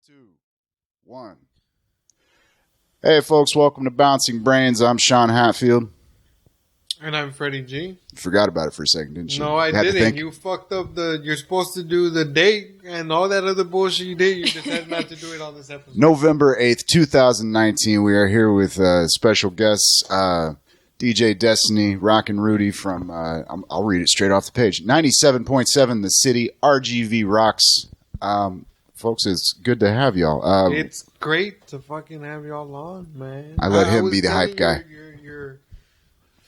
2, 1. Hey, folks, welcome to Bouncing Brains. I'm Sean Hatfield. And I'm Freddy G. Forgot about it for a second, didn't you? No, I didn't. You fucked up you're supposed to do the date and all that other bullshit you did. You decided not to do it on this episode. November 8th, 2019. We are here with special guests, DJ Destany, Rockin' Rudy from, I'll read it straight off the page, 97.7 The City, RGV Rocks. Folks, it's good to have y'all. It's great to fucking have y'all on, man. I let him be the hype guy. Your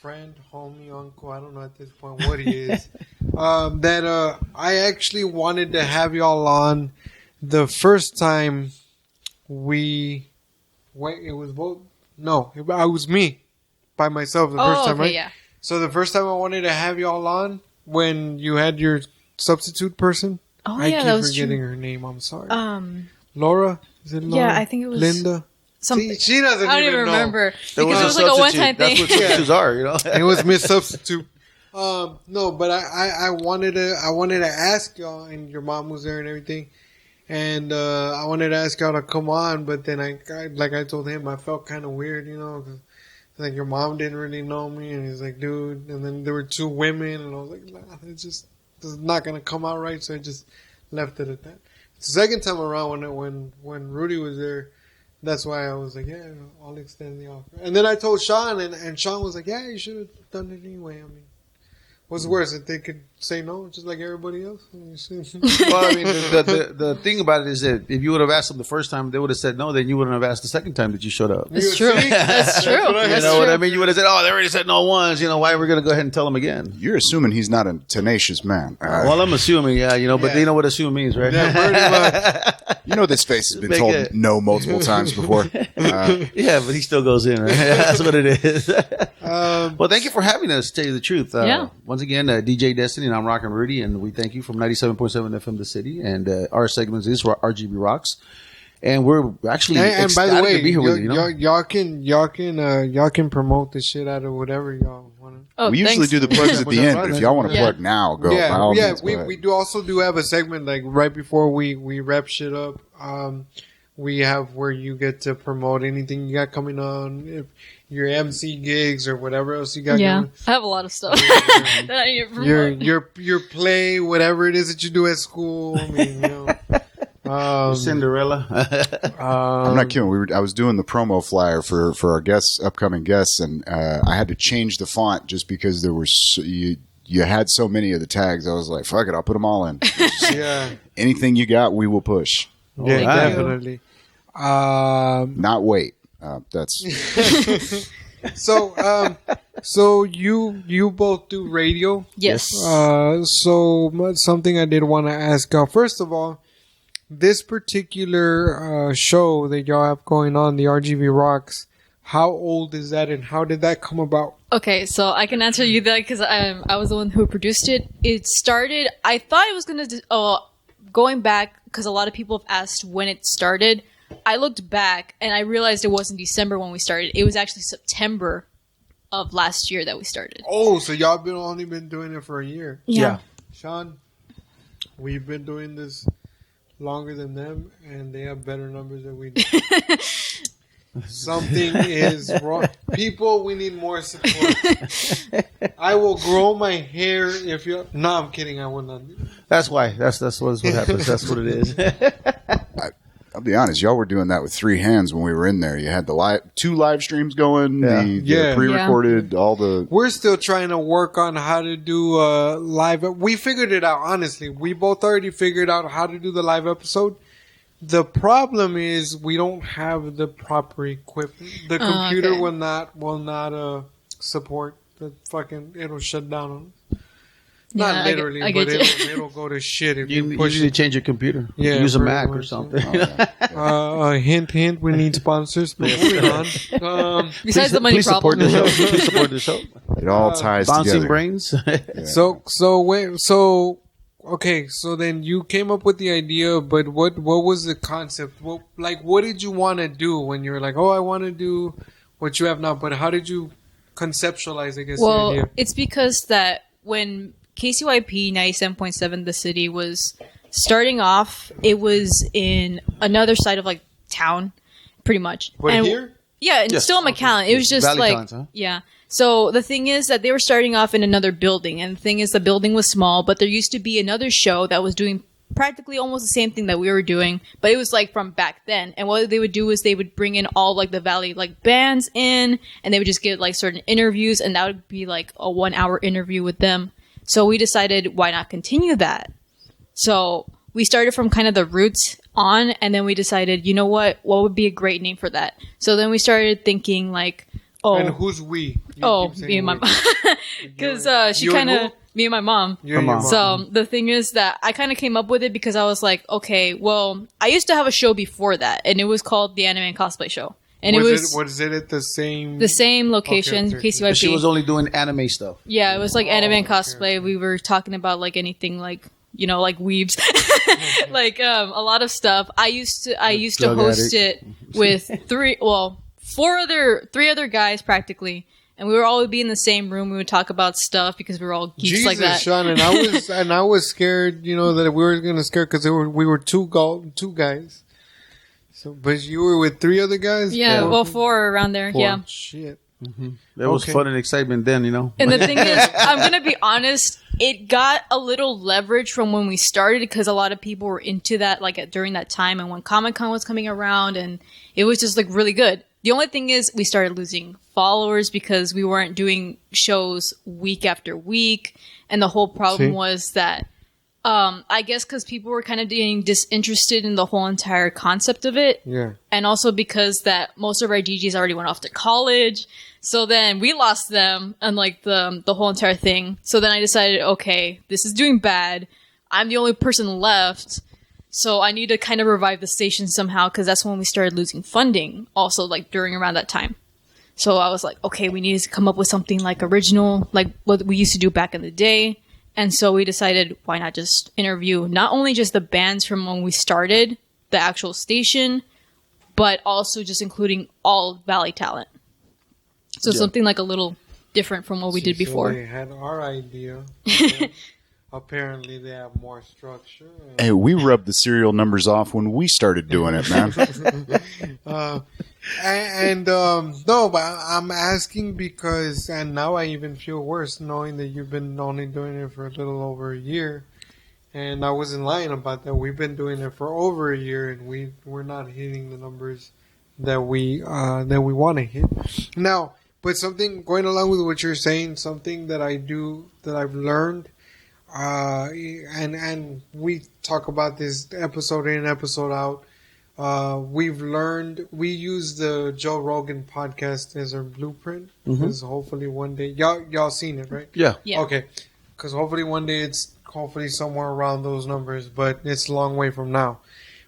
friend, homie, uncle, I don't know at this point what he is, that I actually wanted to have y'all on the first time it was me by myself the first time, right? Yeah. So the first time I wanted to have y'all on when you had your substitute person. Oh, I yeah, that keep was forgetting true. her name. I'm sorry. Laura? Is it Laura? Yeah, I think it was Linda. something. See, she doesn't I don't even know. remember because it was was like a one-time thing. That's what substitutes are, you know. It was Miss Substitute. No, but I wanted to ask y'all, and your mom was there and everything, and I wanted to ask y'all to come on, but then like I told him, I felt kind of weird, you know, 'cause, like your mom didn't really know me, and he's like, dude, and then there were two women, and I was like, nah, it's not gonna come out right, so I just left it at that. The second time around when Rudy was there, that's why I was like, yeah, I'll extend the offer. And then I told Sean, and Sean was like, yeah, you should have done it anyway. I mean, what's worse, if they could say no, just like everybody else? Well, I mean, the thing about it is that if you would have asked them the first time, they would have said no. Then you wouldn't have asked the second time that you showed up. That's true. That's true. You know what I mean? You would have said, "Oh, they already said no once." You know, why are we going to go ahead and tell them again? You're assuming he's not a tenacious man. Well, I'm assuming, yeah, you know, but Yeah. you know what assume means, right? Yeah, pretty much. You know this face has been Make told it- no multiple times before. Yeah, but he still goes in, right? That's what it is. Well, thank you for having us, to tell you the truth. Yeah. Once again, DJ Destany, and I'm Rockin' Rudy, and we thank you from 97.7 FM The City, and our segment is RGB Rocks. And we're actually And by the ecstatic way, to be here with you, you know? y'all can promote the shit out of whatever y'all want to. Oh, We usually thanks. do the plugs at the end, but if y'all want to Yeah. plug now, go. by all means, go ahead. We do also have a segment like right before we wrap shit up. We have where you get to promote anything you got coming on, if your MC gigs or whatever else you got Yeah, going. I have a lot of stuff that I need to promote. Your play, whatever it is that you do at school. I mean, you know. Cinderella. I'm not kidding. I was doing the promo flyer for our upcoming guests, and I had to change the font just because there were you had so many of the tags. I was like, fuck it, I'll put them all in. Yeah, Anything you got, we will push. yeah, wow. definitely. Not wait. That's So you both do radio. Yes. So something I did want to ask y'all. First of all, this particular show that y'all have going on, the RGV Rocks, how old is that and how did that come about? Okay, so I can answer you that because I was the one who produced it. It started. I thought it was gonna. Going back because a lot of people have asked when it started. I looked back and I realized it wasn't December when we started. It was actually September of last year that we started. Oh, so y'all only been doing it for a year. Yeah. Sean, we've been doing this longer than them, and they have better numbers than we do. Something is wrong. People, we need more support. I will grow my hair if you. No, I'm kidding. I will not. Do that. That's why. That's what happens. That's what it is. I'll be honest, y'all were doing that with three hands when we were in there. You had the two live streams going, Yeah. the pre-recorded, all the. We're still trying to work on how to do live. We figured it out, honestly. We both already figured out how to do the live episode. The problem is we don't have the proper equipment. The computer okay. will not support the fucking. It'll shut down on us. Yeah, Not literally, I but get you. it'll go to shit if You you push need to it. change your computer. Yeah, Use a pretty Mac or much, something. Oh, yeah. Hint, we need sponsors. But moving on. Besides the money please support problem. the show. Please support the show. It all ties Bouncing together. brains. Okay, so then you came up with the idea, but what was the concept? What did you want to do when you were like, oh, I want to do what you have now? But how did you conceptualize, I guess, the idea? It's because that when KCYP 97.7 The City was starting off, it was in another side of like town, pretty much. But And here? yeah, and Yes. still in McAllen. It was just Valley like, Talents, huh? yeah. So the thing is that they were starting off in another building, and the thing is the building was small, but there used to be another show that was doing practically almost the same thing that we were doing, but it was like from back then. And what they would do is they would bring in all like the Valley like bands in, and they would just get like certain interviews, and that would be like a 1 hour interview with them. So we decided, why not continue that? So we started from kind of the roots on, and then we decided, you know what would be a great name for that? So then we started thinking like, And who's we? You keep saying me and my we. mom. Because she You and kind of, who? me and my mom. You and your mom. So the thing is that I kind of came up with it because I was like, okay, well, I used to have a show before that, and it was called the Anime and Cosplay Show. And was it at the same location, Okay. KCYP. She was only doing anime stuff. Yeah, it was like anime and okay, cosplay. We were talking about like anything like, you know, like weebs, like a lot of stuff. I used to Drug host addict. it with three other guys practically, and we would all be in the same room. We would talk about stuff because we were all geeks Jesus, like that. Sean, and I was scared, you know, that we were gonna scare because we were two guys. So, but you were with three other guys. Yeah, Four? well, 4 around there. Four. Yeah. Shit. There was Okay. fun and excitement then, you know. And the thing is, I'm going to be honest, it got a little leverage from when we started because a lot of people were into that like during that time and when Comic-Con was coming around, and it was just like really good. The only thing is we started losing followers because we weren't doing shows week after week. And the whole problem was that I guess because people were kind of getting disinterested in the whole entire concept of it. Yeah. And also because that most of our DJs already went off to college. So then we lost them and like the whole entire thing. So then I decided, okay, this is doing bad. I'm the only person left. So I need to kind of revive the station somehow because that's when we started losing funding also like during around that time. So I was like, okay, we need to come up with something like original, like what we used to do back in the day. And so we decided, why not just interview not only just the bands from when we started the actual station, but also just including all Valley talent. So something like a little different from what we did before. So they had our idea. Apparently, they have more structure. Hey, we rubbed the serial numbers off when we started doing it, man. No, but I'm asking because, and now I even feel worse knowing that you've been only doing it for a little over a year, and I wasn't lying about that. We've been doing it for over a year, and we're not hitting the numbers that we want to hit. Now, but something going along with what you're saying, something that I've learned, and we talk about this episode in, episode out. We've learned, we use the Joe Rogan podcast as our blueprint because hopefully one day y'all seen it, right? Yeah. Yeah. Okay. Because hopefully one day it's hopefully somewhere around those numbers, but it's a long way from now.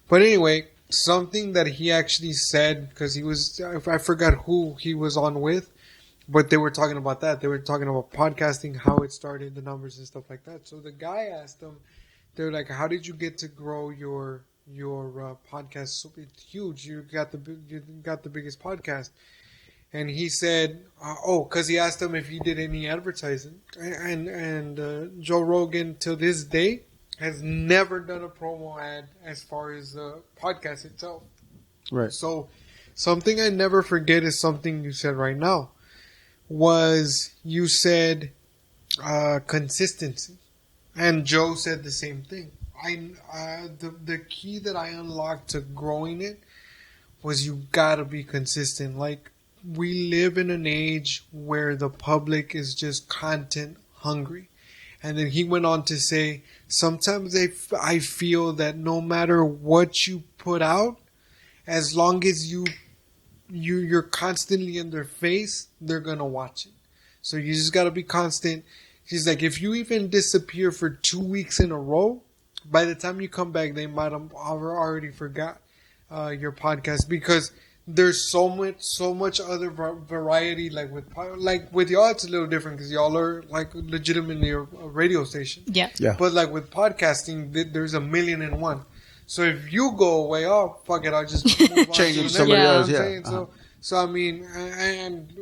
But anyway, something that he actually said, because I forgot who he was on with, but they were talking about that. They were talking about podcasting, how it started, the numbers and stuff like that. So the guy asked them, they're like, how did you get to grow your podcast? So it's huge. You got the biggest podcast. And he said, because he asked him if he did any advertising. And Joe Rogan, till this day, has never done a promo ad as far as the podcast itself. Right. So something I never forget is something you said right now. You said consistency. And Joe said the same thing. The key that I unlocked to growing it was you gotta be consistent. Like, we live in an age where the public is just content hungry. And then he went on to say, sometimes I feel that no matter what you put out, as long as you're constantly in their face, they're gonna watch it. So you just gotta be constant. He's like, if you even disappear for 2 weeks in a row, by the time you come back, they might have already forgot your podcast, because there's so much other variety. Like with y'all, it's a little different because y'all are like legitimately a radio station. Yeah. Yeah. But like with podcasting, there's a million and one. So if you go away, fuck it, I'll just move on Change it to the somebody next, else, you know yeah. what I'm saying? So I mean, and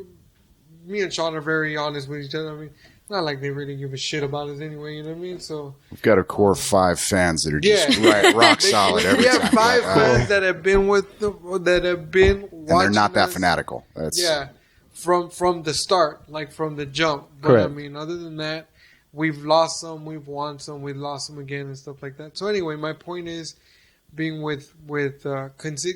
me and Sean are very honest with each other. I mean, not like they really give a shit about us anyway. You know what I mean? So We've got a core 5 fans that are just Yeah. right, rock solid every we time. have 5 Like, fans that have been that have been watching. and they're not that us, fanatical. That's from the start, like from the jump. But Correct. I mean, other than that, we've lost some, we've won some, we've lost some again, and stuff like that. So anyway, my point is, being with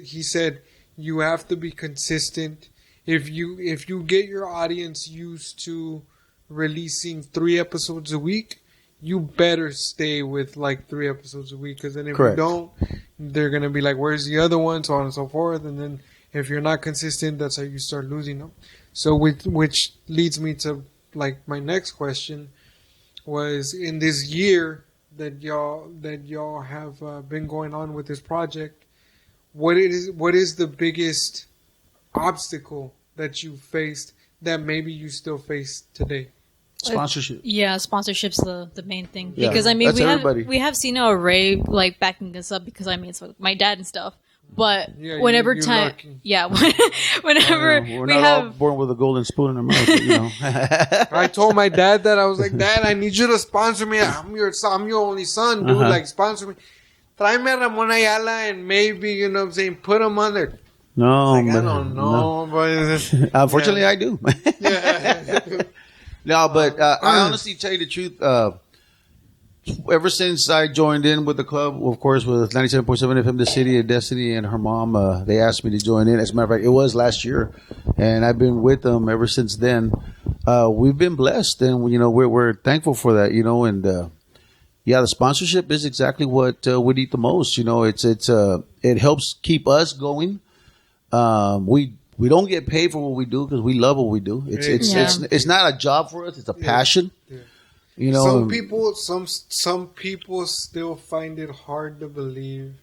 he said you have to be consistent. If you get your audience used to releasing 3 episodes a week, you better stay with like 3 episodes a week, because then if Correct. you don't, they're gonna be like, where's the other one, so on and so forth. And then if you're not consistent, that's how you start losing them. So which leads me to like my next question was, in this year that y'all have been going on with this project, what is the biggest obstacle that you faced that maybe you still face today? Sponsorship. Yeah, sponsorship's the main thing. Yeah, Because I mean, that's everybody. we have seen Ray like backing us up, because I mean it's like my dad and stuff. But Yeah, whenever you're time, lucky. yeah, whenever We're we not all have, born with a golden spoon in our mouth, but, you know. I told my dad that. I was like, Dad, I need you to sponsor me. I'm your only son, dude. Uh-huh. Like, sponsor me. Tráeme a Ramon Ayala and maybe, you know what I'm saying, put him on there. No, Like, I man, don't no. know, but Unfortunately, I do. yeah. No, but I honestly tell you the truth. Ever since I joined in with the club, of course, with 97.7 FM, the city of Destiny and her mom, they asked me to join in. As a matter of fact, it was last year, and I've been with them ever since then. We've been blessed, and you know we're thankful for that. You know, and yeah, the sponsorship is exactly what we need the most. You know, it helps keep us going. We don't get paid for what we do because we love what we do. It's not a job for us; it's a passion. Yeah. You know, some people still find it hard to believe,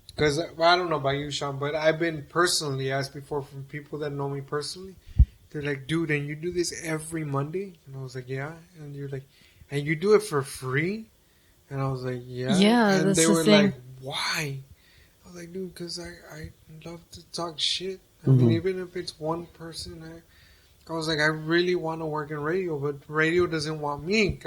because I don't know about you, Sean, but I've been personally asked before from people that know me personally. They're like, "Dude, and you do this every Monday?" And I was like, "Yeah." And you're like, "And you do it for free?" And I was like, "Yeah." Yeah, And that's they the were thing. like, "Why?" I was like, "Dude, because I love to talk shit. I mean, even if it's one person, I was like, I really want to work in radio, but radio doesn't want me."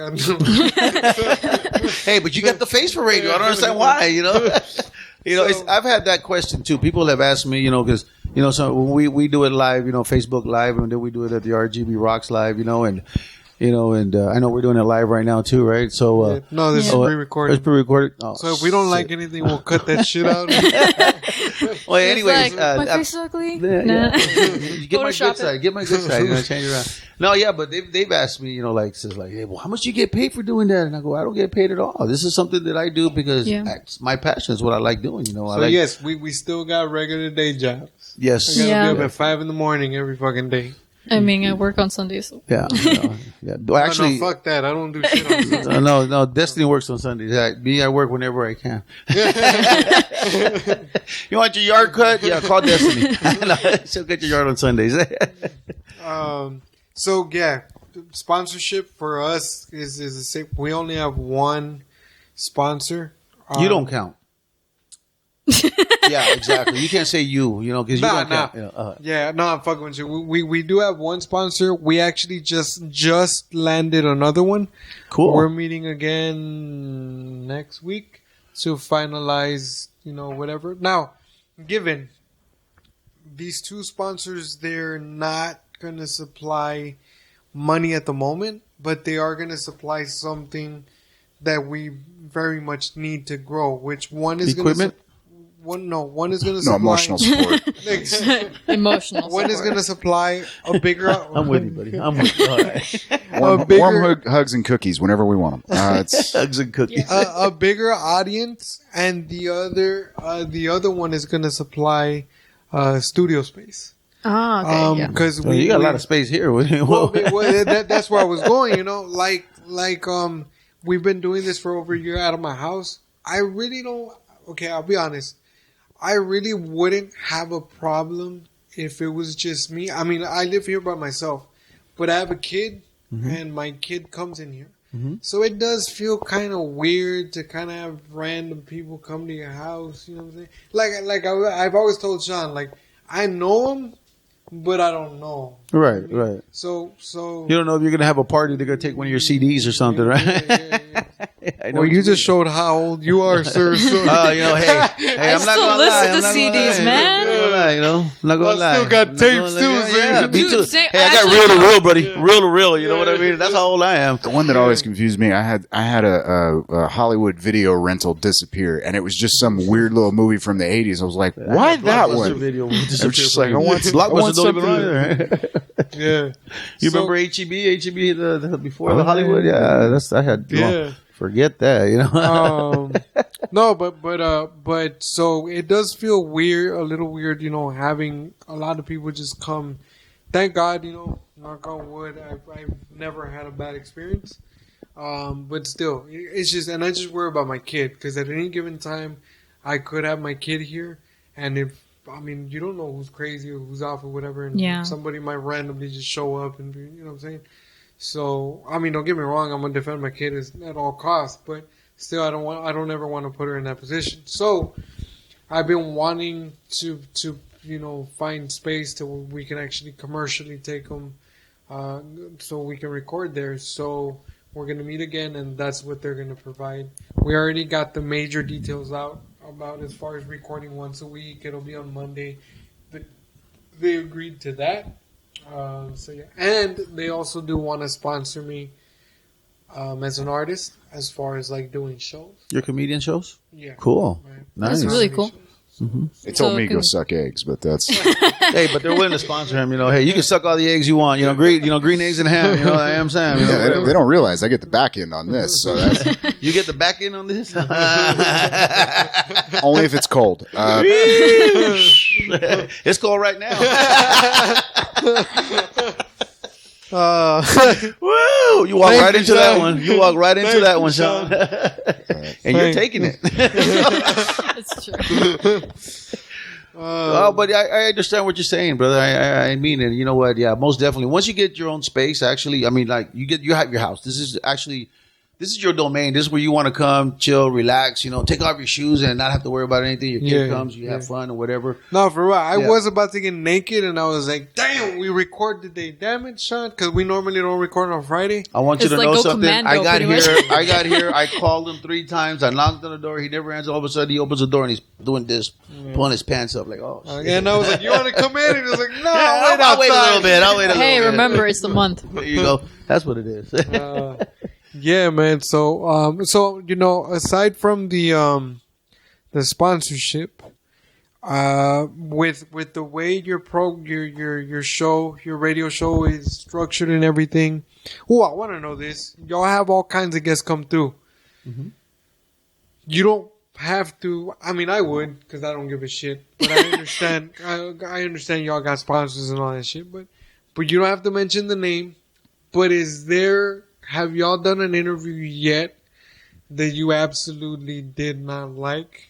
hey, but you got the face for radio. I don't understand why. You know, I've had that question too. People have asked me, you know, because you know, so when we do it live, you know, Facebook Live, and then we do it at the RGB Rocks Live, you know, and I know we're doing it live right now too, right? So no, this is pre-recorded. It's pre-recorded. Oh, So if we don't like anything, we'll cut that shit out. well, anyways, like, my face ugly. yeah. Nah. Get my Photoshop good it. side. Get my good side. You know, change it around. No, yeah, but they've asked me, you know, like, says like, hey, well, how much do you get paid for doing that? And I go, I don't get paid at all. This is something that I do because it's my passion. Is what I like doing. You know, So yes, we still got regular day jobs. Yes. I gotta Yeah. be up at 5 a.m. every fucking day. I mean, I work on Sundays. So. Yeah. Yeah. Well, actually, no, fuck that. I don't do shit on Sunday. no. Destiny works on Sundays. I work whenever I can. You want your yard cut? Yeah, call Destiny. She'll get your yard on Sundays. So yeah, sponsorship for us is the same. We only have one sponsor. You don't count. Yeah, exactly. You can't say you know, because you don't count. You know, Yeah, no, I'm fucking with you. We do have one sponsor. We actually just landed another one. Cool. We're meeting again next week to finalize, you know, whatever. Now, given these two sponsors, they're not going to supply money at the moment, but they are going to supply something that we very much need to grow, which one is equipment. One is going to No supply emotional support. Emotional. One is support. going to supply a bigger. I'm with you, buddy. I'm with you. All right. Warm hugs and cookies whenever we want them. It's Hugs and cookies. A bigger audience, and the other one is going to supply studio space. Ah, okay. Yeah. Because Well, you got a lot of space here. that's where I was going. You know, like we've been doing this for over a year out of my house. I really don't. Okay, I'll be honest. I really wouldn't have a problem if it was just me. I mean, I live here by myself, but I have a kid, and my kid comes in here. So it does feel kind of weird to kind of have random people come to your house. You know what I'm saying? Like I've always told Sean, like, I know him, but I don't know. Right, right. So You don't know if you're gonna have a party. They're gonna take one of your CDs or something, right? Yeah. I know Well, what you mean. just showed how old you are, sir. So. You know, hey, I I'm not still gonna listen lie. to I'm not gonna CDs, lie. man. I'm not gonna lie, you know. I'm not gonna I lie. still got I'm not tapes gonna lie. too, Yeah, so- me Dude, too. same- Hey, I got actually- real to real, buddy. Real to real. You know what I mean? That's how old I am. The one that always confused me, I had a Hollywood video rental disappear, and it was just some weird little movie from the 80s. I was like, why that Blockbuster one? Video I was just like, I want Blockbuster don't even something. run there. Yeah. You So- remember HEB the before the Hollywood? Yeah, I had. Yeah. Forget that. You know. No, but so it does feel weird, a little weird, having a lot of people just come. Thank God, knock on wood, I've never had a bad experience. But still, it's just, and I just worry about my kid, because at any given time, I could have my kid here, and you don't know who's crazy or who's off or whatever, and Yeah. somebody might randomly just show up and be, you know what I'm saying? So, don't get me wrong, I'm gonna defend my kid at all costs, but still, I don't ever want to put her in that position. So, I've been wanting to find space to where we can actually commercially take them, so we can record there. So, we're gonna meet again, and that's what they're gonna provide. We already got the major details out about as far as recording once a week. It'll be on Monday. They agreed to that. So yeah, and they also do want to sponsor me as an artist, as far as like doing shows. Your comedian shows? Yeah, Cool. right. Nice. That's really cool. They told So me to go can- suck eggs, but that's Hey, but they're willing to sponsor him. Hey, you can suck all the eggs you want. Green eggs and ham. I am Sam. yeah, they don't realize I get the back end on this, so that's You get the back end on this. only if it's cold. It's cold right now. Woo! You walk Thank right you, into that Sean. one. You walk right into Thank that you, one, Sean. And you're taking it. It's true. Oh, but I understand what you're saying, brother. I mean it. You know what? Yeah, most definitely. Once you get your own space, actually, you have your house. This is your domain. This is where you want to come, chill, relax. Take off your shoes and not have to worry about anything. Your kid comes, you have fun or whatever. No, for real. I Yeah. was about to get naked, and I was like, "Damn, we record today. Damn it, Sean!" Because we normally don't record on Friday. I want you It's to like know go something. commando, I got pretty much. here. I called him 3 times. I knocked on the door. He never answered. All of a sudden, he opens the door and he's doing this, pulling his pants up, like, oh. Shit. And I was like, "You want to come in?" And he was like, "No, Yeah, wait I'll wait a outside." little bit. I'll wait a little Hey, bit. remember, it's the month. There you go. That's what it is. Yeah, man. So, aside from the sponsorship, with the way your show, your radio show is structured and everything. Oh, I want to know this. Y'all have all kinds of guests come through. You don't have to. I would, because I don't give a shit. But I understand. I understand y'all got sponsors and all that shit. But you don't have to mention the name. But have y'all done an interview yet that you absolutely did not like?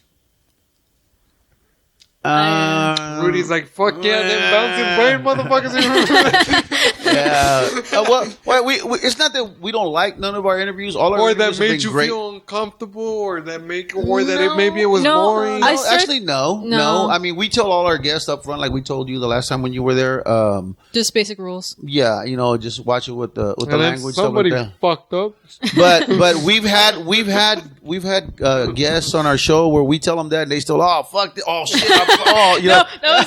Rudy's like, fuck yeah, them bouncing brain motherfuckers. Yeah. It's not that we don't like none of our interviews. All our Or interviews that have made been you great. feel uncomfortable, or that maybe it was No, boring. I No, start- actually, no. No. We tell all our guests up front, like we told you the last time when you were there. Just basic rules. Yeah, just watch it with the and then language. Stuff like somebody that. fucked up. But we've had guests on our show where we tell them that and they still shit No, that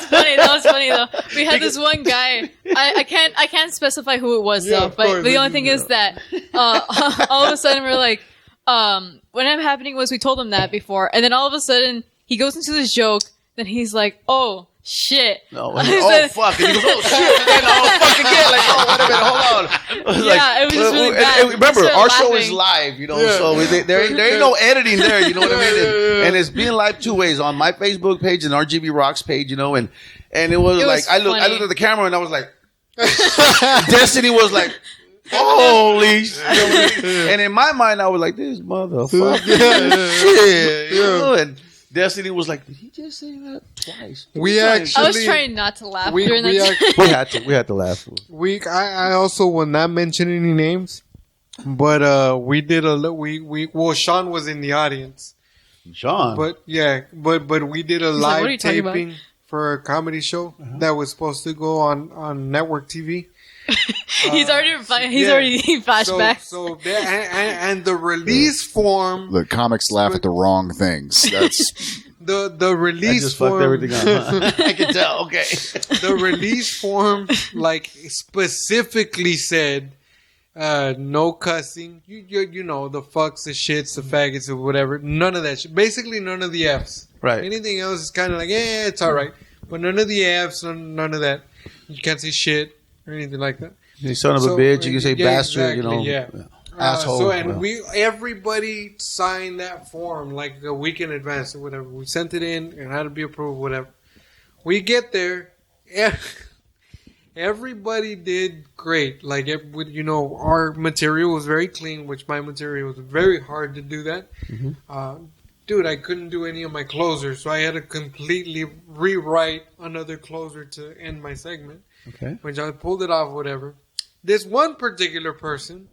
was funny though. We had this one guy. I can't specify who it was Yeah, though. of But course. the only thing is that all of a sudden we're like, what ended up happening was we told him that before, and then all of a sudden he goes into this joke. Then he's like, "Oh shit!" No, I oh said- fuck! And he goes, "Oh shit!" And then, oh fuck again! Like, oh wait a minute, hold on. Yeah, it was just really bad. And remember, We started our show is laughing. live, Yeah. so there ain't no editing there. You know what I mean? Yeah. And it's being live 2 ways on my Facebook page and RGB Rocks page. And it was It like was I looked funny. at the camera and I was like, Destiny was like, holy shit! And in my mind, I was like, this motherfucker, shit, and Destiny was like, did he just say that twice? We I actually, was trying not to laugh we, during we, that. act- We had to laugh. I also will not mention any names, but we did Sean was in the audience, Sean. but we did a like, "What are live you talking about?" taping for a comedy show that was supposed to go on network TV. He's already flashbacks. So and the release form. The comics laugh at the wrong things. That's the release I just form. fucked everything up. Huh? I can tell. Okay. The release form, like, specifically said, no cussing. You know, the fucks, the shits, the faggots, or whatever. None of that shit. Basically, none of the Fs. Right. Anything else is kind of like, yeah, it's all right. But none of the Fs, none of that. You can't say shit or anything like that. You son of a bitch. You can say bastard. Exactly, you know, asshole. Everybody signed that form like a week in advance or whatever. We sent it in and had to be approved, whatever. We get there, everybody did great. Like, you know, our material was very clean, which my material was very hard to do that. Mm-hmm. Dude, I couldn't do any of my closers, so I had to completely rewrite another closer to end my segment. Okay. Which I pulled it off, whatever. This one particular person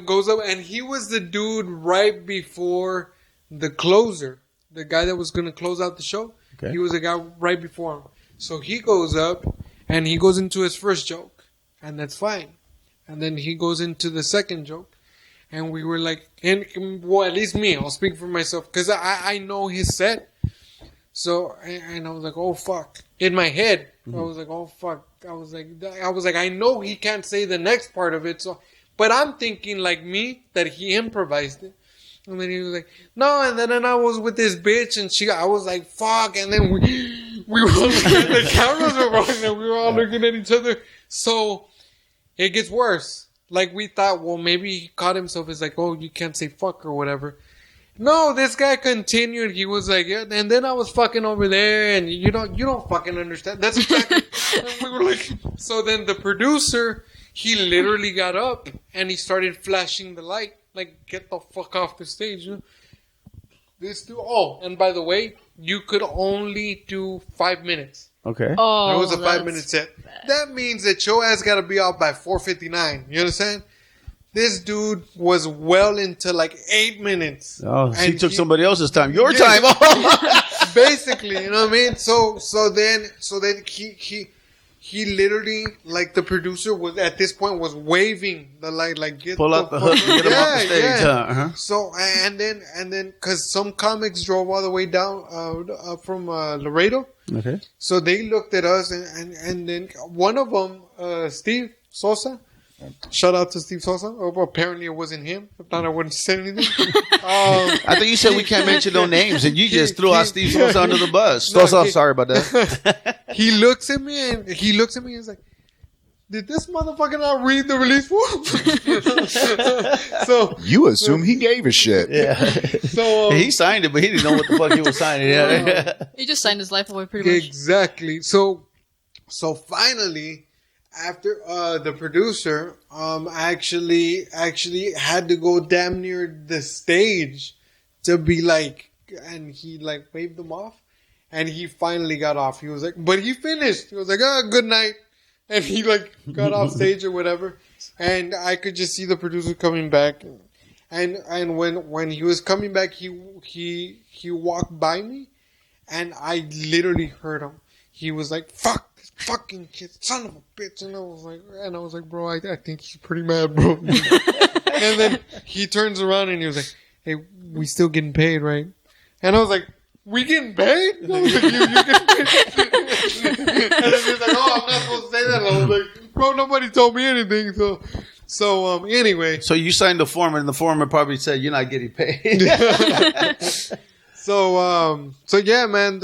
goes up, and he was the dude right before the closer, the guy that was going to close out the show. Okay. He was the guy right before him. So he goes up, and he goes into his first joke, and that's fine. And then he goes into the second joke. And we were like, well, at least me, I'll speak for myself, because I know his set. So, and I was like, oh, fuck. In my head, I was like, oh, fuck. I was like, I know he can't say the next part of it. So, but I'm thinking like me, that he improvised it. And then he was like, no, and then I was with this bitch, and I was like, fuck. And then we were the cameras were rolling, and we were all looking at each other. So, it gets worse. Like, we thought, well, maybe he caught himself as like, oh, you can't say fuck or whatever. No, this guy continued. He was like, yeah, and then I was fucking over there, and you don't fucking understand. That's exactly. We were like, so then the producer, he literally got up and he started flashing the light, like, get the fuck off the stage. You know? This dude. Oh, and by the way, you could only do 5 minutes. Okay. Oh, it was a 5-minute set. That means that your ass got to be out by 4:59. You understand? This dude was well into like 8 minutes. Oh, he took somebody else's time. Your time. Basically, you know what I mean? So then he literally, like, the producer was at this point was waving the light, like, pull up the hook and get him off the stage. Yeah. Uh-huh. So and then because some comics drove all the way down from Laredo. Okay. So they looked at us, and then one of them, Steve Sosa. Shout out to Steve Sosa. Oh, well, apparently it wasn't him. If not, I wouldn't say anything. I thought you said we can't mention no names, and you just threw out Steve Sosa under the bus. No, Sosa, sorry about that. He looks at me and he's like, did this motherfucker not read the release form? So you assume he gave a shit. Yeah. So he signed it, but he didn't know what the fuck he was signing. Yeah. He just signed his life away pretty much. Exactly. So finally, after the producer actually had to go damn near the stage to be like, and he like waved them off, and he finally got off. He was like, but he finished. He was like, good night. And he like got off stage or whatever, and I could just see the producer coming back, and when he was coming back, he walked by me, and I literally heard him. He was like, "Fuck this fucking kid, son of a bitch," and I was like, "Bro, I think he's pretty mad, bro." And then he turns around and he was like, "Hey, we still getting paid, right?" And I was like, "We getting paid?" I was like, you getting paid? And then he's like, "Oh, I'm not supposed to say that." I was like, "Bro, nobody told me anything." So anyway. So you signed the form, and the form probably said you're not getting paid. So yeah, man,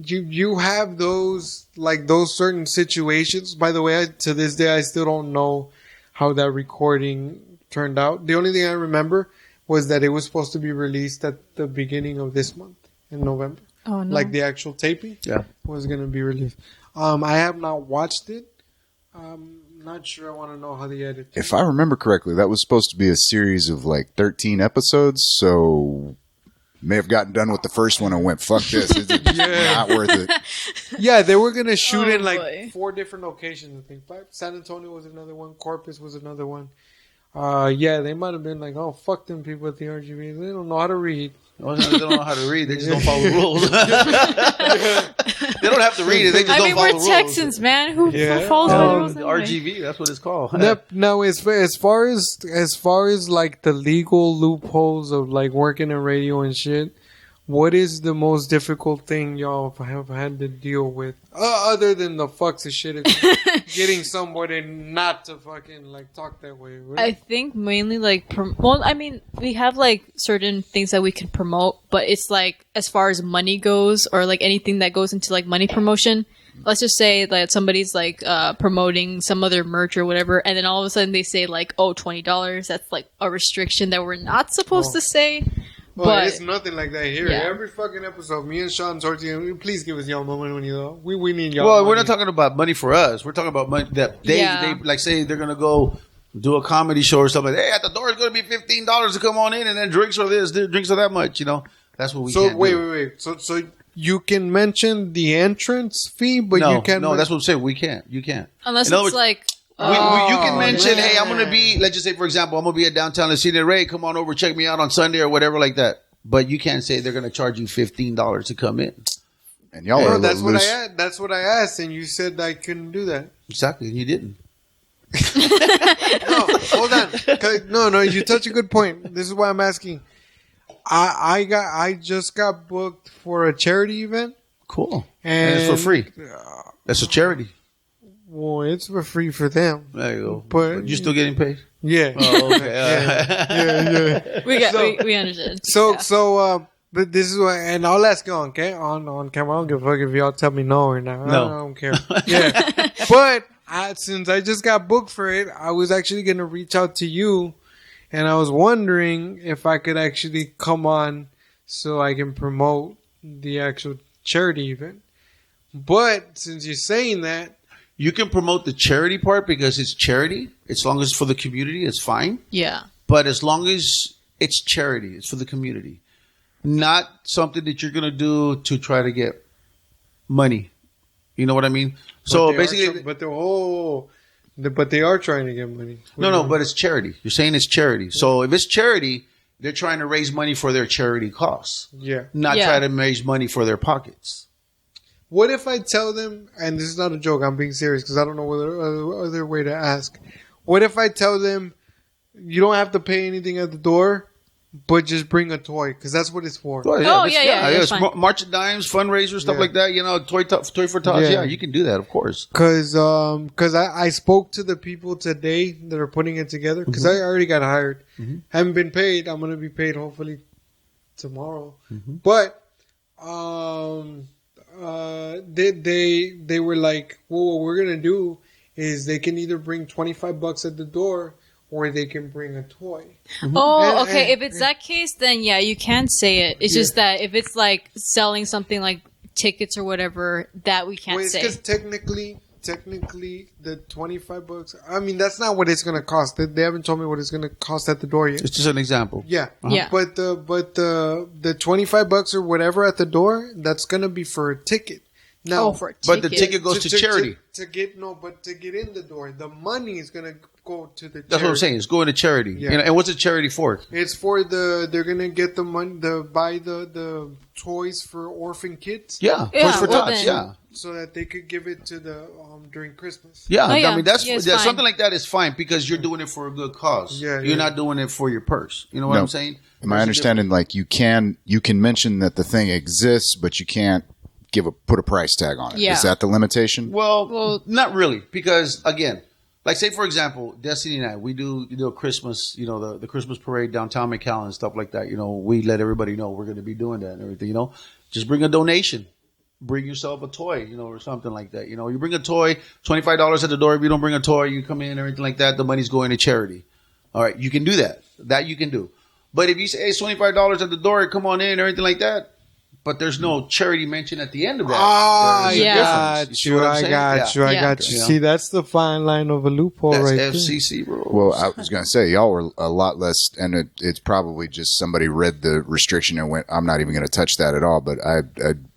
you have those, like, those certain situations. By the way, to this day, I still don't know how that recording turned out. The only thing I remember was that it was supposed to be released at the beginning of this month in November. Oh, no. Like the actual taping was going to be released. I have not watched it. Not sure I want to know how they edited it. If I remember correctly, that was supposed to be a series of like 13 episodes, so may have gotten done with the first one and went, fuck this. It's not worth it. Yeah, they were going to shoot in like boy. 4 different locations, I think. San Antonio was another one. Corpus was another one. Yeah, they might have been like, oh, fuck them people at the RGB. They don't know how to read. Well, they don't know how to read. They just don't follow the rules. They don't have to read it. They just don't follow the rules. We're Texans, man. Who follows the rules? Anyway? RGV, that's what it's called. No, as far as like the legal loopholes of like working in radio and shit, what is the most difficult thing y'all have had to deal with, other than the fucks of shit, getting somebody not to fucking like talk that way? Right? I think mainly like, we have like certain things that we can promote, but it's like as far as money goes, or like anything that goes into like money promotion. Let's just say that somebody's like promoting some other merch or whatever, and then all of a sudden they say like, oh, $20. That's like a restriction that we're not supposed to say. Well, but it's nothing like that here. Yeah. Every fucking episode, me and Sean talk to you. Please give us y'all money when you go. We need y'all. Well, money. we're not talking about money for us. We're talking about money that they like say they're gonna go do a comedy show or something. Hey, at the door it's gonna be $15 to come on in, and then drinks are this, drinks are that much. You know, that's what we. So can't wait. So you can mention the entrance fee, but you can't. No, that's what I'm saying. We can't. You can't. Unless it's words, like. You can mention, hey, I'm going to be, let's just say, for example, I'm going to be at downtown Lasina Ray. Come on over, check me out on Sunday or whatever like that. But you can't say they're going to charge you $15 to come in. And y'all are that's what that's what I asked, and you said I couldn't do that. Exactly, and you didn't. No, hold on. No, you touch a good point. This is why I'm asking. I just got booked for a charity event. Cool. And it's for free. That's a charity. Well, it's for free for them. There you go. But you're still getting paid? Yeah. Oh, okay. Yeah. We understood. But this is what, and I'll ask you on camera. I don't give a fuck if y'all tell me no or not. No. I don't care. Yeah. But since I just got booked for it, I was actually going to reach out to you, and I was wondering if I could actually come on so I can promote the actual charity event. But since you're saying that, you can promote the charity part because it's charity. As long as it's for the community, it's fine. Yeah. But as long as it's charity, it's for the community. Not something that you're going to do to try to get money. You know what I mean? So basically... But they are trying to get money. No, but it's charity. You're saying it's charity. So if it's charity, they're trying to raise money for their charity costs. Yeah. Not try to raise money for their pockets. What if I tell them, and this is not a joke, I'm being serious because I don't know what other way to ask. What if I tell them, you don't have to pay anything at the door, but just bring a toy, because that's what it's for. It's March of Dimes, fundraiser, stuff like that. You know, toy for tots. Yeah, you can do that, of course. Because I spoke to the people today that are putting it together, because I already got hired. Haven't been paid. I'm going to be paid hopefully tomorrow. But they were like, well, what we're going to do is they can either bring $25 at the door, or they can bring a toy. Oh, okay. If it's that case, then yeah, you can say it. It's just that if it's like selling something like tickets or whatever, that we can't say. Because technically, the $25. I mean, that's not what it's gonna cost. They haven't told me what it's gonna cost at the door yet. It's just an example. Yeah, yeah. But the $25 or whatever at the door, that's gonna be for a ticket. Now, for a ticket. But the ticket goes to charity. To get in the door, the money is gonna go to the charity. That's what I'm saying. It's going to charity. Yeah. You know, and what's a charity for? It's for they're gonna get the money, buy the toys for orphan kids. Yeah, toys for tots. Yeah, so that they could give it to the during Christmas. Yeah, I mean that's fine. something like that is fine because you're doing it for a good cause. You're not doing it for your purse. You know what I'm saying? Am I understanding? Like you can mention that the thing exists, but you can't put a price tag on it. Yeah. Is that the limitation? Well, not really, because again, like say for example, Destiny and I, we do a Christmas, you know, the Christmas parade downtown McAllen and stuff like that. You know, we let everybody know we're going to be doing that and everything. You know, just bring a donation, bring yourself a toy, you know, or something like that. You know, you bring a toy, $25 at the door. If you don't bring a toy, you come in and everything like that. The money's going to charity. All right, you can do that. That you can do. But if you say, hey, it's $25 at the door, come on in, everything like that. but there's no charity mention at the end of that. I There's a Yeah. difference. You see what I'm I saying? got you. I Yeah. got you. Yeah. See, that's the fine line of a loophole That's right there. FCC rules. Well, I was going to say, y'all were a lot less, and it's probably just somebody read the restriction and went, I'm not even going to touch that at all. But I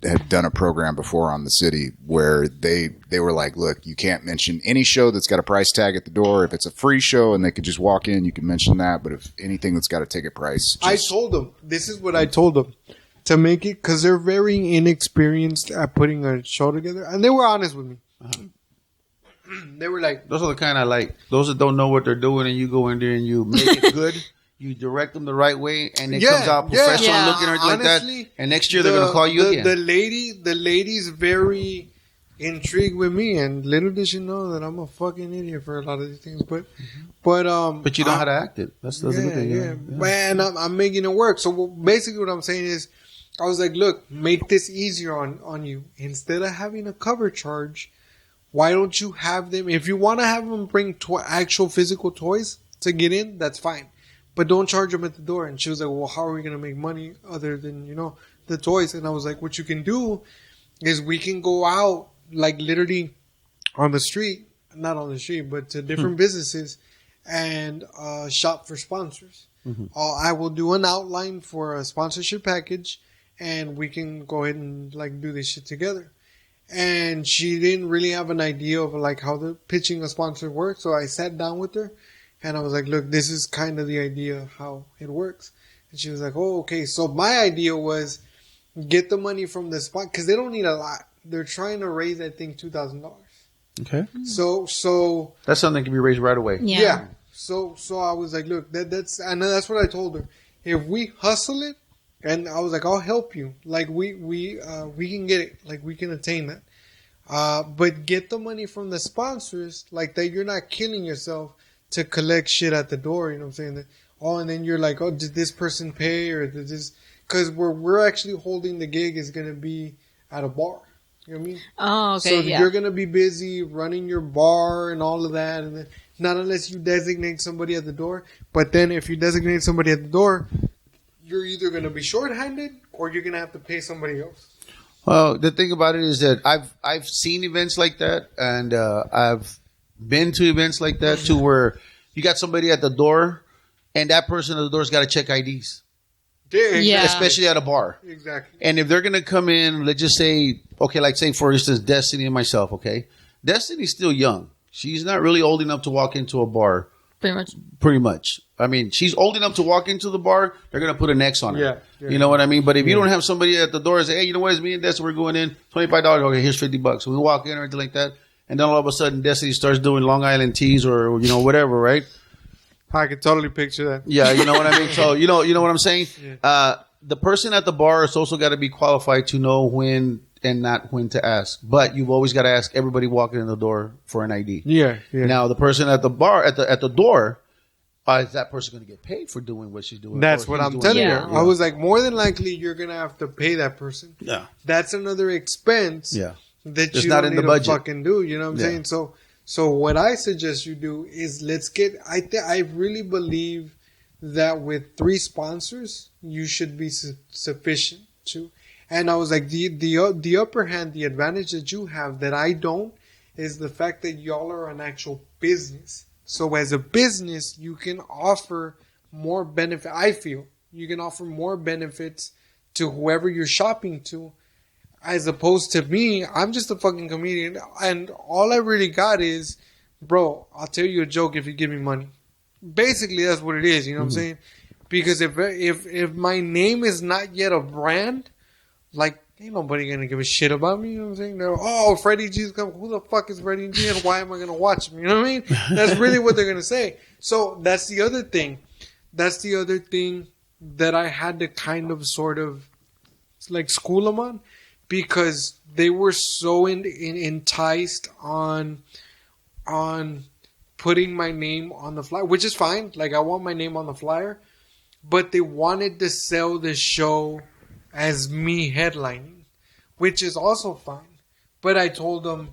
had done a program before on the city where they were like, look, you can't mention any show that's got a price tag at the door. If it's a free show and they could just walk in, you can mention that. But if anything that's got a ticket price, I told them, this is what I told them, to make it, because they're very inexperienced at putting a show together. And they were honest with me. They were like, Those are the kind I like. Those that don't know what they're doing, and you go in there and you make it good. You direct them the right way, and it comes out professional Yeah. looking or anything Honestly, like that. And next year they're going to call you again. The lady's very intrigued with me, and little did she know that I'm a fucking idiot for a lot of these things. But But you know how to act it. That's the good thing. yeah. Man, I'm making it work. So basically, what I'm saying is, I was like, look, make this easier on you. Instead of having a cover charge, why don't you have them? If you want to have them bring actual physical toys to get in, that's fine. But don't charge them at the door. And she was like, well, how are we going to make money other than, the toys? And I was like, what you can do is we can go out, like literally on the street, not on the street, but to different businesses and shop for sponsors. I will do an outline for a sponsorship package, and we can go ahead and like do this shit together. And she didn't really have an idea of like how the pitching a sponsor works. So I sat down with her and I was like, look, this is kind of the idea of how it works. And she was like, oh, okay. So my idea was get the money from the spot, because they don't need a lot. They're trying to raise, I think, $2,000. Okay. So That's something that can be raised right away. yeah. So I was like, look, that's what I told her. If we hustle it, and I was like, I'll help you. Like we can get it. Like we can attain that. But get the money from the sponsors, like that. You're not killing yourself to collect shit at the door. You know what I'm saying? And then you're like, oh, did this person pay, or did this? Because we're actually holding the gig is gonna be at a bar. You know what I mean? Oh, okay. So yeah. you're gonna be busy running your bar and all of that, and then not unless you designate somebody at the door. But then if you designate somebody at the door, you're either gonna be shorthanded or you're gonna have to pay somebody else. Well, the thing about it is that I've seen events like that, and I've been to events like that too, where you got somebody at the door, and that person at the door's got to check IDs, Yeah. especially at a bar. Exactly. And if they're gonna come in, let's just say, okay, like say for instance, Destiny and myself. Okay, Destiny's still young; she's not really old enough to walk into a bar. Pretty much. I mean, she's old enough to walk into the bar. They're going to put an X on her. Yeah. You know what I mean? But if you don't have somebody at the door and say, hey, you know what? It's me and Destiny. We're going in. $25. Okay, here's $50. So we walk in or anything like that. And then all of a sudden, Destiny starts doing Long Island teas or, whatever, right? I can totally picture that. Yeah, you know what I mean? So, you know what I'm saying? Yeah. The person at the bar has also got to be qualified to know when and not when to ask. But you've always got to ask everybody walking in the door for an ID. Yeah. Now, the person at the bar, at the door, is that person going to get paid for doing what she's doing? That's what I'm telling Yeah. you. I was like, more than likely, you're gonna have to pay that person. Yeah. That's another expense. Yeah. That It's you not don't in the need budget. to fucking do. You know what I'm Yeah. saying? So what I suggest you do is let's get. I really believe that with 3 sponsors, you should be sufficient to. And I was like, the upper hand, the advantage that you have that I don't, is the fact that y'all are an actual business. So as a business, you can offer more benefit. I feel you can offer more benefits to whoever you're shopping to, as opposed to me. I'm just a fucking comedian, and all I really got is, bro, I'll tell you a joke if you give me money. Basically, that's what it is. You know what I'm saying? Because if my name is not yet a brand, like, ain't nobody gonna give a shit about me. You know what I'm saying? They're, oh, Freddy G's come. Who the fuck is Freddy G, and why am I gonna watch him? You know what I mean? That's really what they're gonna say. So that's the other thing. That's the other thing that I had to kind of sort of like school them on, because they were so enticed on putting my name on the flyer, which is fine. Like, I want my name on the flyer, but they wanted to sell the show as me headlining, which is also fine. But I told them,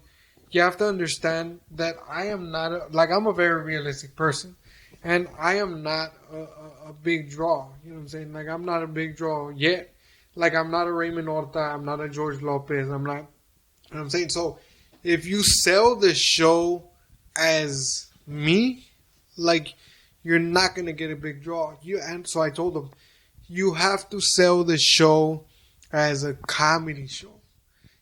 you have to understand that I am not I'm a very realistic person, and I am not a big draw. You know what I'm saying? Like, I'm not a big draw yet. Like, I'm not a Raymond Horta. I'm not a George Lopez. I'm not. You know what I'm saying? So, if you sell the show as me, like, you're not going to get a big draw. And so I told them, you have to sell the show as a comedy show.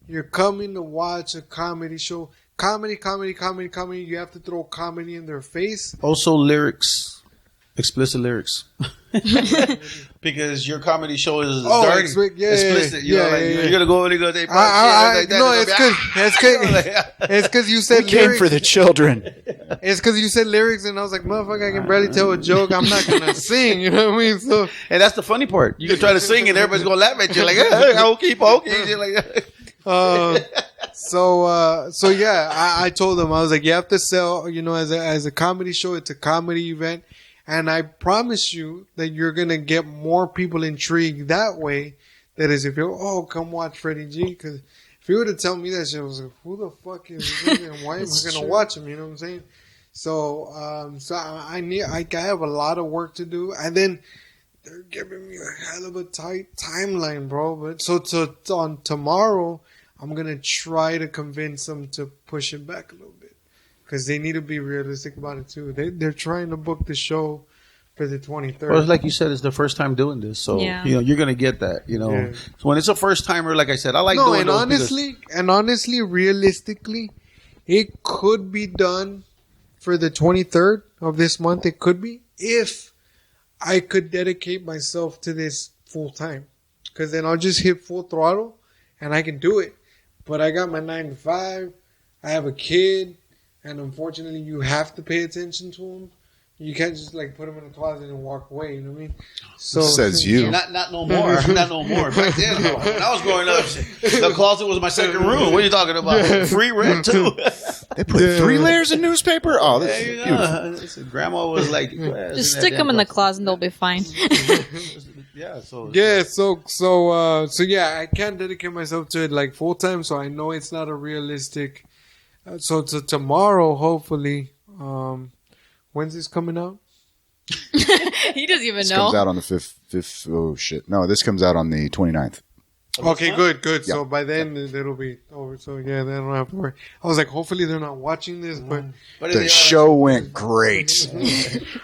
You're coming to watch a comedy show. Comedy. You have to throw comedy in their face. Also, lyrics. Explicit lyrics. Because your comedy show is dirty. Explicit. You're going to go and go, hey, no, it's because you said We came lyrics. for the children. It's because you said lyrics, and I was like, motherfucker, I can barely tell a joke. I'm not going to sing. You know what I mean? So, and that's the funny part. You can try to sing and everybody's going to laugh at you. Like, okay. Like, So yeah, I told them, I was like, you have to sell, as a comedy show, it's a comedy event. And I promise you that you're going to get more people intrigued that way. That is, if you're, come watch Freddy G. Because if you were to tell me that shit, I was like, who the fuck is this? And why am I going to watch him? You know what I'm saying? So, I have a lot of work to do. And then they're giving me a hell of a tight timeline, bro. But on tomorrow, I'm going to try to convince them to push it back a little bit. Because they need to be realistic about it, too. They're trying to book the show for the 23rd. Well, it's like you said, it's the first time doing this. So, you're going to get that, Yeah. So when it's a first timer, like I said, I like doing those. And honestly, realistically, it could be done for the 23rd of this month. It could be if I could dedicate myself to this full time. Because then I'll just hit full throttle and I can do it. But I got my 9 to 5. I have a kid. And unfortunately, you have to pay attention to them. You can't just put them in a closet and walk away. You know what I mean? So says you. Not no more. Not no more. Back then, when I was growing up, the closet was my second room. What are you talking about? Free rent too. They put 3 layers of newspaper. Oh, that's beautiful. Grandma was like, just stick them in the closet and they'll be fine. So I can't dedicate myself to it full time. So I know it's not a realistic. So to tomorrow, hopefully, when's this coming out? He doesn't even This know. comes out on the 5th. Oh, shit. No, this comes out on the 29th. Okay, good. Yeah. So by then, it'll be over. So, yeah, then I don't have to worry. I was like, hopefully they're not watching this, but The show went great.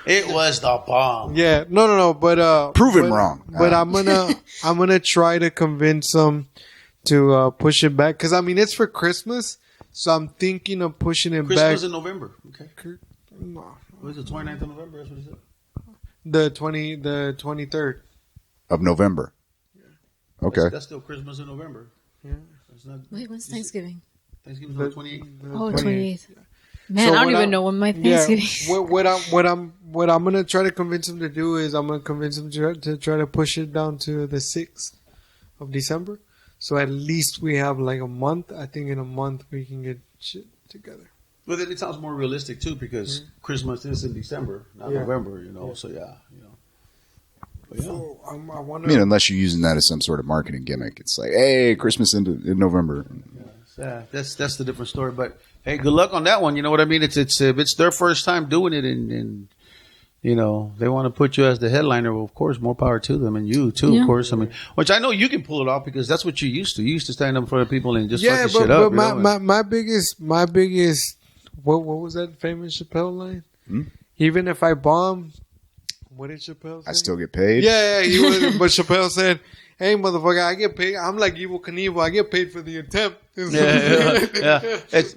It was the bomb. yeah, no, but Prove him wrong. But I'm gonna try to convince them to push it back because it's for Christmas. So I'm thinking of pushing it back. Christmas in November. Okay. No. What is it, 29th of November? That's what it said. The 23rd. Of November. Yeah. Okay. That's still Christmas in November. Yeah. That's not, Wait, when's Thanksgiving? Thanksgiving's on the 28th. Oh, 28th. Man, So I don't what even I'm- know when my Thanksgiving is. What I'm gonna try to convince him to do is I'm gonna convince him to try to push it down to the 6th of December. So at least we have a month. I think in a month we can get shit together. Well, then it sounds more realistic too because Christmas is in December, not November. So But, So I want I mean, unless you're using that as some sort of marketing gimmick. It's like, hey, Christmas in November. that's the different story. But hey, good luck on that one. You know what I mean? It's their first time doing it, and they want to put you as the headliner. Well, of course, more power to them, and you too, of course. I mean, which I know you can pull it off because that's what you used to. You used to stand up in front of people and just fucking shit up. But my biggest what was that famous Chappelle line? Even if I bomb, what did Chappelle say? I still get paid. Yeah, he was. But Chappelle said, "Hey, motherfucker, I get paid. I'm like Evel Knievel. I get paid for the attempt." Yeah.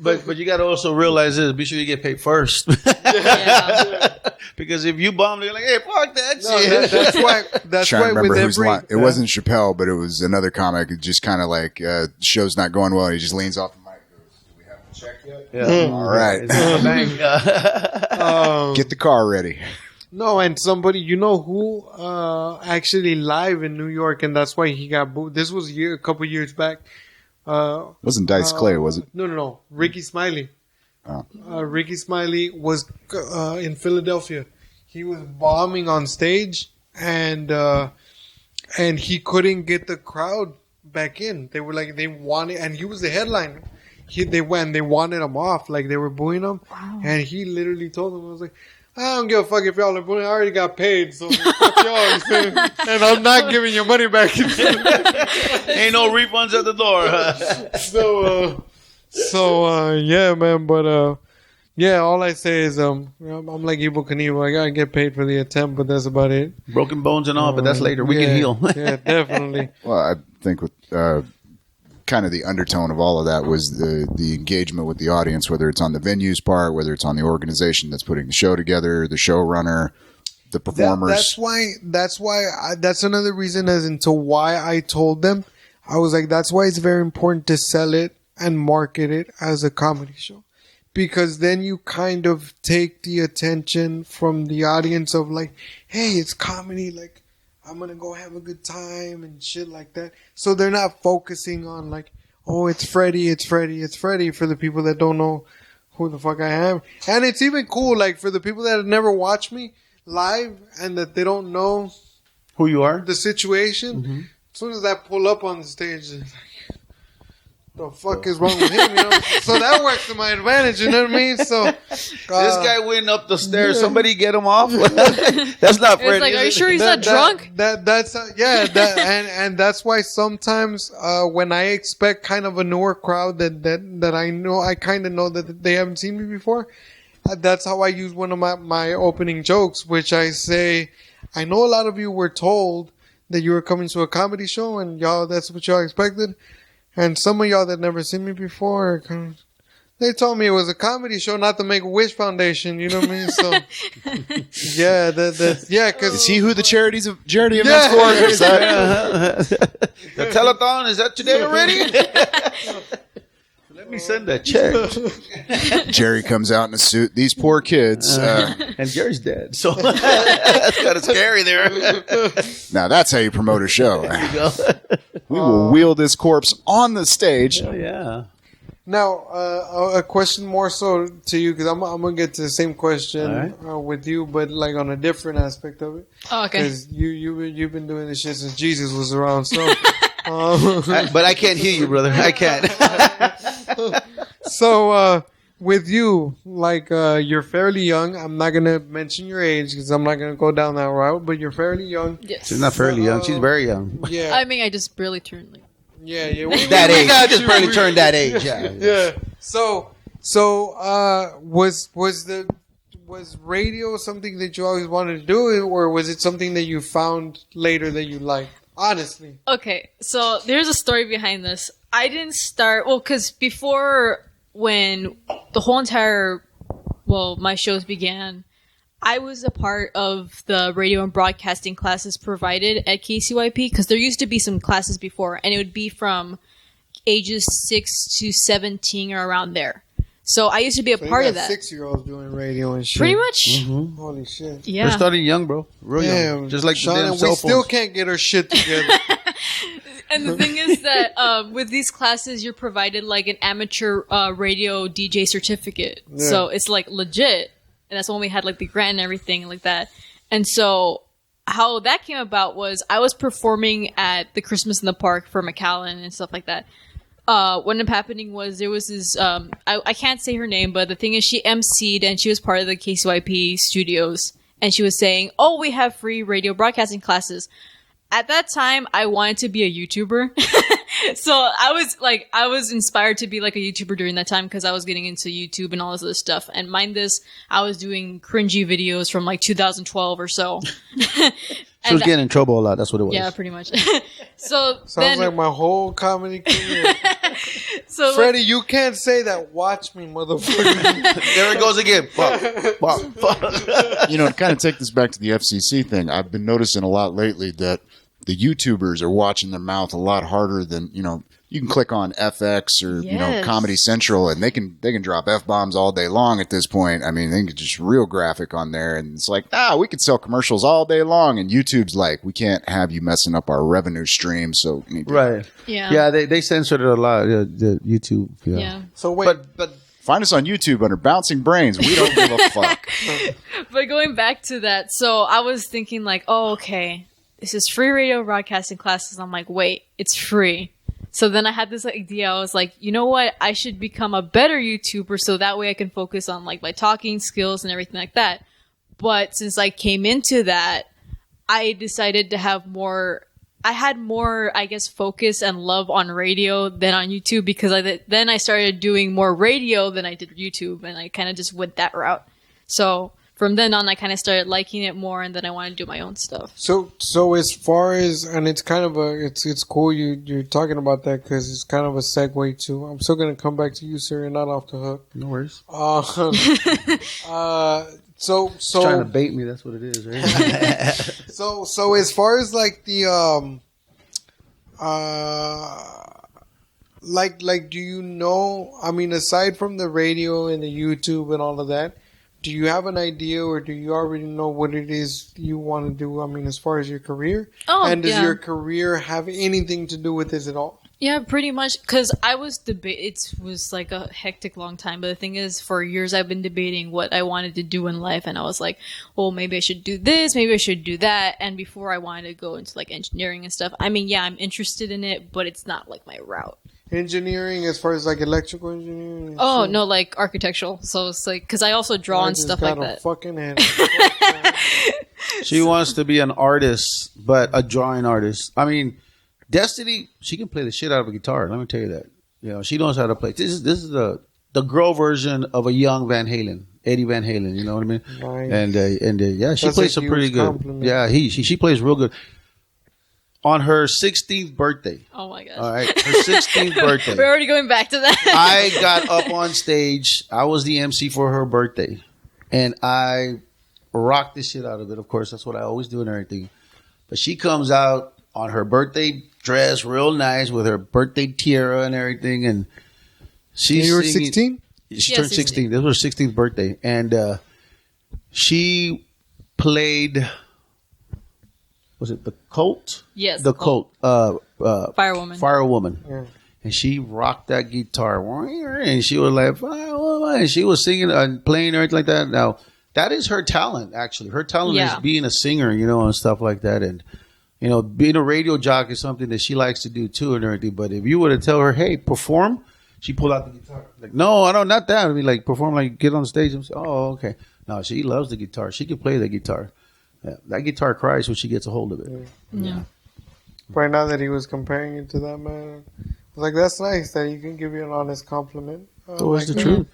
But you got to also realize this: be sure you get paid first. Because if you bomb, they're like, "Hey, fuck that shit." That's why. That's Trying to why remember with whose every. line. It wasn't Chappelle, but it was another comic. It just kind of show's not going well. And he just leans off the mic. And goes, "Do we have the check yet?" Yeah. All right. Get the car ready. No, and somebody, who actually live in New York, and that's why he got booed. This was a couple years back. Wasn't Dice Clay, was it? No. Ricky Smiley. Oh. Ricky Smiley was in Philadelphia. He was bombing on stage, and he couldn't get the crowd back in. They were they wanted, and he was the headliner. They wanted him off, they were booing him, and he literally told them, "I was like, I don't give a fuck if y'all are bullying. I already got paid, so fuck y'all. You feel me? And I'm not giving your money back. Ain't no refunds at the door. Yeah, man. But yeah, all I say is I'm like Evel Knievel. I gotta get paid for the attempt, but that's about it. Broken bones and all, but that's later. We can heal. Yeah, definitely. Well, I think with kind of the undertone of all of that was the engagement with the audience, whether it's on the venue's part, whether it's on the organization that's putting the show together, the showrunner, the performers. That's another reason as into why I told them. I was like, that's why it's very important to sell it and market it as a comedy show. Because then you kind of take the attention from the audience of like, hey, it's comedy, like, I'm going to go have a good time and shit like that. So they're not focusing on like, oh, it's Freddy for the people that don't know who the fuck I am. And it's even cool, like, for the people that have never watched me live and that they don't know Who you are? the situation. Mm-hmm. As soon as I pull up on the stage, it's like, the fuck is wrong with him, you know? So that works to my advantage, you know what I mean? So This guy went up the stairs. Somebody get him off. That's not Freddy. It's like, are you sure he's not drunk? That's and that's why sometimes when I expect kind of a newer crowd that I kind of know that they haven't seen me before, that's how I use one of my opening jokes, which I say, I know a lot of you were told that you were coming to a comedy show and y'all, that's what y'all expected. And some of y'all that never seen me before, they told me it was a comedy show, not the Make-A-Wish Foundation. You know what I mean? So, yeah, because Is he who the charity events for? Is that- The telethon, is that today already? Let me send that check. Jerry comes out in a suit. These poor kids. And Jerry's dead. So that's kind of scary there. Now that's how you promote a show. There you go. We will wheel this corpse on the stage. Oh, yeah. now a question more so to you, because I'm gonna get to the same question with you, but like on a different aspect of it. Oh, okay. Because you've been doing this shit since Jesus was around, so. But I can't hear you, brother. I can't. So, with you, like, you're fairly young. I'm not going to mention your age because I'm not going to go down that route, but you're fairly young. Yes. She's not fairly young. She's very young. Yeah. I mean, I just barely turned like. Yeah. That age. I just barely turned that age. Yeah. Yeah. So, was radio something that you always wanted to do, or was it something that you found later that you liked? Honestly. Okay, so there's a story behind this. I didn't start, because before when the whole entire, my shows began, I was a part of the radio and broadcasting classes provided at KCYP, because there used to be some classes before, and it would be from ages 6 to 17 or around there. So I used to be a part of that. 6-year-olds doing radio and shit. Pretty much. Mm-hmm. Holy shit. Yeah. We're starting young, bro. Real Damn, young. Just like Sean, the damn we cell still phones. can't get our shit together. And the thing is that with these classes, you're provided like an amateur radio DJ certificate. Yeah. So it's like legit. And that's when we had like the grant and everything like that. And so how that came about was I was performing at the Christmas in the Park for McAllen and stuff like that. What ended up happening was there was this, I can't say her name, but the thing is she emceed and she was part of the KCYP studios. And she was saying, oh, we have free radio broadcasting classes. At that time, I wanted to be a YouTuber. So I was inspired to be like a YouTuber during that time because I was getting into YouTube and all this other stuff. And mind this, I was doing cringy videos from like 2012 or so. She was getting in trouble a lot. That's what it was. Yeah, pretty much. So Sounds like my whole comedy career. so Freddy, you can't say that. Watch me, motherfucker. There it goes again. Fuck. You know, to kind of take this back to the FCC thing, I've been noticing a lot lately that the YouTubers are watching their mouth a lot harder than, you know, you can click on FX or, you know, Yes. Comedy Central and they can drop F-bombs all day long at this point. I mean, they can just real graphic on there and it's like, we could sell commercials all day long. And YouTube's like, we can't have you messing up our revenue stream. So we need to Right. Yeah. Yeah, they censored it a lot. The YouTube. Yeah. So wait, But find us on YouTube under Bouncing Brains. We don't give a fuck. But going back to that, so I was thinking like, oh, okay, this is free radio broadcasting classes. I'm like, wait, it's free. So then I had this idea. I was like, you know what? I should become a better YouTuber so that way I can focus on like my talking skills and everything like that. But since I came into that, I decided to have more. I had more, I guess, focus and love on radio than on YouTube because then I started doing more radio than I did YouTube, and I kind of just went that route. So from then on, I kind of started liking it more, and then I wanted to do my own stuff. So as far as, and it's kind of it's cool you're talking about that because it's kind of a segue to. I'm still gonna come back to you, sir. You're not off the hook. No worries. So Trying to bait me. That's what it is, right? So as far as like the like do you know? I mean, aside from the radio and the YouTube and all of that, do you have an idea or do you already know what it is you want to do? I mean, as far as your career, and does your career have anything to do with this at all? Yeah, pretty much. Because I was it was like a hectic long time. But the thing is, for years I've been debating what I wanted to do in life, and I was like, well, maybe I should do this, maybe I should do that. And before I wanted to go into like engineering and stuff. I mean, yeah, I'm interested in it, but it's not like my route. Engineering, as far as like electrical engineering. Oh no, like architectural. So it's like because I also draw and stuff like that. Fucking head. She wants to be an artist, but a drawing artist. I mean, Destiny, she can play the shit out of a guitar. Let me tell you that. You know, she knows how to play. This is the girl version of a young Van Halen, Eddie Van Halen. You know what I mean? Nice. And yeah, she plays some pretty good. Compliment. Yeah, she plays real good. On her 16th birthday. Oh my gosh! All right, her 16th birthday. We're already going back to that. I got up on stage. I was the MC for her birthday, and I rocked the shit out of it. Of course, that's what I always do and everything. But she comes out on her birthday dress, real nice, with her birthday tiara and everything, and she's you were singing. 16? She turned 16. This was her 16th birthday, and she played. Was it the Colt? Yes, the Colt. Firewoman. Firewoman. Yeah. And she rocked that guitar, and she was like, Firewoman. And she was singing and playing everything like that. Now, that is her talent. Actually, her talent is being a singer, you know, and stuff like that, and. You know, being a radio jock is something that she likes to do too and everything. But if you were to tell her, hey, perform, she pulled out the guitar. Like, no, I don't, not that. I mean, like, perform, like, get on stage and say, oh, okay. No, she loves the guitar. She can play the guitar. Yeah, that guitar cries when she gets a hold of it. Yeah. Right now that he was comparing it to that man, I was like, that's nice that he can give you an honest compliment. Always the truth.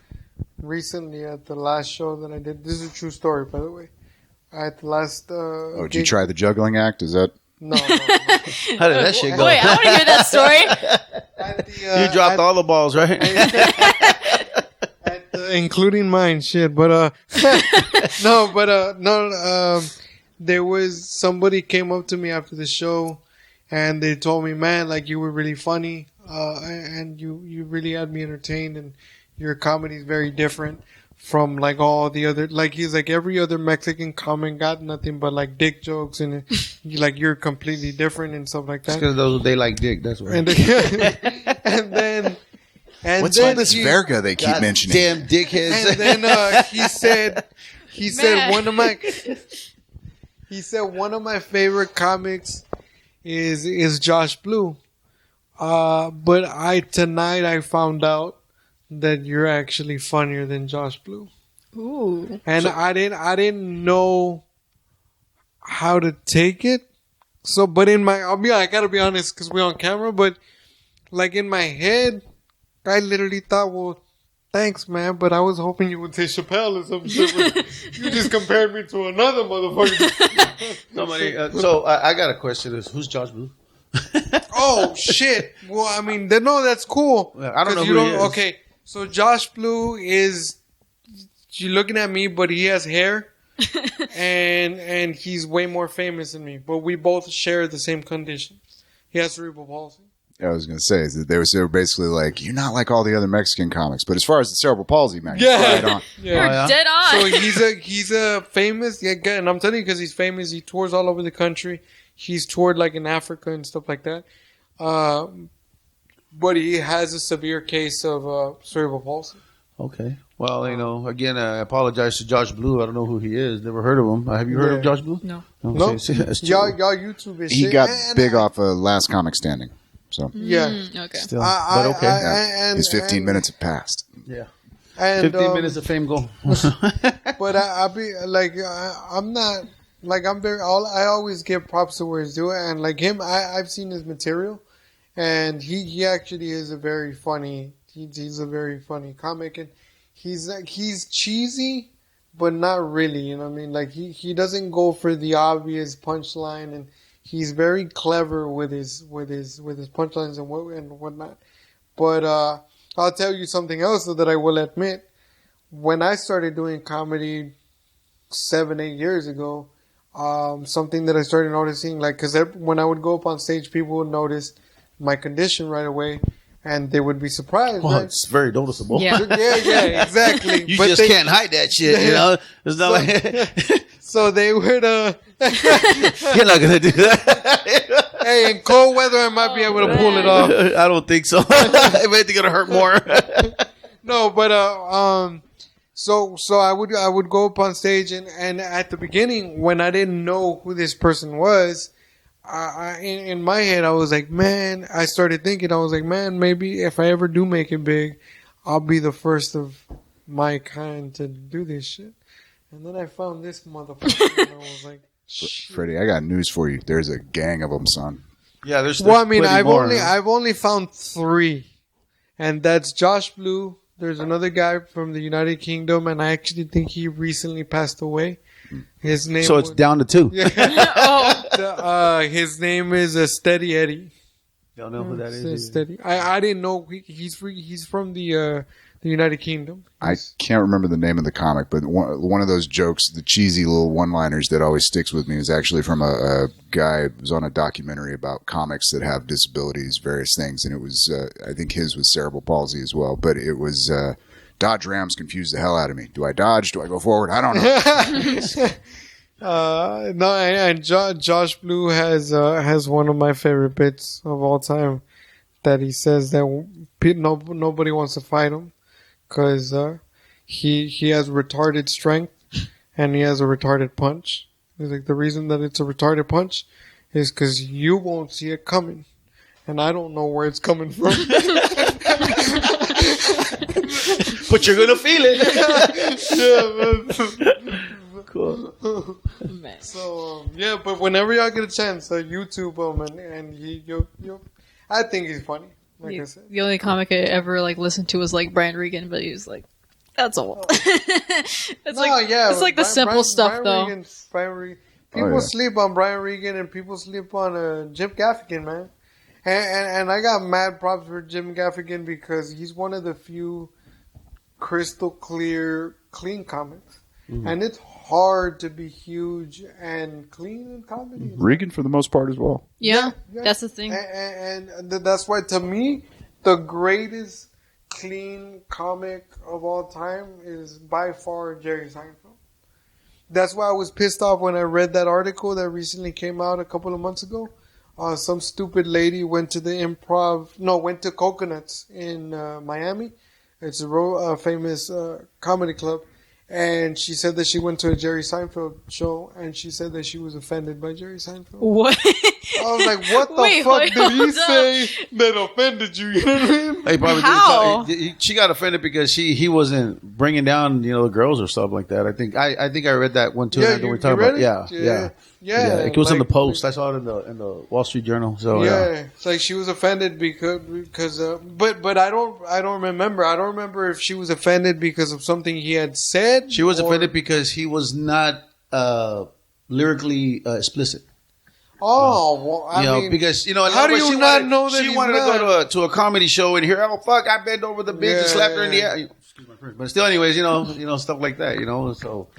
Recently at the last show that I did, this is a true story, by the way. At the last... did you try the juggling act? Is that... No. How did that shit go? Wait, I want to hear that story. You dropped all the balls, right? Including mine, shit. But there was somebody came up to me after the show, and they told me, man, like you were really funny, and you really had me entertained, and your comedy is very different from like all the other, like he's like every other Mexican comic got nothing but like dick jokes, and like you're completely different and stuff like that. Because they like dick, that's why. And then what's all this verga they keep mentioning? Damn dickheads. And then he said one of my favorite comics is Josh Blue. But tonight I found out that you're actually funnier than Josh Blue. Ooh. And I didn't know how to take it. So, but I gotta be honest because we're on camera, but like in my head, I literally thought, well, thanks, man, but I was hoping you would say Chappelle or some shit. You just compared me to another motherfucker. So I got a question. Who's Josh Blue? Oh, shit. Well, I mean, no, that's cool. I don't know who he is. Okay, so Josh Blue is, you're looking at me, but he has hair. and he's way more famous than me. But we both share the same condition. He has cerebral palsy. I was going to say that they were basically like, you're not like all the other Mexican comics, but as far as the cerebral palsy, man, yeah, right on. You're dead on. So he's a famous, and I'm telling you because he's famous. He tours all over the country. He's toured like in Africa and stuff like that. But he has a severe case of cerebral palsy. Okay. Well, again, I apologize to Josh Blue. I don't know who he is. Never heard of him. Have you heard of Josh Blue? No. Okay. No. Y'all YouTube is He shit. got big off of Last Comic Standing. So Yeah. Okay. Still, but okay. his 15 minutes have passed. Yeah. And, 15 minutes of fame go. But but I'll be like, I'm not like I'm very. I always give props to where he's doing, and like him, I've seen his material, and he actually is a very funny. He's a very funny comic, and he's cheesy, but not really. You know what I mean? Like he doesn't go for the obvious punchline, and he's very clever with his punchlines and whatnot. But I'll tell you something else though, that I will admit. When I started doing comedy 7-8 years ago, something that I started noticing, like, because when I would go up on stage, people would notice my condition right away, and they would be surprised. Well, right? it's very noticeable. Yeah. yeah, exactly. You But just can't hide that shit, you know? It's not like... So they would. You're not going to do that. Hey, in cold weather, I might be able to pull it off. I don't think so. It might be going to hurt more. No, but so I would go up on stage, and at the beginning, when I didn't know who this person was, in my head I was like, man, I started thinking, I was like, man, maybe if I ever do make it big, I'll be the first of my kind to do this shit. And then I found this motherfucker, and I was like, shit. Freddie, I got news for you. There's a gang of them, son. Yeah, there's Well, I mean, plenty more, huh? I've only found 3, and that's Josh Blue. There's another guy from the United Kingdom, and I actually think he recently passed away. His name. So it's down to 2. His name is Steady Eddie. Don't know who that is. Steady. I didn't know he's from the United Kingdom. I can't remember the name of the comic, but one of those jokes, the cheesy little one-liners that always sticks with me, is actually from a guy who was on a documentary about comics that have disabilities, various things, and it was, I think his was cerebral palsy as well, but it was, Dodge Rams confused the hell out of me. Do I dodge? Do I go forward? I don't know. No, and Josh Blue has one of my favorite bits of all time, that he says that nobody wants to fight him because he has retarded strength and he has a retarded punch. He's like, the reason that it's a retarded punch is because you won't see it coming, and I don't know where it's coming from. But you're gonna feel it. Yeah, man. Cool. Man. So yeah, but whenever y'all get a chance, YouTube him, and you I think he's funny. Like I said, The only comic I ever listened to was Brian Regan, but he was like, that's old. It's like the simple stuff though. People sleep on Brian Regan, and people sleep on Jim Gaffigan, man. And I got mad props for Jim Gaffigan because he's one of the few crystal clear, clean comics. Mm-hmm. And it's hard to be huge and clean in comedy. Regan for the most part as well. Yeah. That's the thing. And that's why, to me, the greatest clean comic of all time is by far Jerry Seinfeld. That's why I was pissed off when I read that article that recently came out a couple of months ago. Some stupid lady went to Coconuts in Miami. It's a famous comedy club. And she said that she went to a Jerry Seinfeld show, and she said that she was offended by Jerry Seinfeld. What? I was like, what the fuck did he say that offended you? You know what I mean? He probably How? She got offended because he wasn't bringing down the girls or something like that. I think I read that one too. Yeah, we talked about. Yeah. It was in the Post. I saw it in the Wall Street Journal. So it's like she was offended because but I don't remember. I don't remember if she was offended because of something he had said. She was offended because he was not lyrically explicit. Oh, well, I mean, because how do you not know that she wanted to go to a comedy show and hear, oh fuck, I bent over the bitch and slapped her in the ass. Excuse my French, but still, anyways, stuff like that, So,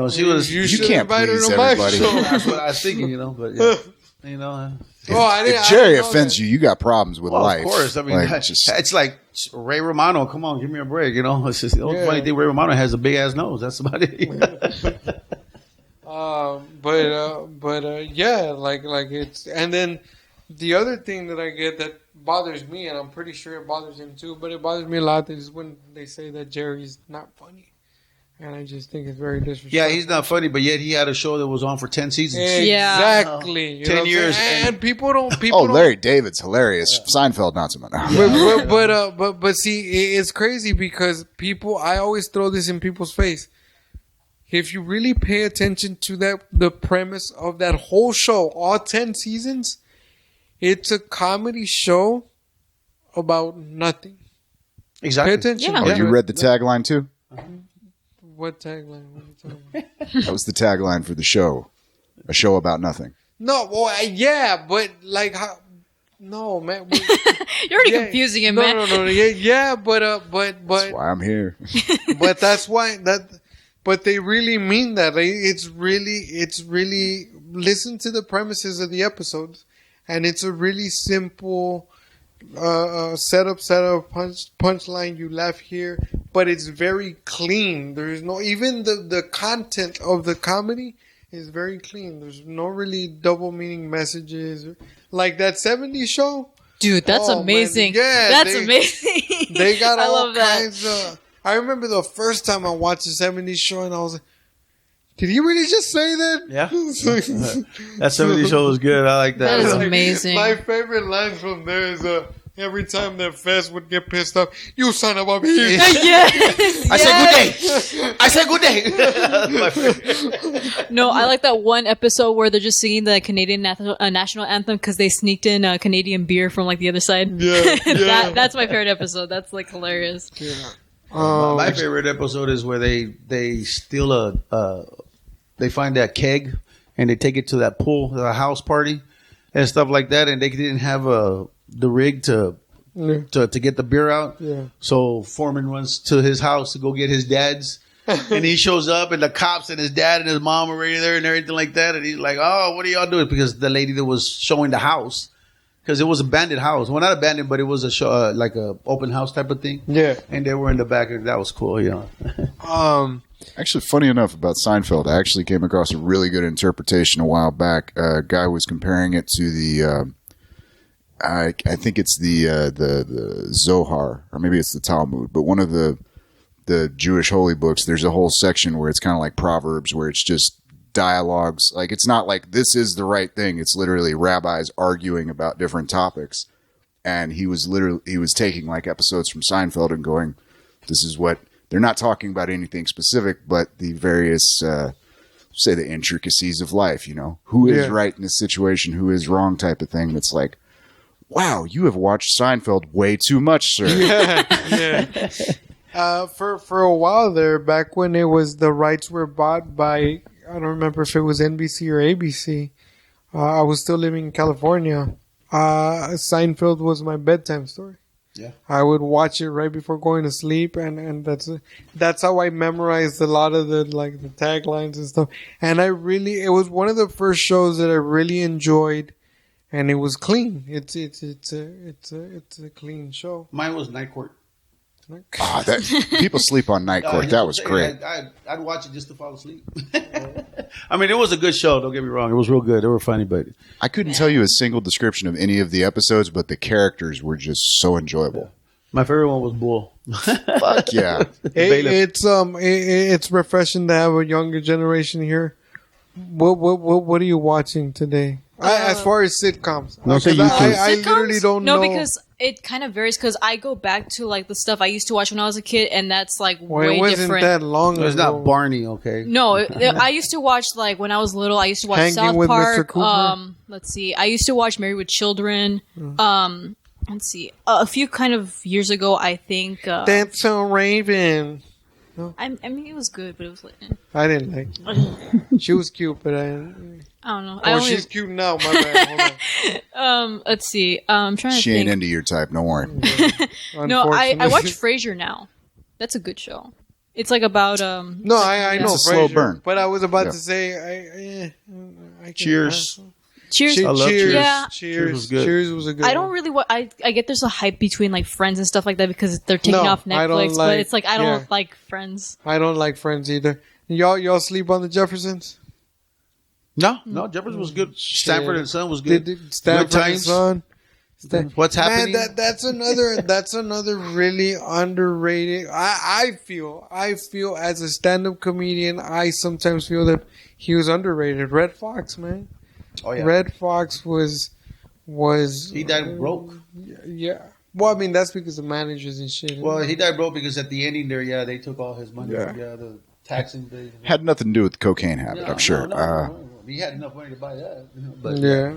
she was. You can't invite her please to my everybody. show. That's what I was thinking, but yeah, If Jerry offends you, you got problems with well, life. of course. I mean, it's like Ray Romano. Come on, give me a break. It's just the only funny thing. Ray Romano has a big ass nose. That's about it. Like it's, and then the other thing that I get that bothers me, and I'm pretty sure it bothers him too, but it bothers me a lot, is when they say that Jerry's not funny. And I just think it's very disrespectful. Yeah, he's not funny, but yet he had a show that was on for 10 seasons. Exactly. Yeah. 10 years. And people don't. Larry David's hilarious. Yeah. Seinfeld, not so much. But see, it's crazy because people. I always throw this in people's face. if you really pay attention to the premise of that whole show, all 10 seasons, it's a comedy show about nothing. Exactly. Pay attention. Yeah. Oh, you read the tagline too? What tagline? What are you talking about? That was the tagline for the show. A show about nothing. No, well, yeah, but like how? No, man. You're already confusing him, man. No. Yeah, but That's why I'm here. but that's why that. But they really mean that. It's really. Listen to the premises of the episodes, and it's a really simple setup, punchline. You laugh here, but it's very clean. There is no even the content of the comedy is very clean. There's no really double meaning messages like that 70s show. Dude, that's amazing. Man. Yeah, that's amazing. They got I all love that. kinds of. I remember the first time I watched the 70s show, and I was like, "Did he really just say that?" Yeah. That 70s show was good. I like that. That is Like, amazing. My favorite line from there is every time that Fez would get pissed off, "You son of a bitch." Yes. I said good day. I said good day. My favorite. No, I like that one episode where they're just singing the Canadian national anthem because they sneaked in Canadian beer from like the other side. Yeah, yeah. That's my favorite episode. That's like hilarious. Yeah. My favorite episode is where they steal they find that keg and they take it to that pool, the house party and stuff like that, and they didn't have the rig to get the beer out. Yeah. So Foreman runs to his house to go get his dad's, and he shows up, and the cops and his dad and his mom are already there and everything like that, and he's like, "Oh, what are y'all doing?" Because the lady that was showing the house. Because it was an abandoned house. Well, not abandoned, but it was a show, like a open house type of thing. Yeah. And they were in the back. And that was cool, you know. Actually, funny enough about Seinfeld, I actually came across a really good interpretation a while back. A guy was comparing it to the, I think it's the Zohar, or maybe it's the Talmud, but one of the Jewish holy books. There's a whole section where it's kind of like Proverbs, where it's just dialogues. Like, it's not like this is the right thing. It's literally rabbis arguing about different topics. And he was taking like episodes from Seinfeld and going, this is what they're not talking about anything specific, but the various, say the intricacies of life, you know, who is right in this situation, who is wrong type of thing. That's like, wow, you have watched Seinfeld way too much, sir. Yeah. For a while there, back when it was the rights were bought by, I don't remember if it was NBC or ABC. I was still living in California. Seinfeld was my bedtime story. Yeah, I would watch it right before going to sleep, and that's how I memorized a lot of the taglines and stuff. And it was one of the first shows that I really enjoyed, and it was clean. It's a clean show. mine was Night Court. People sleep on Night Court. That was great. I'd watch it just to fall asleep. I mean, it was a good show. Don't get me wrong; it was real good. They were funny, but I couldn't tell you a single description of any of the episodes, but the characters were just so enjoyable. my favorite one was Bull. Fuck yeah. It's refreshing to have a younger generation here. What are you watching today? As far as sitcoms, No, say YouTube. I literally don't know. No, because it kind of varies. Because I go back to like the stuff I used to watch when I was a kid, and that's like Well, way it wasn't different. that long ago. It's not Barney, okay? No, I used to watch like when I was little. I used to watch Hanging South with Mr. Park. Cooper? Let's see. I used to watch Married with Children. Let's see. A few kind of years ago, I think. That's so Raven. I mean, it was good, but it was like, I didn't like it. She was cute, but I don't know. Oh, she's cute now. My bad. Hold on. Let's see. I'm trying to She think. ain't into your type. Don't worry. No, I Unfortunately. watch Frasier now. That's a good show. It's like about No, I know. It's a slow Frasier, burn. But I was about Yeah. to say, I can't- Cheers. Cheers. Cheers. I love Cheers. Yeah. Cheers. was good. Cheers was a good. I don't one. really. I get there's a hype between like Friends and stuff like that because they're taking No, off I don't Netflix, but like- it's like I don't yeah. like Friends. I don't like Friends either. Y'all sleep on the Jeffersons? No, Jefferson was good. Stanford and Son was good. Did Stanford Good and times. Son? What's happening? Man, that's another really underrated. I feel as a stand-up comedian, I sometimes feel that he was underrated. Red Fox, man. Oh yeah, Red Fox was he died broke. Yeah. Well, I mean that's because of managers and shit. Well, he died broke because at the ending there, they took all his money. Yeah. taxing days. Had nothing to do with the cocaine habit, I'm sure. No. He had enough money to buy that. But, Yeah.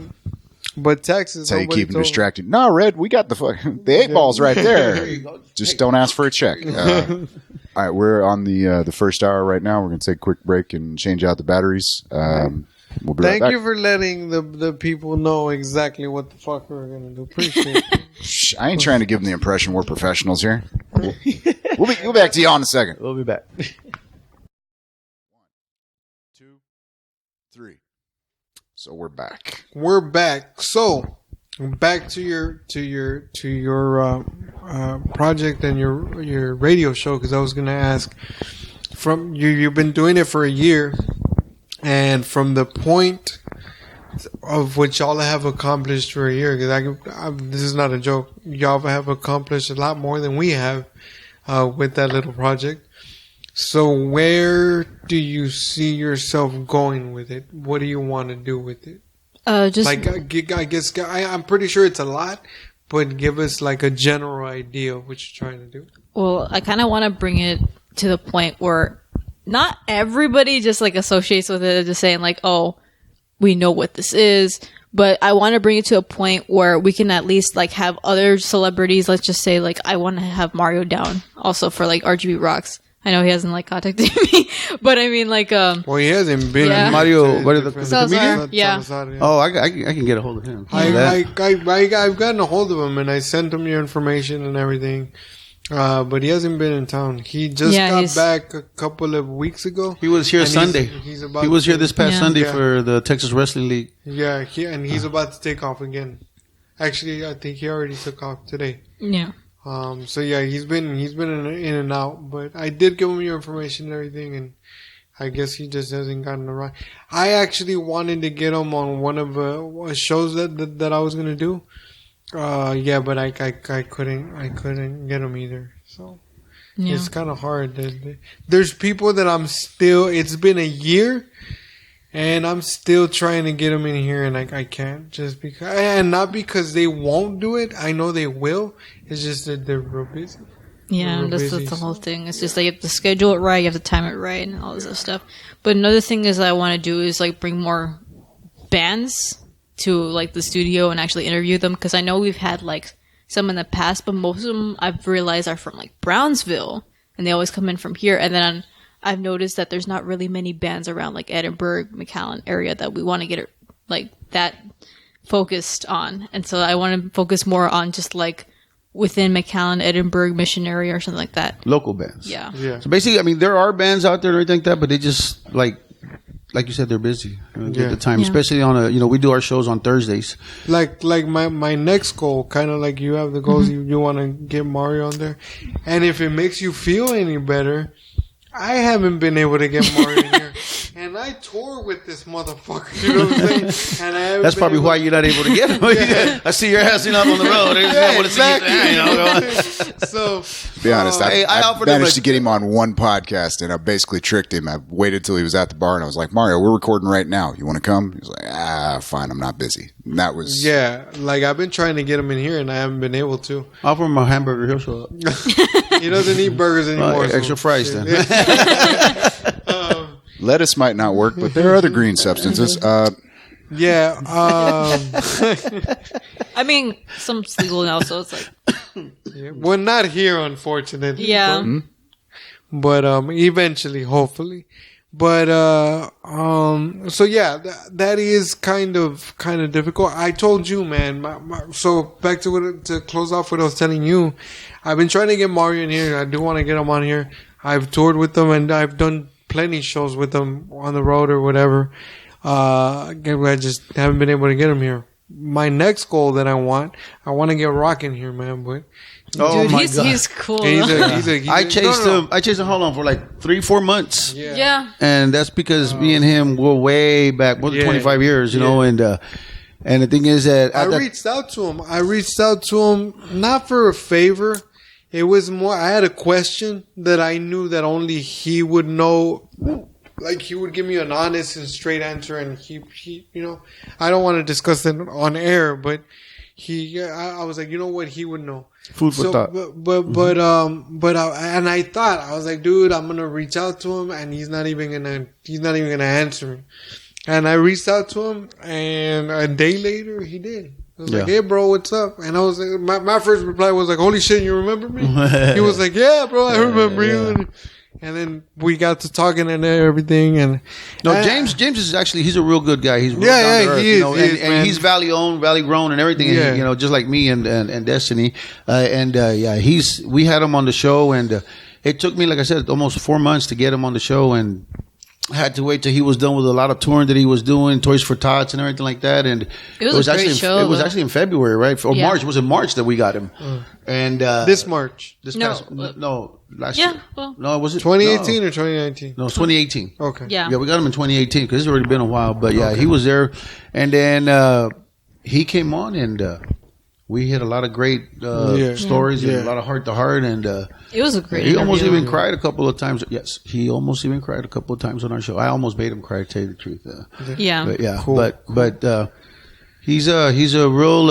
But taxes. That's how you nobody keep them told- distracted. No, Red, we got the 8 balls right there. Just don't ask for a check. All right, we're on the first hour right now. We're going to take a quick break and change out the batteries. We'll be right Thank back. you for letting the people know exactly what the fuck we're gonna do. Appreciate it. Shh, I ain't trying to give them the impression we're professionals here. We'll be back to you all in a second. We'll be back. 1, 2, 3. So we're back. We're back. So back to your project and your radio show, because I was gonna ask, from you've been doing it for a year, and from the point of what y'all have accomplished for a year, because this is not a joke, y'all have accomplished a lot more than we have with that little project. So where do you see yourself going with it? What do you want to do with it? Just Like, I guess I'm pretty sure it's a lot, but give us like a general idea of what you're trying to do. well, I kind of want to bring it to the point where not everybody just like associates with it, just saying like, oh, we know what this is. But I want to bring it to a point where we can at least like have other celebrities. Let's just say like I want to have Mario down also for like RGB Rocks. I know he hasn't like contacted me, but I mean like Well, he hasn't been. Yeah. Mario, what are the Salazar, yeah. Oh, I can get a hold of him. I've gotten a hold of him and I sent him your information and everything. But he hasn't been in town. He just got back a couple of weeks ago. He was here and Sunday. He's about He was here this past Yeah. Sunday Yeah. for the Texas Wrestling League. Yeah, he's about to take off again. Actually, I think he already took off today. yeah. So yeah, he's been in and out, but I did give him your information and everything, and I guess he just hasn't gotten around. I actually wanted to get him on one of shows that I was gonna do. Yeah, but I couldn't get him either. So Yeah. it's kind of hard. There's people that I'm still. It's been a year. And I'm still trying to get them in here, and I can't, just because, and not because they won't do it. I know they will. It's just that they're real busy. Yeah, Real that's busy, the whole so- thing. It's just like you have to schedule it right, you have to time it right, and all this other stuff. But another thing is that I want to do is like bring more bands to like the studio and actually interview them, because I know we've had like some in the past, but most of them I've realized are from like Brownsville, and they always come in from here. And then I've noticed that there's not really many bands around like Edinburgh, McAllen area that we want to get like that focused on. And so I want to focus more on just like within McAllen, Edinburgh, Mission area or something like that. Local bands. Yeah. Yeah. So basically, I mean, there are bands out there and everything like that, but they just like you said, they're busy. They don't get the time, Yeah. especially on we do our shows on Thursdays. Like my next goal, kind of like you have the goals, you want to get Mario on there. And if it makes you feel any better, I haven't been able to get Mario in here. And I tour with this motherfucker, you know what I'm saying? And I haven't That's been probably able- why you're not able to get them. Yeah. I see your ass out on the road. Yeah, Exactly. So, Be honest, Hey, I I offered him managed a- to get him on one podcast, and I basically tricked him. I waited till he was at the bar, and I was like, Mario, we're recording right now. You want to come? He was like, fine, I'm not busy. And that was... yeah, like I've been trying to get him in here and I haven't been able to. Offer him a hamburger. He'll show up. He doesn't eat burgers anymore. so- Extra fries then. Lettuce might not work, but there are other green substances. Yeah. I mean, some's legal now, so it's like, Well, not here, unfortunately. yeah. But eventually, hopefully. But so yeah, that is kind of difficult. I told you, man. So back to to close off what I was telling you. I've been trying to get Mario in here. I do want to get him on here. I've toured with them and I've done plenty shows with them on the road or whatever. I just haven't been able to get him here. My next goal that I want to get Rock in here, man. But Dude, he's cool. he's though. I chased him. I chased him. Hold on, for like 3-4 months. Yeah. And that's because me and him were way back, more than 25 years, you know. And the thing is that I reached out to him. Not for a favor. It was more, I had a question that I knew that only he would know. Like, he would give me an honest and straight answer, and he you know, I don't want to discuss it on air, but I was like, you know what, he would know. Food for thought. And I thought, I was like, dude, I'm gonna reach out to him, and he's not even gonna answer me. And I reached out to him, and a day later, he did. I was like, hey, bro, what's up? And I was like, my first reply was like, holy shit, you remember me? He was like, yeah, bro, I remember you. And then we got to talking and everything. And James is actually, he's a real good guy. He's real down to earth, he is, and he's valley owned, valley grown, and everything. Yeah. And just like me and Destiny. We had him on the show, and it took me, like I said, almost 4 months to get him on the show, and I had to wait till he was done with a lot of touring that he was doing, Toys for Tots and everything like that. And it was a great actually show. It was actually in February, right? Or March. It was in March that we got him. And this March. Last year. Well, No, was it 2018 or 2019? No, it's 2018. Okay. yeah. Yeah, we got him in 2018 because it's already been a while. But he was there, and then he came on, and we had a lot of great stories and a lot of heart to heart, and It was a great he almost interview. even cried a couple of times. Yes, he almost even cried a couple of times on our show. I almost made him cry, to tell you the truth. Yeah. But yeah, Cool. but he's a real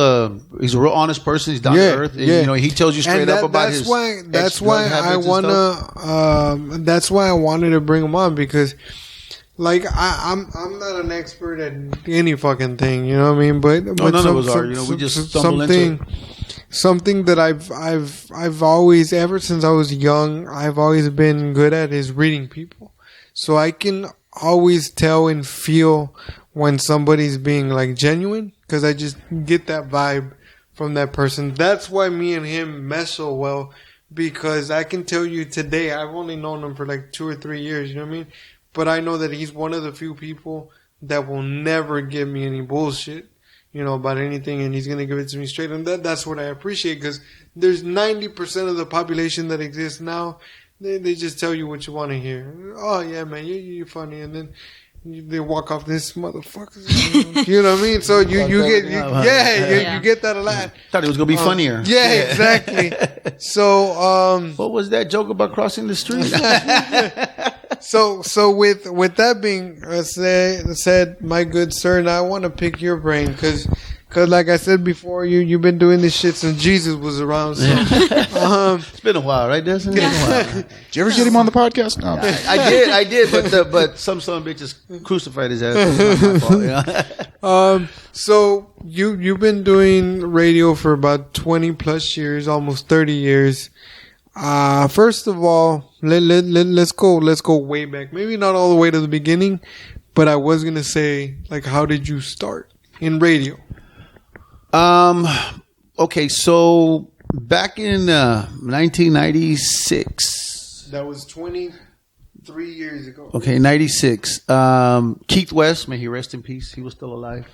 honest person. He's down to earth. And, Yeah. he tells you straight up about that's his why ex-drug I habits and wanna that's why I wanted to bring him on, because like I'm not an expert at any fucking thing, you know what I mean? But none of us are. We just stumble into it. Something that I've always, ever since I was young, I've always been good at is reading people. So I can always tell and feel when somebody's being like genuine, because I just get that vibe from that person. That's why me and him mesh so well, because I can tell you today, I've only known him for like 2 or 3 years, you know what I mean? But I know that he's one of the few people that will never give me any bullshit, about anything, and he's going to give it to me straight. And that's what I appreciate, because there's 90% of the population that exists now, they just tell you what you want to hear. Oh, yeah, man, you're funny. And then they walk off, this motherfucker. You know what I mean? So you get that a lot. Thought it was gonna be funnier. Yeah, exactly. So what was that joke about crossing the street? So with that being said, my good sir, now I want to pick your brain, because like I said before, you've been doing this shit since Jesus was around. So It's been a while, right, Destiny? It's been a while. Did you ever get him on the podcast? No. I did, but some son of bitches crucified his ass. It's not my fault, So you've been doing radio for about 20 plus years, almost 30 years. First of all, let's go way back. Maybe not all the way to the beginning, but I was gonna say, like, how did you start in radio? Okay, so back in 1996. That was 23 years ago. Okay, 96. Keith West, may he rest in peace. He was still alive.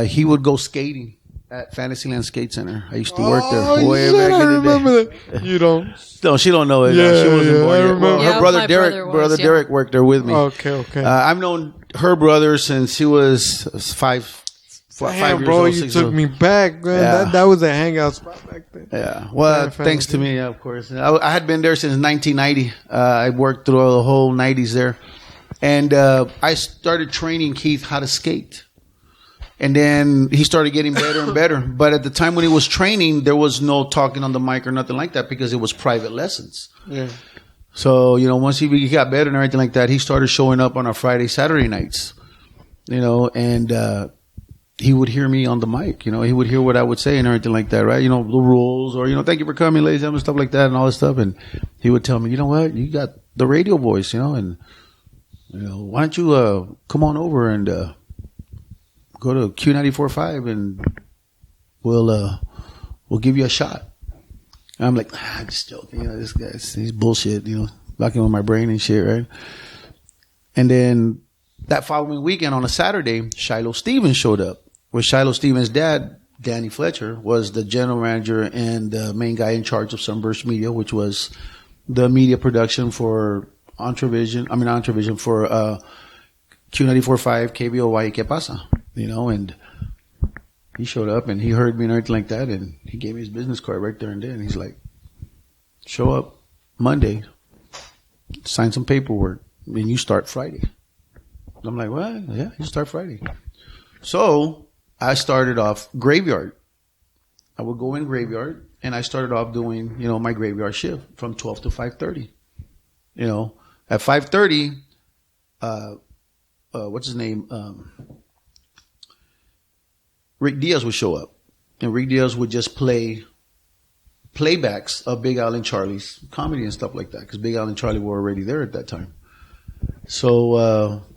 He would go skating at Fantasyland Skate Center. I used to work there way back in the day. I remember that. You don't. No, she don't know it. Yeah, she wasn't yeah, born I yet. remember. Well, Yeah, her brother my Derek, brother was, yeah. Derek worked there with me. Okay. I've known her brother since he was 5 Damn, years bro, old. you 6 took years me back, man. Yeah. That was a hangout spot back then. Yeah. Well, Yeah, thanks to fantasy. me, of course. I had been there since 1990. I worked through the whole 90s there. And I started training Keith how to skate. And then he started getting better and better. But at the time when he was training, there was no talking on the mic or nothing like that, because it was private lessons. Yeah. So, once he got better and everything like that, he started showing up on our Friday, Saturday nights. And he would hear me on the mic. He would hear what I would say and everything like that, right? The rules, or, thank you for coming, ladies and gentlemen, stuff like that and all this stuff. And he would tell me, you know what? You got the radio voice, and, why don't you come on over and go to Q94.5 and we'll give you a shot. And I'm like, I'm just joking. This guy's, he's bullshit, fucking with my brain and shit, right? And then that following weekend on a Saturday, Shiloh Stevens showed up. Where Shiloh Stevens' dad, Danny Fletcher, was the general manager and the main guy in charge of Sunburst Media, which was the media production for Ontravision for Q94.5, KBOY, ¿Qué pasa? And he showed up and he heard me and everything like that, and he gave me his business card right there and then. He's like, show up Monday, sign some paperwork, and you start Friday. I'm like, what? Yeah, you start Friday. So I started off graveyard. I would go in graveyard, and I started off doing, my graveyard shift from 12 to 5:30. At 5:30, what's his name? Rick Diaz would show up, and Rick Diaz would just play playbacks of Big Al and Charlie's comedy and stuff like that, because Big Al and Charlie were already there at that time. So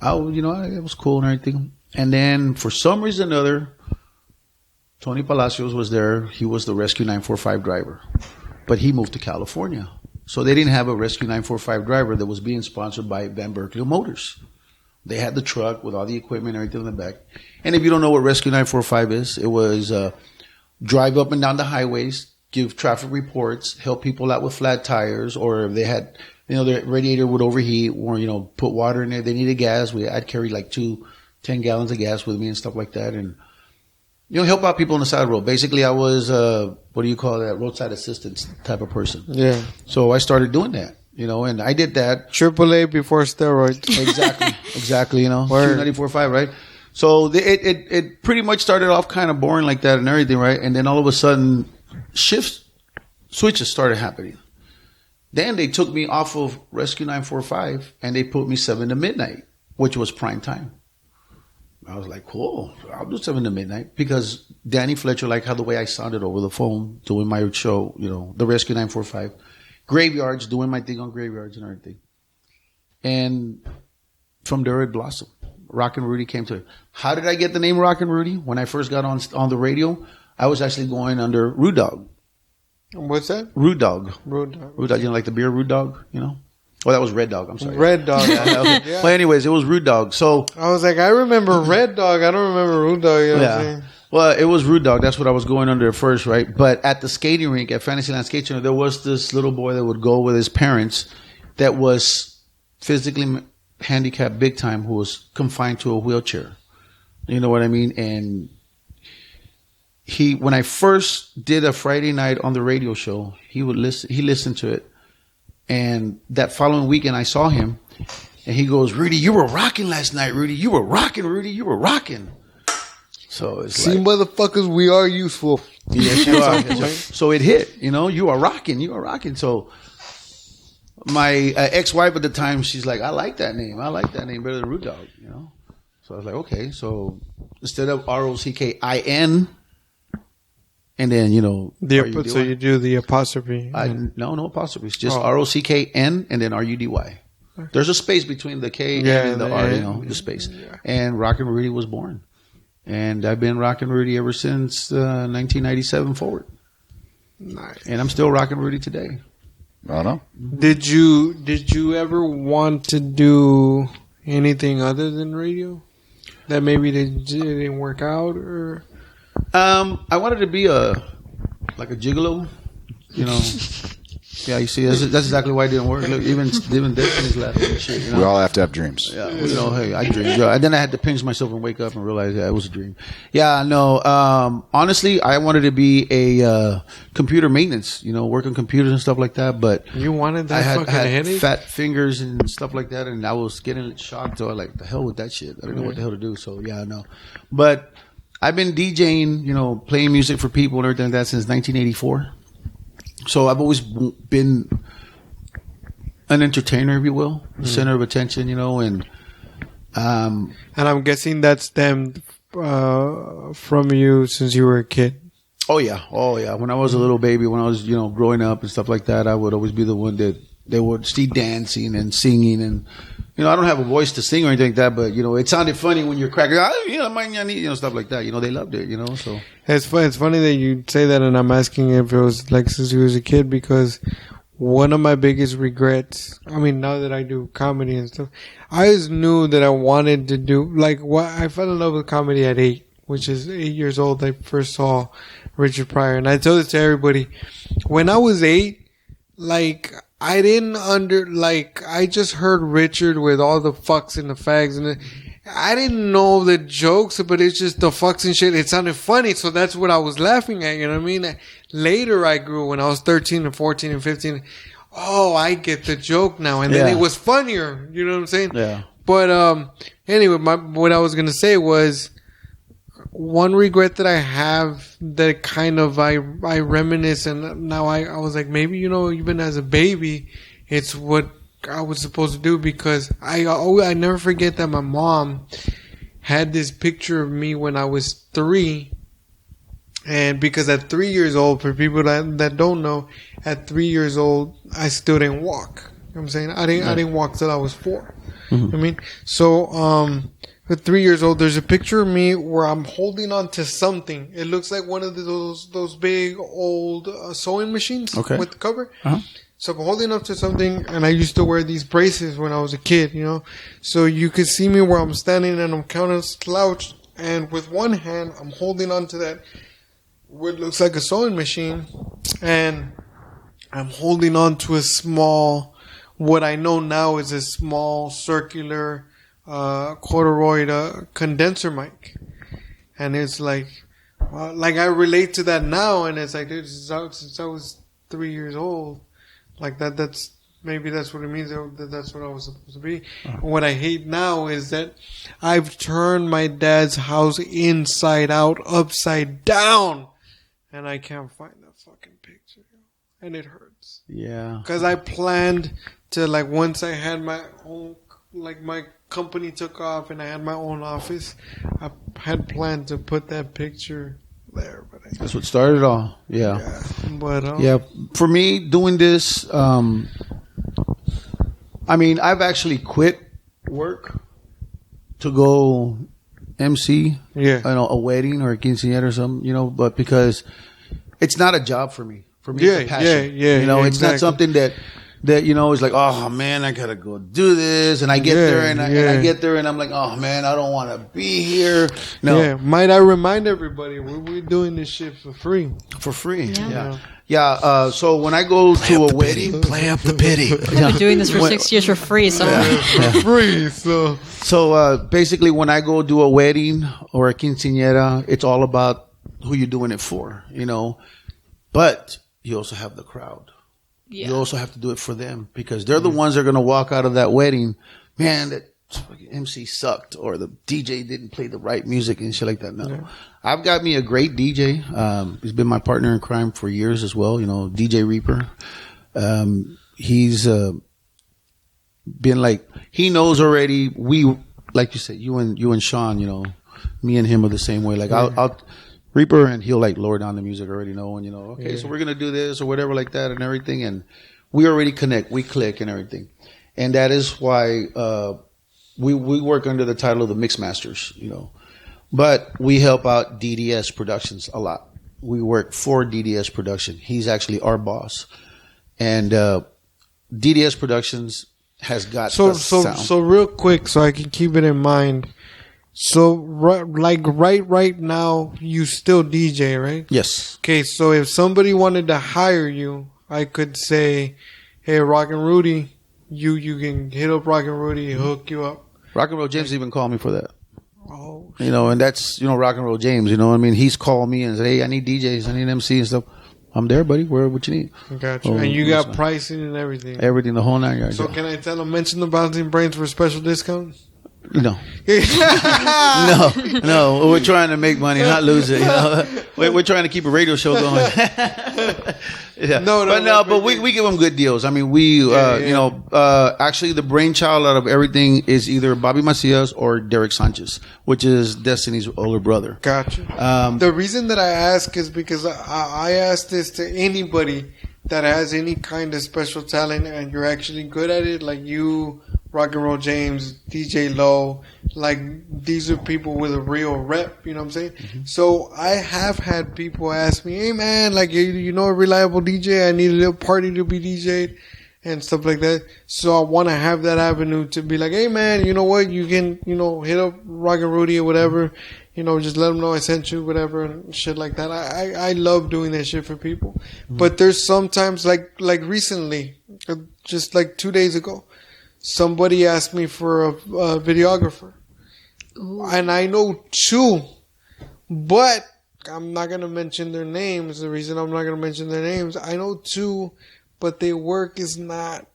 it was cool and everything. And then for some reason or another, Tony Palacios was there. He was the Rescue 945 driver, but he moved to California. So they didn't have a Rescue 945 driver that was being sponsored by Van Berkeley Motors. They had the truck with all the equipment and everything in the back. And if you don't know what Rescue 945 is, it was drive up and down the highways, give traffic reports, help people out with flat tires, or if they had, the radiator would overheat, or, put water in there. They needed gas. I'd carry like 10 gallons of gas with me and stuff like that. And, help out people on the side of the road. Basically, I was, roadside assistance type of person. Yeah. So I started doing that, and I did that. AAA before steroids. Exactly, 294.5, right? So it pretty much started off kind of boring like that and everything, right? And then all of a sudden, switches started happening. Then they took me off of Rescue 945 and they put me 7 to midnight, which was prime time. I was like, cool, I'll do 7 to midnight, because Danny Fletcher liked how the way I sounded over the phone doing my show, the Rescue 945, graveyards, doing my thing on graveyards and everything. And from there it blossomed. Rockin' Rudy came to it. How did I get the name Rockin' Rudy? When I first got on the radio, I was actually going under Rude Dog. What's that? Rude Dog. Rude Dog. Rude Dog, like the beer Rude Dog, Oh, that was Red Dog. I'm sorry. Red Dog. Yeah, okay. Yeah. Well, anyways, it was Rude Dog. So I was like, I remember Red Dog. I don't remember Rude Dog. You know what I'm saying? Well, it was Rude Dog. That's what I was going under at first, right? But at the skating rink at Fantasyland Skate Center, there was this little boy that would go with his parents that was physically handicapped big time, who was confined to a wheelchair. You know what I mean? And when I first did a Friday night on the radio show, he listened to it. And that following weekend, I saw him, and he goes, "Rudy, you were rocking last night, Rudy. You were rocking, Rudy. You were rocking." So it's See, motherfuckers, we are useful. Yes, you are. So it hit, you are rocking. You are rocking. So my ex-wife at the time, she's like, I like that name. I like that name better than Rude Dog, So I was like, okay. So instead of ROCKIN, and then, So you do the apostrophe. No apostrophe. It's just ROCKN and then RUDY. There's a space between the K and the R, the space. Yeah. And Rockin' Rudy was born. And I've been Rockin' Rudy ever since 1997 forward. Nice. And I'm still Rockin' Rudy today. I don't know. Did you ever want to do anything other than radio? That maybe didn't work out, or? I wanted to be a gigolo, Yeah, you see, that's exactly why it didn't work. Look, even Destiny's laughing and shit. We all have to have dreams. Yeah, hey, I dreamed. Yeah, and then I had to pinch myself and wake up and realize, it was a dream. Yeah, no. Honestly, I wanted to be a computer maintenance. Work on computers and stuff like that. But you wanted that? I had fat fingers and stuff like that, and I was getting shocked. So I was like, the hell with that shit. I didn't know what the hell to do. So yeah, no. But I've been DJing, playing music for people and everything like that since 1984. So I've always been an entertainer, if you will, center of attention, and I'm guessing that stemmed from you since you were a kid. Oh yeah. When I was a little baby, when I was growing up and stuff like that, I would always be the one that they would see dancing and singing, and I don't have a voice to sing or anything like that, but it sounded funny when you're cracking, stuff like that. They loved it, so. It's funny that you say that, and I'm asking if it was like since you was a kid, because one of my biggest regrets, now that I do comedy and stuff, I always knew that I wanted to do, I fell in love with comedy at 8, which is 8 years old. I first saw Richard Pryor, and I tell this to everybody. When I was 8, I didn't I just heard Richard with all the fucks and the fags, and I didn't know the jokes, but it's just the fucks and shit. It sounded funny, so that's what I was laughing at, you know what I mean? Later I grew, when I was 13 and 14 and 15, I get the joke now, and then it was funnier, you know what I'm saying? Yeah. But anyway, what I was going to say was, one regret that I have that kind of I reminisce, and now I was like, maybe, even as a baby, it's what I was supposed to do, because I never forget that my mom had this picture of me when I was 3. And because at 3 years old, for people that don't know, at 3 years old, I still didn't walk. You know what I'm saying? I didn't walk till I was 4. Mm-hmm. I mean, so, at 3 years old, there's a picture of me where I'm holding on to something. It looks like one of those big old sewing machines with the cover. Uh-huh. So I'm holding up to something, and I used to wear these braces when I was a kid, So you could see me where I'm standing and I'm kind of slouched, and with one hand, I'm holding on to that, what looks like a sewing machine, and I'm holding on to a small, what I know now is a small circular corduroy condenser mic. And it's like I relate to that now, and it's like, dude, since I was 3 years old, like that's maybe that's what it means, that's what I was supposed to be. And what I hate now is that I've turned my dad's house inside out, upside down, and I can't find that fucking picture, and it hurts. Yeah, because I planned to, like, once I had my own, like, my company took off and I had my own office, I had planned to put that picture there, but that's what started it all. Yeah. But yeah, for me doing this, I mean, I've actually quit work to go MC, a wedding or a quinceañera or something, but because it's not a job for me. For me, it's a passion. It's not something that is like, oh man, I gotta go do this, and I get there and I get there and I'm like, oh man, I don't want to be here. No. Yeah, might I remind everybody, we're doing this shit for free. For free. Yeah. So when I go to a wedding, play up the pity. I've been doing this for 6 years for free, so for free. So basically, when I go do a wedding or a quinceañera, it's all about who you're doing it for, But you also have the crowd. Yeah. You also have to do it for them, because they're the ones that are going to walk out of that wedding. Man, that MC sucked, or the DJ didn't play the right music and shit like that. No, I've got me a great DJ. He's been my partner in crime for years as well. DJ Reaper. He's been like, he knows already. We, like you said, you and Sean. Me and him are the same way. Like I'll Reaper, and he'll like lower down the music already knowing, okay, so we're going to do this or whatever like that and everything. And we already connect, we click and everything. And that is why, we work under the title of the Mix Masters, but we help out DDS Productions a lot. We work for DDS Production. He's actually our boss. And, DDS Productions has got the sound. So real quick, so I can keep it in mind. So, right now, you still DJ, right? Yes. Okay, so if somebody wanted to hire you, I could say, hey, Rockin' Rudy, you can hit up Rockin' Rudy, hook you up. Rockin' Roll James even called me for that. Oh. And that's, Rockin' Roll James, what I mean? He's called me and said, hey, I need DJs, I need MC and stuff. I'm there, buddy. What you need? Gotcha. And you got pricing and everything. Everything, the whole 9 yards. So can I tell them, mention the Bouncing Brains for a special discount? No. No. We're trying to make money, not lose it. We're trying to keep a radio show going. But we give them good deals. I mean, actually the brainchild out of everything is either Bobby Macias or Derek Sanchez, which is Destiny's older brother. Gotcha. The reason that I ask is because I ask this to anybody that has any kind of special talent and you're actually good at it, like you, Rock and Roll James, DJ Low, like these are people with a real rep, you know what I'm saying? Mm-hmm. So I have had people ask me, hey man, like you know a reliable DJ, I need a party to be DJ'd and stuff like that. So I want to have that avenue to be like, hey man, you know what, you can, hit up Rock and Rudy or whatever, just let them know I sent you, whatever, and shit like that. I love doing that shit for people. Mm-hmm. But there's sometimes, like recently, just like 2 days ago, somebody asked me for a videographer. Ooh. And I know 2, but I'm not going to mention their names. The reason I'm not going to mention their names, I know 2, but their work is not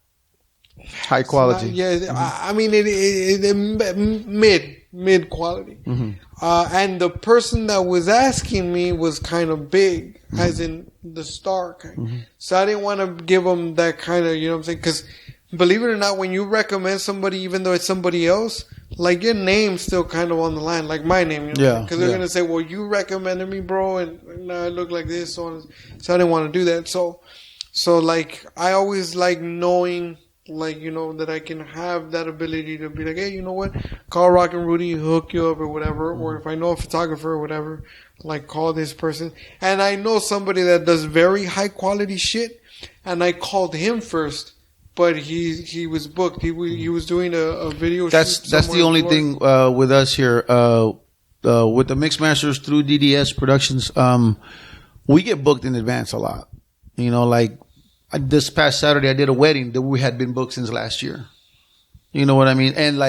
high quality. I mean, it mid. mid quality. Mm-hmm. And the person that was asking me was kind of big, as in the star kind. So I didn't want to give them that kind of, you know what I'm saying? Because believe it or not, when you recommend somebody, even though it's somebody else, like your name's still kind of on the line, like my name, you know? Yeah. Because they're gonna say, "Well, you recommended me, bro, and I look like this." So I didn't want to do that. So like I always like knowing, like, you know, that I can have that ability to be like, hey, you know what? Call Rock and Rudy, hook you up or whatever. Or if I know a photographer or whatever, like call this person. And I know somebody that does very high quality shit, and I called him first. But he was booked. He was doing a video. That's the only thing with us here with the mix masters through DDS Productions. We get booked in advance a lot. You know, like this past Saturday, I did a wedding that we had been booked since last year. You know what I mean? And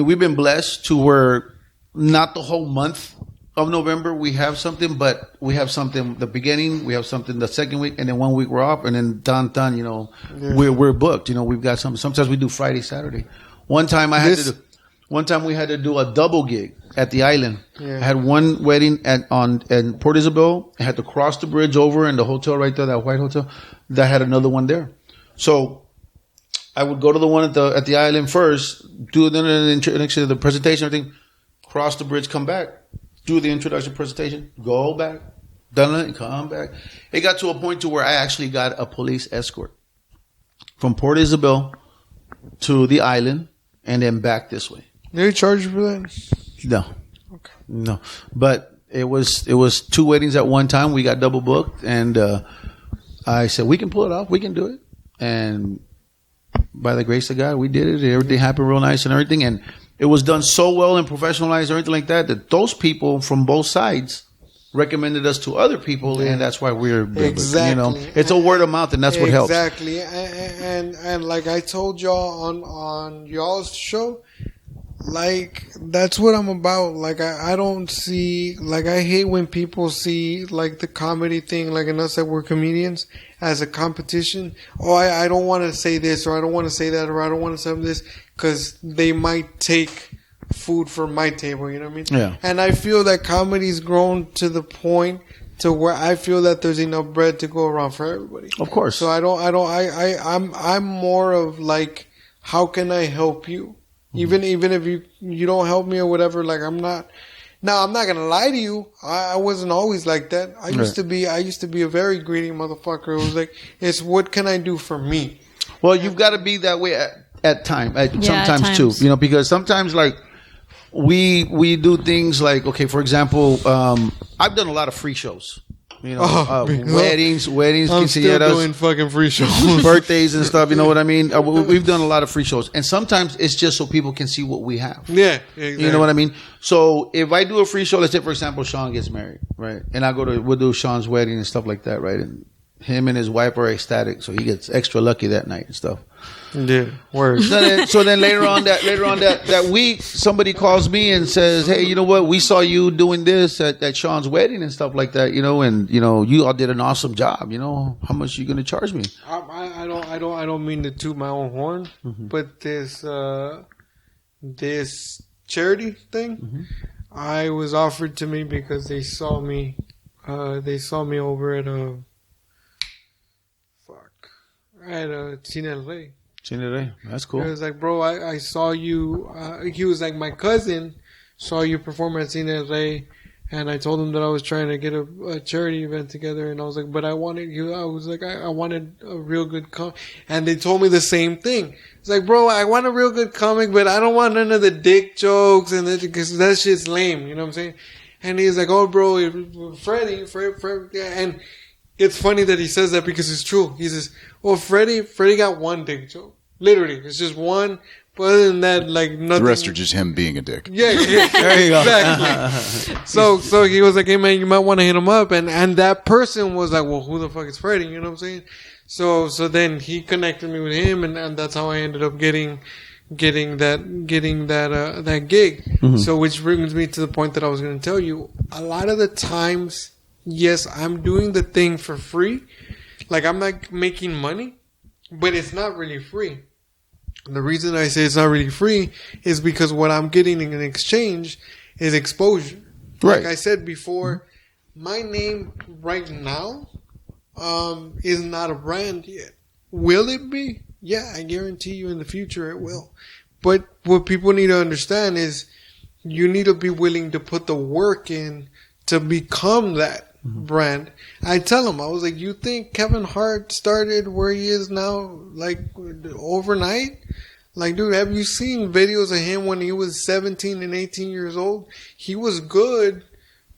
we've been blessed to where not the whole month of November we have something, but we have something the beginning, we have something the second week, and then 1 week we're off, and then done. You know, we're booked. You know, we've got something. Sometimes we do Friday, Saturday. One time we had to do a double gig at the island. Yeah. I had one wedding at Port Isabel. I had to cross the bridge over, and the hotel right there, that white hotel, that had another one there. So I would go to the one at the island first, do the presentation, everything, cross the bridge, come back, do the introduction presentation, go back, done it, come back. It got to a point to where I actually got a police escort from Port Isabel to the island and then back this way. Did they charge you for that? No. Okay. No. But it was 2 weddings at one time. We got double booked, and I said, we can pull it off. We can do it. And by the grace of God, we did it. Everything happened real nice and everything. And it was done so well and professionalized and everything like that those people from both sides recommended us to other people, and that's why we're big. Exactly. You know, it's a word of mouth, and that's what helps. Exactly. And like I told y'all on y'all's show, like that's what I'm about. Like I don't see, like I hate when people see like the comedy thing, like in us that we're comedians, as a competition. Oh, I don't want to say this, or I don't want to say that, or I don't want to say this, because they might take food from my table, you know what I mean? Yeah. And I feel that comedy's grown to the point to where I feel that there's enough bread to go around for everybody. Of course. So I'm more of like, how can I help you? Even if you don't help me or whatever, like I'm not gonna lie to you. I wasn't always like that. I used to be a very greedy motherfucker. It was like, it's what can I do for me? Well, you've got to be that way sometimes too. You know, because sometimes like we do things like, okay, for example, I've done a lot of free shows. You know, weddings, I'm quinceañeras, still doing fucking free shows, birthdays and stuff. You know what I mean? We've done a lot of free shows, and sometimes it's just so people can see what we have. Yeah, exactly. You know what I mean? So if I do a free show, let's say for example, Sean gets married, right? And we'll do Sean's wedding and stuff like that, right? And him and his wife are ecstatic, so he gets extra lucky that night and stuff. Yeah, word. So then later on that week, somebody calls me and says, "Hey, you know what? We saw you doing this at Sean's wedding and stuff like that, you know, and you know you all did an awesome job. You know, how much are you going to charge me?" I don't mean to toot my own horn, but this charity thing, I was offered to me because they saw me over at Cine El Rey. That's cool. It was like, bro, I saw you. He was like, my cousin saw you perform at Cine El Rey, and I told him that I was trying to get a charity event together, and I was like, but I wanted you. I was like, I wanted a real good comic, and they told me the same thing. It's like, bro, I want a real good comic, but I don't want none of the dick jokes and because that shit's lame. You know what I'm saying? And he's like, oh, bro, Freddy, and it's funny that he says that because it's true. He says, well, Freddy got one dick joke. Literally. It's just one. But other than that, like nothing. The rest are just him being a dick. Yeah. There you go. Exactly. So he was like, hey man, you might want to hit him up. And that person was like, well, who the fuck is Freddy? You know what I'm saying? So then he connected me with him, and that's how I ended up getting that gig. Mm-hmm. So which brings me to the point that I was going to tell you. A lot of the times, yes, I'm doing the thing for free. Like, I'm not making money, but it's not really free. The reason I say it's not really free is because what I'm getting in exchange is exposure. Right. Like I said before, my name right now is not a brand yet. Will it be? Yeah, I guarantee you in the future it will. But what people need to understand is you need to be willing to put the work in to become that brand. I tell them, I was like, you think Kevin Hart started where he is now, like, overnight? Like, dude, have you seen videos of him when he was 17 and 18 years old? He was good,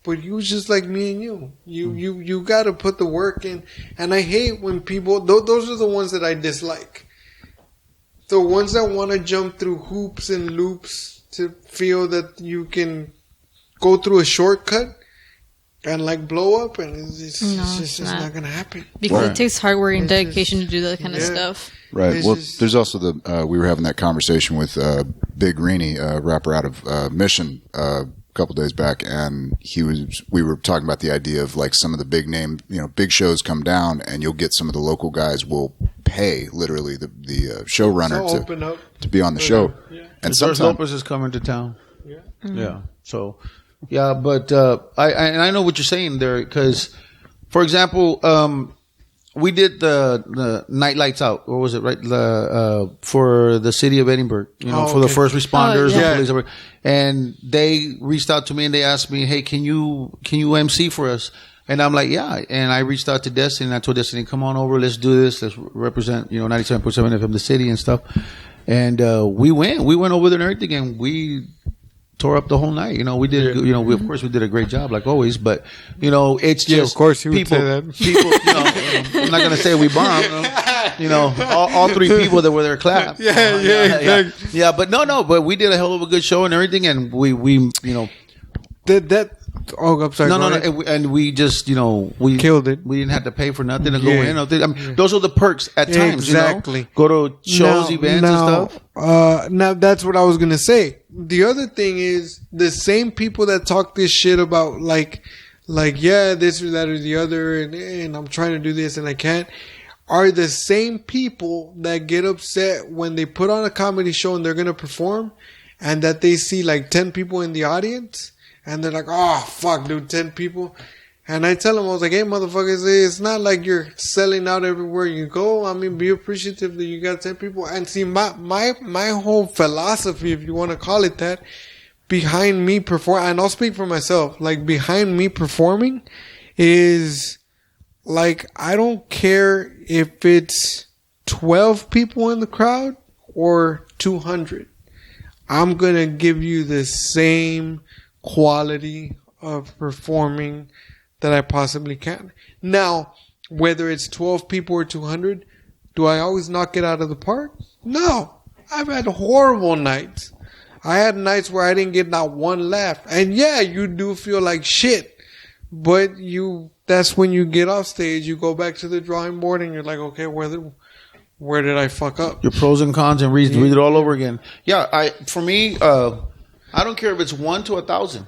but he was just like me and you. You got to put the work in. And I hate when people, those are the ones that I dislike. The ones that want to jump through hoops and loops to feel that you can go through a shortcut and like blow up, and it's just not going to happen. Because it takes hard work and dedication to do that kind of stuff. Right. It's Well, just- there's also we were having that conversation with Big Greeny, rapper out of Mission, a couple days back, and we were talking about the idea of like some of the big name, big shows come down, and you'll get some of the local guys will pay literally the showrunner So open up. to be on the show, Yeah. and George sometimes Lopez is coming to town. Yeah. Yeah. So, yeah, but I know what you're saying there because, for example, we did the Night Lights Out. What was it? Right, for the city of Edinburgh. For the okay. first responders, Oh, yeah. the police, and they reached out to me and they asked me, "Hey, can you MC for us?" And I'm like, "Yeah." And I reached out to Destiny and I told Destiny, "Come on over, let's do this. Let's represent 97.7 FM the city and stuff." And we went over there and everything, and we tore up the whole night. We did. We of course we did a great job like always, but it's just Yeah, of course you would people. say that. People, I'm not gonna say we bombed. All three people that were there clapped. Exactly. Yeah, but no, but we did a hell of a good show and everything, and we That. Oh, I'm sorry. no, go no, ahead. no, and we just we Killed it. We didn't have to pay for nothing to go Yeah. in. I mean, those are the perks at times. Exactly. Go to shows, events, and stuff. Now that's what I was gonna say. The other thing is the same people that talk this shit about like this or that or the other, and I'm trying to do this and I can't, are the same people that get upset when they put on a comedy show and they're gonna perform, and that they see like 10 people in the audience, and they're like, "Oh fuck, dude, 10 people." And I tell them, I was like, "Hey, motherfuckers, it's not like you're selling out everywhere you go. I mean, be appreciative that you got 10 people." And see, my whole philosophy, if you want to call it that, behind me perform, and I'll speak for myself, like behind me performing is like, I don't care if it's 12 people in the crowd or 200. I'm going to give you the same quality of performing that I possibly can. Now, whether it's 12 people or 200, do I always knock it out of the park? No. I've had horrible nights. I had nights where I didn't get not one laugh. And yeah, you do feel like shit. But that's when you get off stage, you go back to the drawing board and you're like, okay, where did I fuck up? Your pros and cons and read it all over again. Yeah, for me, I don't care if it's 1 to 1,000.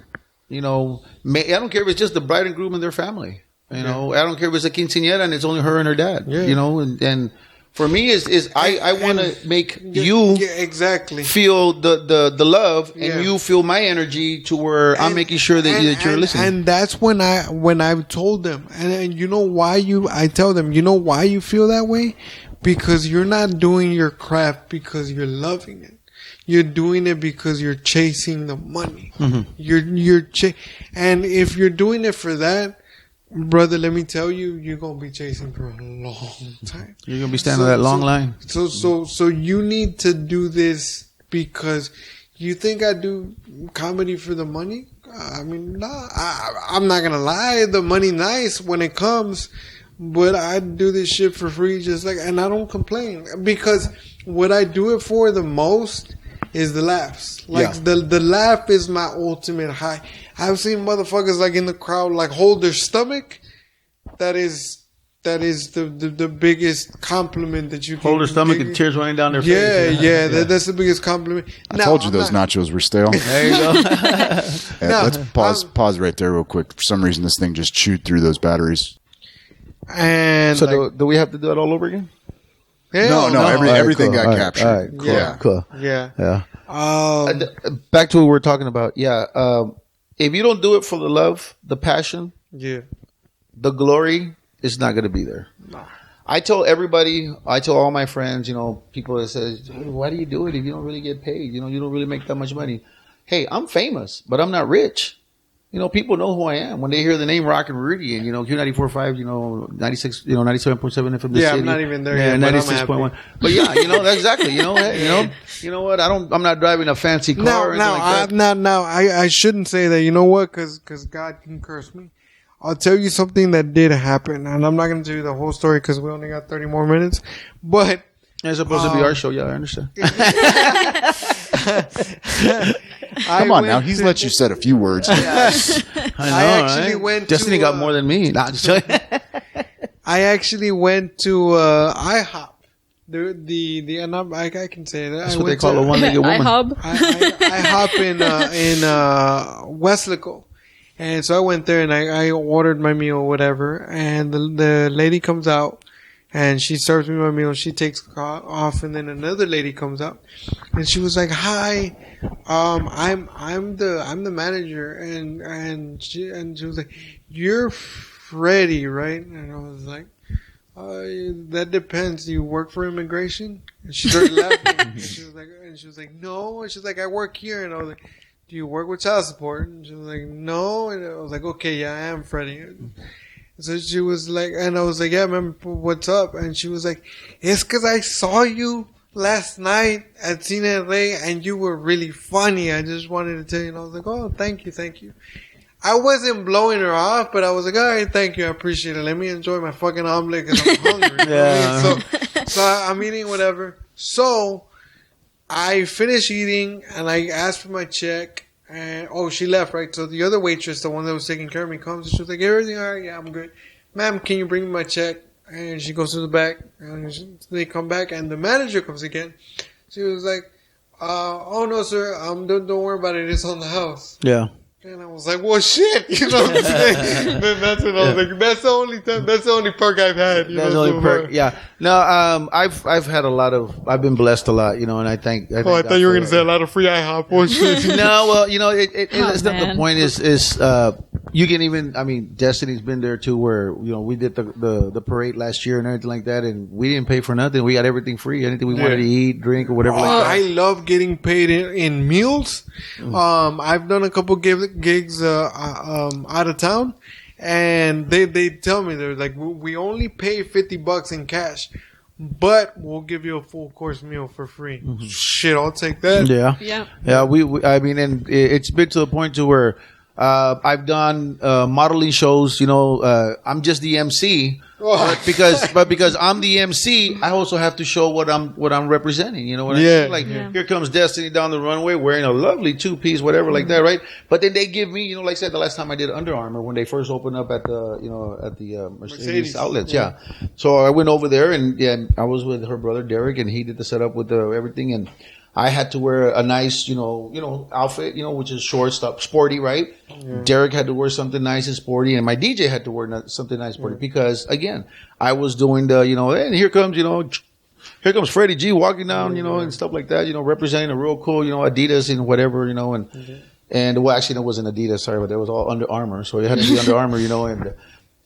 I don't care if it's just the bride and groom and their family. I don't care if it's a quinceañera and it's only her and her dad. Yeah. And for me I want to make you exactly feel the love and Yeah. you feel my energy to where I'm making sure that you're listening. And that's when I've told them, and you know why I tell them, you know why you feel that way? Because you're not doing your craft because you're loving it. You're doing it because you're chasing the money. Mm-hmm. And if you're doing it for that, brother, let me tell you, you're gonna be chasing for a long time. You're gonna be standing in that long line. So you need to do this because you think I do comedy for the money? I mean, nah. I'm not gonna lie. The money nice when it comes, but I do this shit for free, and I don't complain because what I do it for the most is the laughs. Like the laugh is my ultimate high. I've seen motherfuckers like in the crowd like hold their stomach. That is the biggest compliment that you can Hold their stomach give. and tears running down their face. That's the biggest compliment. I told you those nachos were stale. There you go. Yeah, let's pause right there real quick. For some reason, this thing just chewed through those batteries. And So do we have to do it all over again? Hell No, All right, everything cool. got All right, captured. all right, cool, Yeah. cool. Yeah. Yeah. Um, Back to what we were talking about. Yeah. If you don't do it for the love, the passion, yeah. the glory, is not going to be there. I tell everybody, I tell all my friends, people that says, "Hey, why do you do it if you don't really get paid? You don't really make that much money." Hey, I'm famous, but I'm not rich. People know who I am when they hear the name Rock and Rudy and Q94.5, 96, 97.7 FM. Yeah, I'm not even there yet, but I'm 96.1. But yeah, that's exactly. Hey, you know what? I'm not driving a fancy car. or anything like that. I shouldn't say that. You know what? Because God can curse me. I'll tell you something that did happen, and I'm not going to tell you the whole story because we only got 30 more minutes. But It's supposed to be our show. Yeah, I understand. Come on now. He's let you said a few words. I actually went Destiny to, got more than me. Nah, just kidding. I actually went to IHOP. I can say that. That's what they call a one-legged woman. IHOB. IHOP in Westlaco. And so I went there and I ordered my meal, whatever. And the lady comes out and she serves me my meal. She takes off, and then another lady comes out and she was like, "Hi, I'm the manager." And she was like, "You're Freddy, right?" And I was like, "That depends. Do you work for immigration?" And she started laughing. And she was like, "No." And she's like, "I work here." And I was like, "Do you work with child support?" And she was like, "No." And I was like, "Okay, yeah, I am Freddy." So she was like, and I was like, "Yeah, man, what's up?" And she was like, "It's because I saw you last night at Cine LA and you were really funny. I just wanted to tell you." And I was like, "Oh, thank you. I wasn't blowing her off, but I was like, "All right, thank you. I appreciate it. Let me enjoy my fucking omelet because I'm hungry." You know what I mean? So I'm eating whatever. So I finished eating and I asked for my check. And she left, right? So the other waitress, the one that was taking care of me, comes and she was like, "Everything all right? Yeah, I'm good. Ma'am, can you bring me my check?" And she goes to the back and they come back and the manager comes again. She was like, "Oh no, sir. Don't worry about it. It's on the house." Yeah. And I was like, "Well, shit," you know what I'm saying? Then that's when I was like, "That's the only time. That's the only perk I've had." That's the only perk. Yeah. No, I've had I've been blessed a lot, and I thank. I thought you were going to say a lot of free IHOP bullshit. No, well, it's not the point. Is you can even. I mean, Destiny's been there too, where we did the parade last year and everything like that, and we didn't pay for nothing. We got everything free. Anything we wanted to eat, drink, or whatever. Like that. I love getting paid in meals. I've done a couple gigs out of town, and they tell me, they're like, "We only pay $50 in cash, but we'll give you a full course meal for free." Shit, I'll take that. Yeah. We I mean, and it's been to the point to where I've done modeling shows. I'm just the MC. But because I'm the MC, I also have to show what I'm representing. You know what I mean? Like here comes Destiny down the runway wearing a lovely 2-piece, whatever, like that, right? But then they give me, like I said, the last time I did Under Armour when they first opened up at the Mercedes outlets, yeah. So I went over there and I was with her brother Derek, and he did the setup with everything, and I had to wear a nice, outfit, which is short stuff, sporty, right? Yeah. Derek had to wear something nice and sporty, and my DJ had to wear something nice and sporty because, again, I was doing the, and here comes Freddy G walking down, and stuff like that, representing a real cool, Adidas and whatever, and well, actually, it wasn't Adidas, sorry, but it was all Under Armour, so it had to be Under Armour,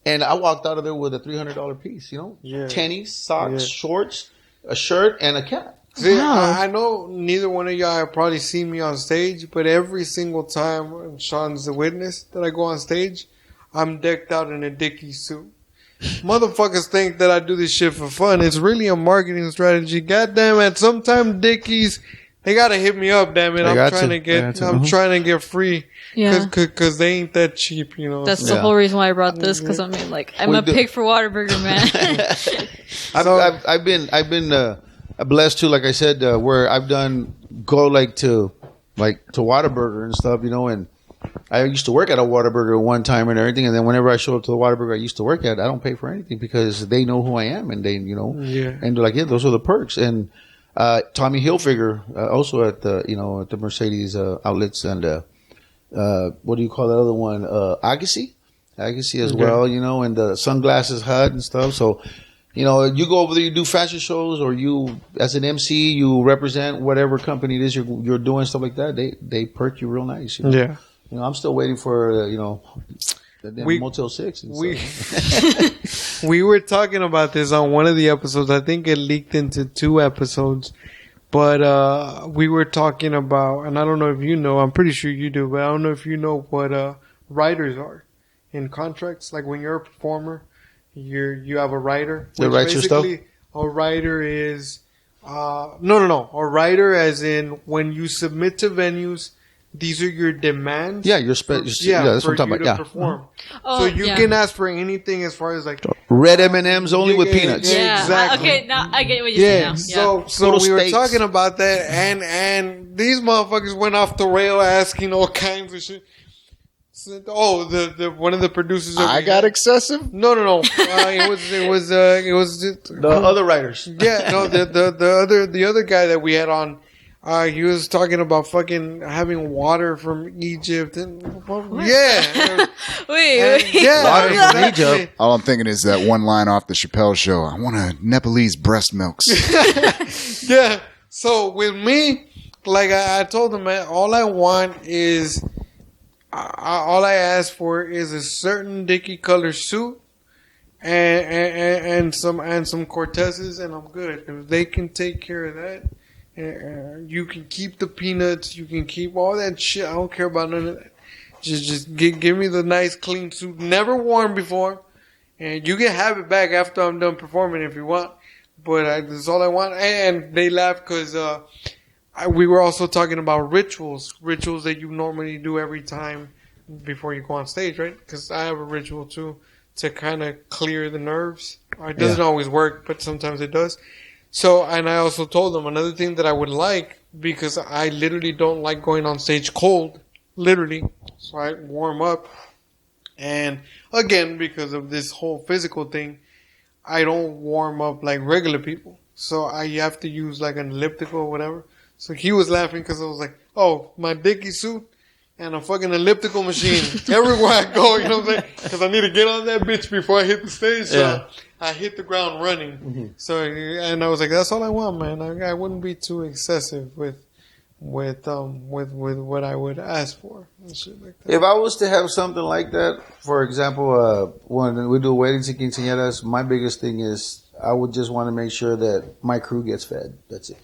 and I walked out of there with a $300 piece, tennies, socks, shorts, a shirt, and a cap. See, I know neither one of y'all have probably seen me on stage, but every single time, and Sean's the witness, that I go on stage, I'm decked out in a Dickies suit. Motherfuckers think that I do this shit for fun. It's really a marketing strategy. Goddamn it, sometimes Dickies, they gotta hit me up, damn it. I'm trying to get free. Yeah. Cause they ain't that cheap, That's the whole reason why I brought this, cause I'm a pig for Whataburger, man. I've been blessed too, like I said, where I've done go to Whataburger and stuff, and I used to work at a Whataburger one time and everything, and then whenever I show up to the Whataburger I used to work at, I don't pay for anything because they know who I am, and they, and they're like, yeah, those are the perks. And Tommy Hilfiger, also at the Mercedes outlets, and what do you call that other one? Agassi as well, and the Sunglasses Hut and stuff. So You know, you go over there, you do fashion shows, or you, as an MC, you represent whatever company it is you're doing, stuff like that. They perk you real nice. You know? Yeah. You know, I'm still waiting for the Motel 6. And We were talking about this on one of the episodes. I think it leaked into 2 episodes. But we were talking about, and I don't know if you know, I'm pretty sure you do, but I don't know if you know what writers are in contracts. Like when you're a performer, you have a writer. They write your stuff? A writer is no. A writer, as in when you submit to venues, these are your demands. Yeah, that's what I'm talking about. Yeah. Perform. Oh, So you can ask for anything as far as like red M&Ms only with peanuts. Yeah. Exactly. Okay, now I get what you're saying now. Yeah. So Little we were states. talking about that, and these motherfuckers went off the rail asking all kinds of shit. So, the one of the producers. I got excessive. No. It was just, The other writers. yeah. No, the other guy that we had on. He was talking about fucking having water from Egypt and yeah, Wait. yeah, Water from exactly. Egypt. All I'm thinking is that one line off the Chappelle show. I want a Nepalese breast milks. Yeah. So with me, like I told him, man, all I want is, all I ask for is a certain dicky color suit and some Cortezes, and I'm good. If they can take care of that. You can keep the peanuts. You can keep all that shit. I don't care about none of that. Just give me the nice clean suit, never worn before, and you can have it back after I'm done performing if you want. But that's all I want. And they laughed because we were also talking about rituals that you normally do every time before you go on stage, right? Because I have a ritual too to kind of clear the nerves. It doesn't always work, but sometimes it does. So, and I also told them another thing that I would like, because I literally don't like going on stage cold, literally. So I warm up. And again, because of this whole physical thing, I don't warm up like regular people. So I have to use like an elliptical or whatever. So he was laughing because I was like, oh, my dicky suit and a fucking elliptical machine everywhere I go, you know what I'm saying? Because I need to get on that bitch before I hit the stage. So I hit the ground running. Mm-hmm. So, and I was like, that's all I want, man. I wouldn't be too excessive with what I would ask for and shit like that. If I was to have something like that, for example, when we do weddings and quinceañeras, my biggest thing is I would just want to make sure that my crew gets fed. That's it.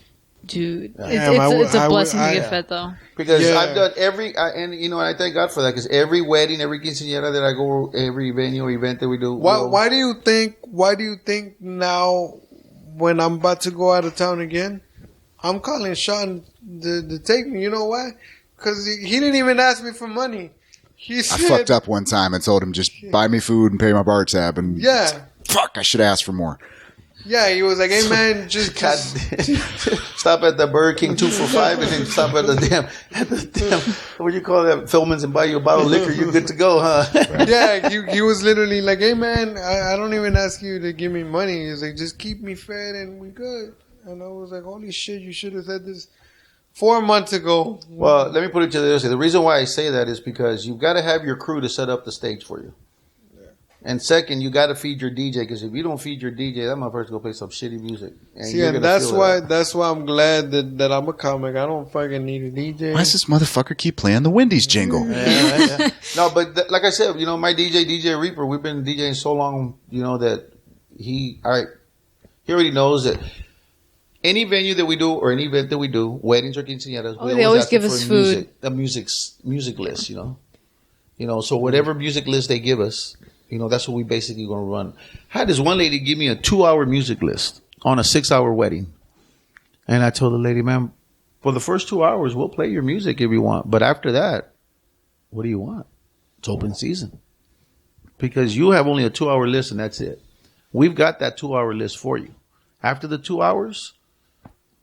Dude, Yeah, it's a blessing to get fed, though. Because I've done and I thank God for that, because every wedding, every quinceañera that I go, every venue or event that we do. Why do you think now, when I'm about to go out of town again, I'm calling Sean to take me? You know why? Because he didn't even ask me for money. He said, I fucked up one time and told him just buy me food and pay my bar tab. And fuck, I should ask for more. Yeah, he was like, hey man, just stop at the Burger King 2 for $5 and then stop at the damn what do you call that, Philman's, and buy you a bottle of liquor. You're good to go, huh? Yeah, he was literally like, hey man, I don't even ask you to give me money. He's like, just keep me fed and we good. And I was like, holy shit, you should have said this 4 months ago. Well, let me put it to this way. The reason why I say that is because you've got to have your crew to set up the stage for you. And second, you got to feed your DJ, because if you don't feed your DJ, that motherfucker's gonna play some shitty music. And that's why I'm glad that I'm a comic. I don't fucking need a DJ. Why does this motherfucker keep playing the Wendy's jingle? Yeah. No, but like I said, my DJ Reaper, we've been DJing so long, that he already knows that any venue that we do or any event that we do, weddings or quinceañeras, they always give us food. A music list, so whatever music list they give us, that's what we basically going to run. I had this one lady give me a 2-hour music list on a 6-hour wedding. And I told the lady, ma'am, for the first 2 hours, we'll play your music if you want. But after that, what do you want? It's open season. Because you have only a 2-hour list and that's it. We've got that 2-hour list for you. After the 2 hours,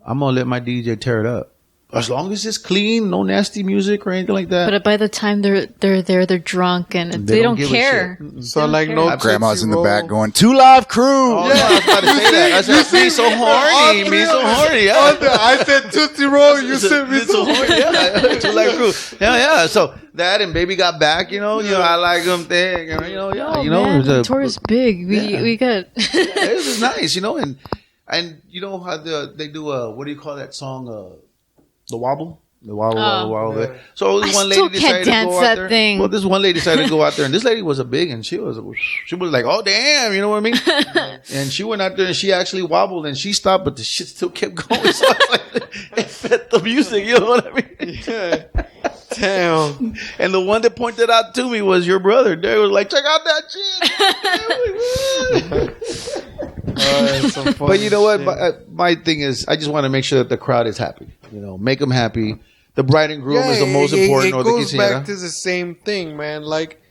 I'm going to let my DJ tear it up. As long as it's clean, no nasty music or anything like that. But by the time they're there, they're drunk and they don't give a care. shit. So like no Grandma's in the Tootsie back Roll. going, 2 Live Crew. Oh, no, I was about to say that. I said, me so horny. Me so horny. Yeah. I said Tootsie Roll. You said me so horny. Yeah, to like crew. Yeah. So that and Baby Got Back, I like them thing. Man, the tour is big. We got. This is nice, and you know how they do what do you call that song? The wobble. The wobble. Yeah. So this I one still lady can't decided to dance go out that there. thing. Well, this one lady decided to go out there, and this lady was a big, and she was like, oh damn, you know what I mean? And she went out there and she actually wobbled and she stopped, but the shit still kept going. So it's like it fit the music, you know what I mean? Yeah. Damn. And the one that pointed out to me was your brother. They was like, check out that shit. That's some But you know what? shit. My thing is, I just want to make sure that the crowd is happy. Make them happy. The bride and groom is the most important. It or the goes back quinceañera. to the same thing, man. Like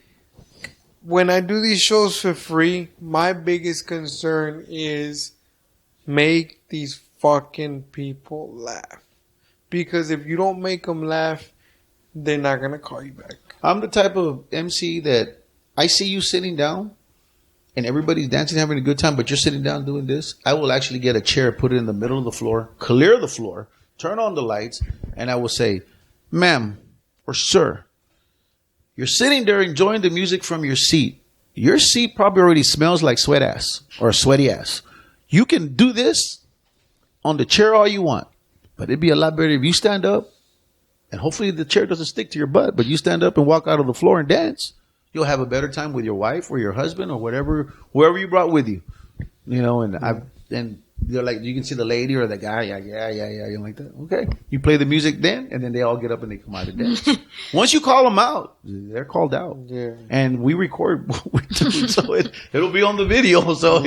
when I do these shows for free, my biggest concern is make these fucking people laugh. Because if you don't make them laugh, they're not gonna call you back. I'm the type of MC that I see you sitting down and everybody's dancing, having a good time, but you're sitting down doing this. I will actually get a chair, put it in the middle of the floor, clear the floor, turn on the lights, and I will say, ma'am or sir, you're sitting there enjoying the music from your seat. Your seat probably already smells like sweat ass or sweaty ass. You can do this on the chair all you want, but it'd be a lot better if you stand up, and hopefully the chair doesn't stick to your butt, but you stand up and walk out of the floor and dance. You'll have a better time with your wife or your husband or whoever you brought with you. And they're like, you can see the lady or the guy, yeah, you're like that. Okay. You play the music then, and then they all get up and they come out and dance. Once you call them out, they're called out. Yeah. And we record, so it'll be on the video. So,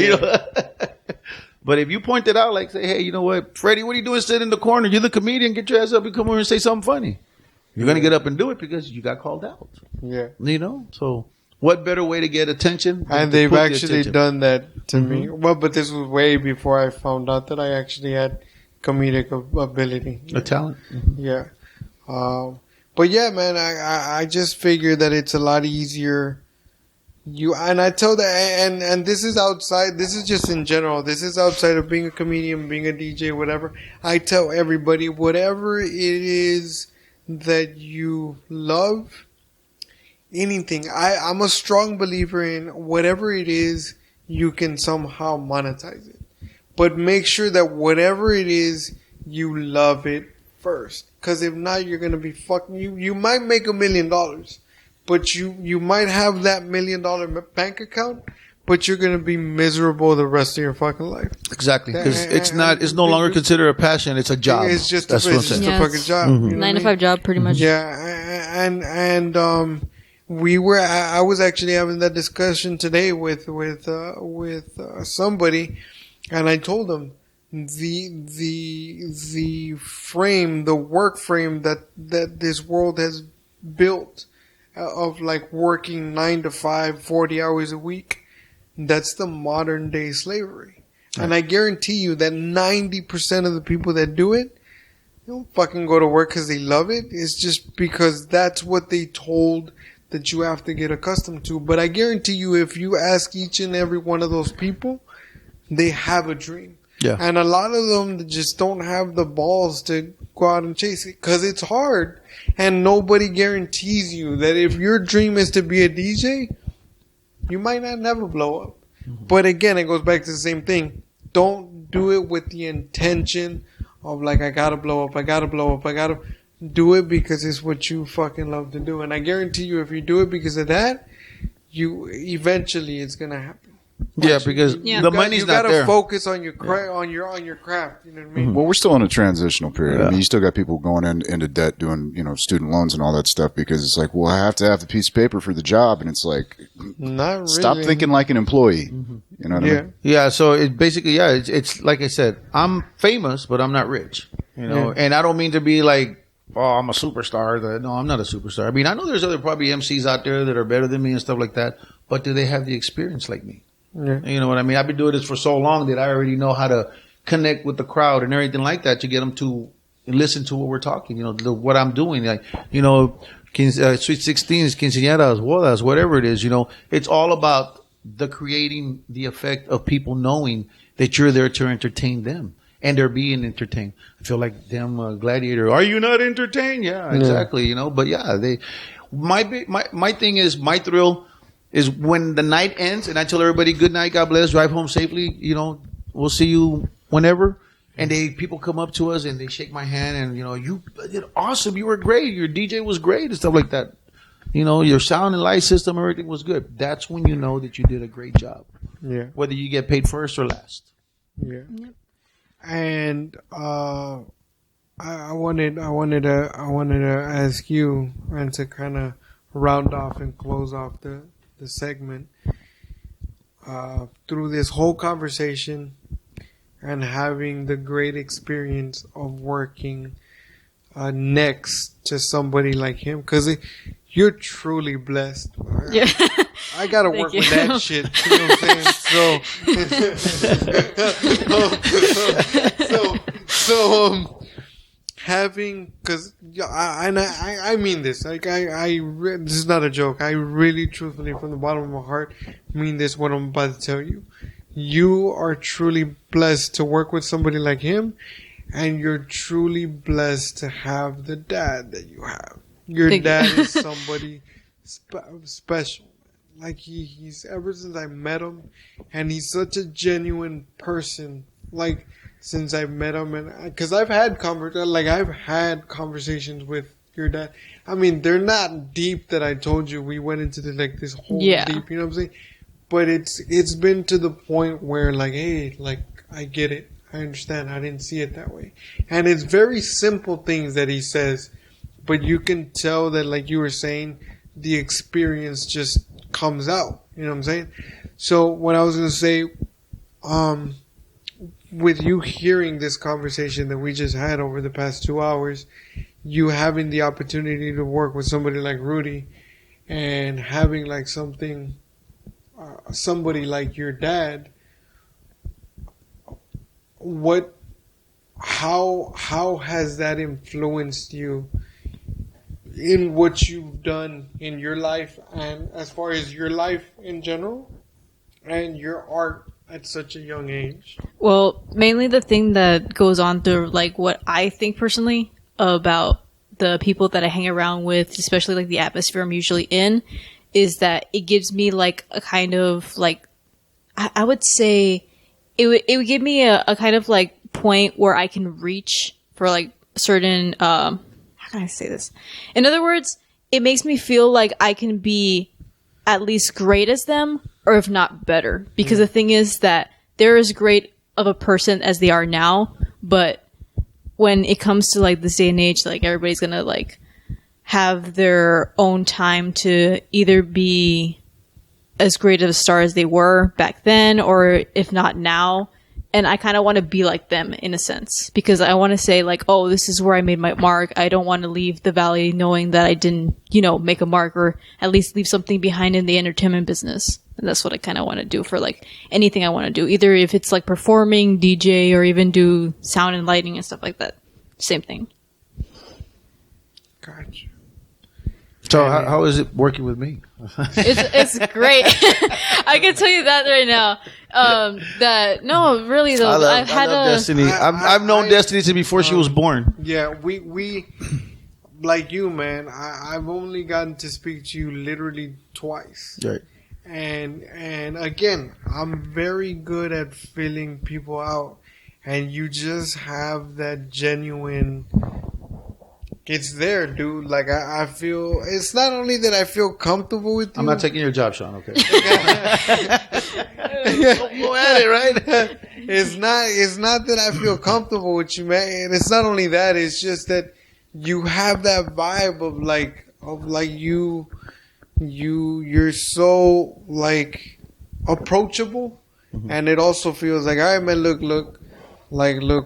But if you point it out, like say, hey, you know what, Freddy, what are you doing sitting in the corner? You're the comedian. Get your ass up and come over and say something funny. You're going to get up and do it because you got called out. Yeah. So what better way to get attention? than And to they've put the actually attention? done that to me. Well, but this was way before I found out that I actually had comedic ability. A talent. Yeah. But yeah, man, I just figured that it's a lot easier. And I tell that, and this is outside, this is just in general, this is outside of being a comedian, being a DJ, whatever. I tell everybody, whatever it is that you love, anything. I'm a strong believer in whatever it is, you can somehow monetize it. But make sure that whatever it is, you love it first. Because if not, you're going to be fucking... You might make $1 million, but you might have that $1 million bank account, but you're going to be miserable the rest of your fucking life. Exactly. Because it's no longer considered a passion. It's a job. It's just, That's what I'm saying. a fucking job. Mm-hmm. You know 9 to what I 5 job, pretty much. Yeah, and I was actually having that discussion today with somebody, and I told them the frame, the work frame that this world has built of like working 9 to 5, 40 hours a week, that's the modern day slavery. Right. And I guarantee you that 90% of the people that do it, they don't fucking go to work because they love it. It's just because that's what they told that you have to get accustomed to. But I guarantee you, if you ask each and every one of those people, they have a dream. Yeah. And a lot of them just don't have the balls to go out and chase it because it's hard. And nobody guarantees you that if your dream is to be a DJ, you might not never blow up. Mm-hmm. But again, it goes back to the same thing. Don't do it with the intention of like, I gotta blow up, I gotta blow up, I gotta do it because it's what you fucking love to do. And I guarantee you, if you do it because of that, eventually it's gonna happen. Yeah, because the money's not there. You gotta focus on your on your craft. You know what I mean? Well, we're still in a transitional period. I mean, you still got people going into debt, doing student loans and all that stuff because it's like, well, I have to have the piece of paper for the job, and it's like, not really. Stop thinking like an employee. Mm-hmm. You know what I mean? Yeah. So it basically, it's like I said, I'm famous, but I'm not rich. And I don't mean to be like, oh, I'm a superstar. No, I'm not a superstar. I mean, I know there's other probably MCs out there that are better than me and stuff like that, but do they have the experience like me? Yeah. You know what I mean? I've been doing this for so long that I already know how to connect with the crowd and everything like that to get them to listen to what we're talking. What I'm doing. Like, Sweet 16s, quinceañeras, bodas, whatever it is. It's all about the creating the effect of people knowing that you're there to entertain them. And they're being entertained. I feel like them Gladiator. Are you not entertained? Yeah, exactly. But yeah, my thing is, my thrill is when the night ends and I tell everybody good night, God bless, drive home safely. We'll see you whenever. And people come up to us and they shake my hand and you did awesome. You were great. Your DJ was great and stuff like that. Your sound and light system, everything was good. That's when you know that you did a great job. Yeah. Whether you get paid first or last. Yeah. And I wanted to ask you, and to kind of round off and close off the segment, through this whole conversation and having the great experience of working next to somebody like him, because you're truly blessed. Yeah. I gotta work with that shit. You know what I'm saying? So having, because I mean this. Like this is not a joke. I really, truthfully, from the bottom of my heart, mean this. What I'm about to tell you. You are truly blessed to work with somebody like him, and you're truly blessed to have the dad that you have. Your dad is somebody special. Like he's ever since I met him, and he's such a genuine person. Like since I met him, and because I've had conversations with your dad. I mean, they're not deep that I told you. We went into this whole deep. You know what I'm saying? But it's been to the point where hey, I get it. I understand. I didn't see it that way. And it's very simple things that he says, but you can tell that, like you were saying, the experience just comes out. You know what I'm saying? So what I was going to say, with you hearing this conversation that we just had over the past 2 hours, you having the opportunity to work with somebody like Rudy and having somebody like your dad, how has that influenced you in what you've done in your life, and as far as your life in general and your art at such a young age? Well, mainly the thing that goes on through what I think personally about the people that I hang around with, especially the atmosphere I'm usually in, is that it gives me a kind of I would say it would give me a kind of point where I can reach for certain how can I say this? In other words, it makes me feel like I can be at least great as them, or if not better. Because the thing is that they're as great of a person as they are now, but when it comes to this day and age, everybody's gonna have their own time to either be as great of a star as they were back then, or if not now. And I kind of want to be like them in a sense, because I want to say oh, this is where I made my mark. I don't want to leave the valley knowing that I didn't, make a mark, or at least leave something behind in the entertainment business. And that's what I kind of want to do for anything I want to do, either if it's performing, DJ, or even do sound and lighting and stuff like that. Same thing. Gotcha. So how is it working with me? It's great. I can tell you that right now. Really though, I love Destiny. I've known Destiny since before she was born. Yeah, we like you, man. I've only gotten to speak to you literally twice. Right. And again, I'm very good at filling people out, and you just have that genuine. It's there, dude. I feel, it's not only that I feel comfortable with you. I'm not taking your job, Sean, okay? Go at it, right? It's not that I feel comfortable with you, man. And it's not only that, it's just that you have that vibe of you're so approachable. Mm-hmm. And it also feels all right, man, look,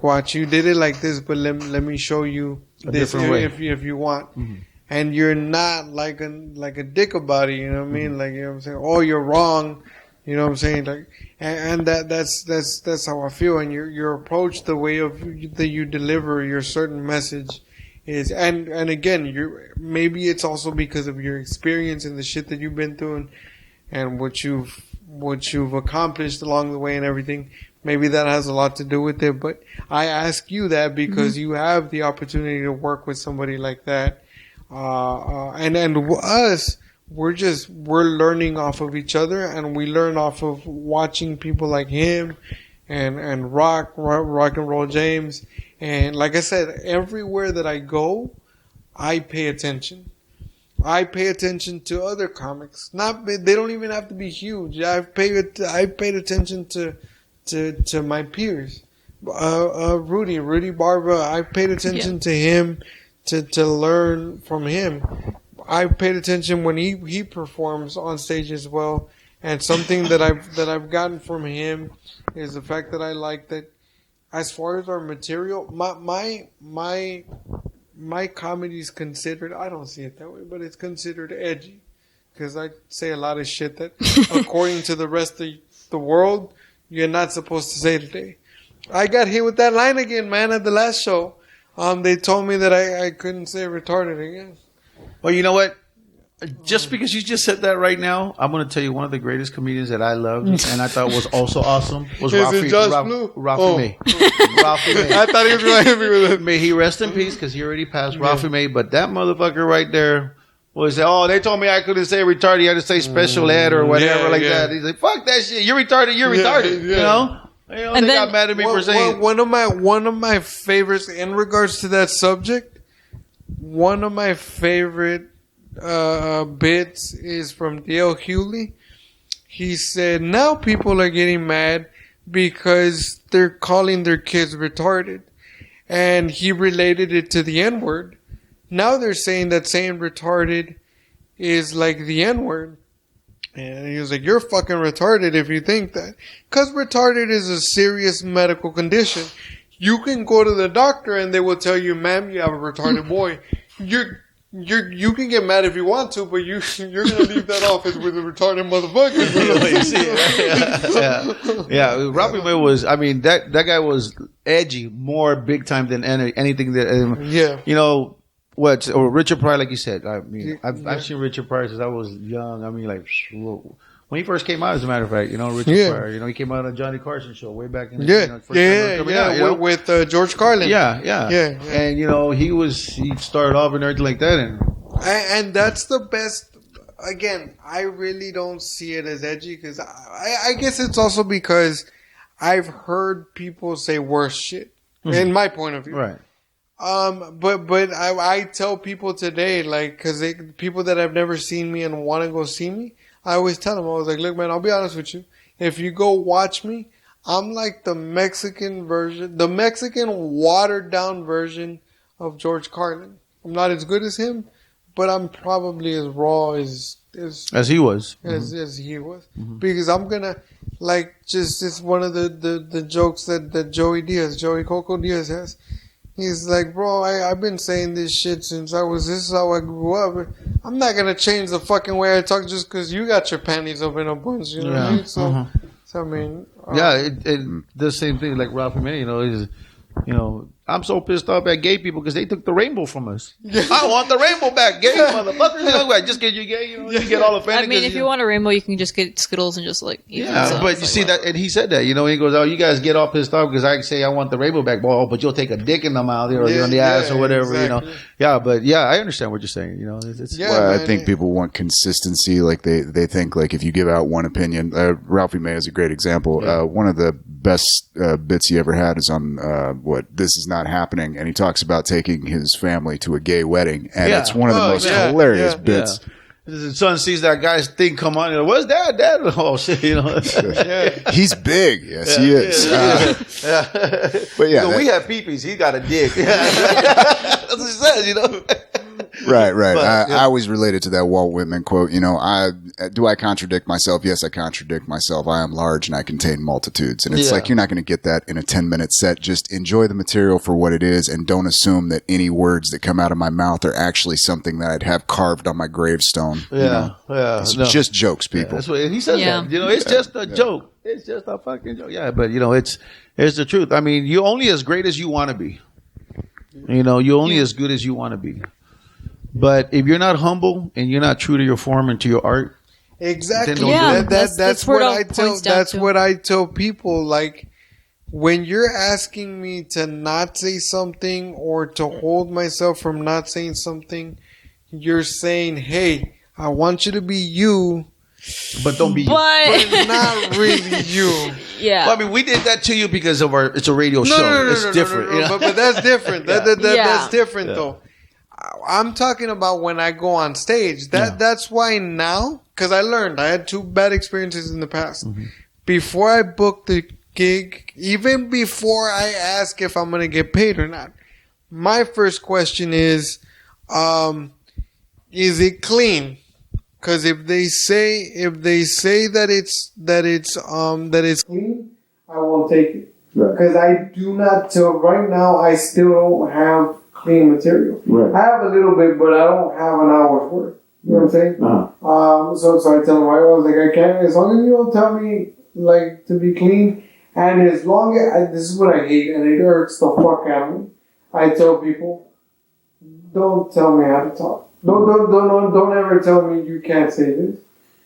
watch, you did it like this, but let me show you this if you want. Mm-hmm. And you're not like a dick about it, you know what I mean? You know what I'm saying? Oh, you're wrong. You know what I'm saying? Like, and that's how I feel. And your approach, the way that you deliver your certain message is, and again, maybe it's also because of your experience and the shit that you've been through and what you've accomplished along the way and everything. Maybe that has a lot to do with it. But I ask you that because you have the opportunity to work with somebody like that, and us. We're learning off of each other, and we learn off of watching people like him and rock and roll James. And like I said, everywhere that I go, I pay attention. I pay attention to other comics. They don't even have to be huge. I've paid attention to my peers. Rudy Barba, I paid attention to him to learn from him. I paid attention when he performs on stage as well, and something that I've gotten from him is the fact that I like that as far as our material, my comedy is considered, I don't see it that way, but it's considered edgy because I say a lot of shit that according to the rest of the world you're not supposed to say today. I got hit with that line again, man, at the last show. They told me that I couldn't say retarded again. Well, you know what? Just because you just said that right now, I'm going to tell you one of the greatest comedians that I loved and I thought was also awesome was Ralphie May. Ralphie May. I thought he was going to hit me with it. May he rest in peace because he already passed. Ralphie May, but that motherfucker right there was, they told me I couldn't say retarded. You had to say special ed or whatever that. He's like, fuck that shit. You're retarded. You're retarded. You know? And they got mad at me for saying one of my favorites in regards to that subject. One of my favorite bits is from Dale Hewley. He said, now people are getting mad because they're calling their kids retarded. And he related it to the N-word. Now they're saying that saying retarded is like the N-word. And he was like, you're fucking retarded if you think that. Because retarded is a serious medical condition. You can go to the doctor and they will tell you, ma'am, you have a retarded boy. You can get mad if you want to, but you're gonna leave that office with a retarded motherfucker. Yeah. Ralphie May was. I mean, that guy was edgy, more big time than anything that. You know what? Or Richard Pryor, like you said. I mean, I've seen Richard Pryor since I was young. I mean, like when he first came out, as a matter of fact, Richard Pryor. He came out on Johnny Carson show way back in the with George Carlin. Yeah. And he started off and everything like that, and that's the best. Again, I really don't see it as edgy because I guess it's also because I've heard people say worse shit in my point of view. Right. But I tell people today, like, because people that have never seen me and want to go see me, I always tell them, I was like, look, man, I'll be honest with you. If you go watch me, I'm like the Mexican watered down version of George Carlin. I'm not as good as him, but I'm probably as raw as he was. As he was. Mm-hmm. Because I'm gonna, like, just one of the jokes that Joey Coco Diaz has. He's like, bro, I've been saying this shit since this is how I grew up. I'm not going to change the fucking way I talk just because you got your panties up in a bunch, you know what I mean? So I mean... it the same thing like Ralphie May, I'm so pissed off at gay people because they took the rainbow from us. I want the rainbow back, gay motherfuckers. Just because you're gay, you get all offended. I mean, if you want a rainbow, you can just get Skittles and just like eat it. But you see that, and he said that, he goes, oh, you guys get all pissed off because I say I want the rainbow back, but you'll take a dick in the mouth or on the ass or whatever, exactly. I understand what you're saying, I think people want consistency. Like they think like if you give out one opinion, Ralphie May is a great example. Yeah. One of the best bits he ever had is on This Is Not Happening, and he talks about taking his family to a gay wedding, and it's one of the most hilarious bits. His son sees that guy's thing come on, and what's that? Dad? Oh shit, He's big. Yes, he is. But we have peepees. He got a dick. That's what he says, Right. But, I always related to that Walt Whitman quote. I contradict myself? Yes, I contradict myself. I am large and I contain multitudes. And it's like, you're not going to get that in a 10-minute set. Just enjoy the material for what it is and don't assume that any words that come out of my mouth are actually something that I'd have carved on my gravestone. It's just jokes, people. That's what he says. Yeah. That. It's just a joke. It's just a fucking joke. Yeah, but it's the truth. I mean, you're only as great as you want to be. You're only as good as you want to be. But if you're not humble and you're not true to your form and to your art, exactly. That's what I tell. That's what I tell people. Like, when you're asking me to not say something or to hold myself from not saying something, you're saying, "Hey, I want you to be you." But don't be but it's not really you. Yeah. Well, I mean, we did that to you because of it's a radio show. It's different. But that's different. That's different, though. I'm talking about when I go on stage. That's why now, because I learned. I had 2 bad experiences in the past. Mm-hmm. Before I book the gig, even before I ask if I'm going to get paid or not, my first question is it clean? Because if they say that it's clean, I won't take it. Because I do not till right now. I still don't have clean material. Right. I have a little bit, but I don't have an hour's worth. You know what I'm saying? Uh-huh. So I tell them, I was like, I can't. As long as you don't tell me like to be clean, and as long as this is what I hate, and it hurts the fuck out of me. I tell people, don't tell me how to talk. Don't ever tell me you can't say this.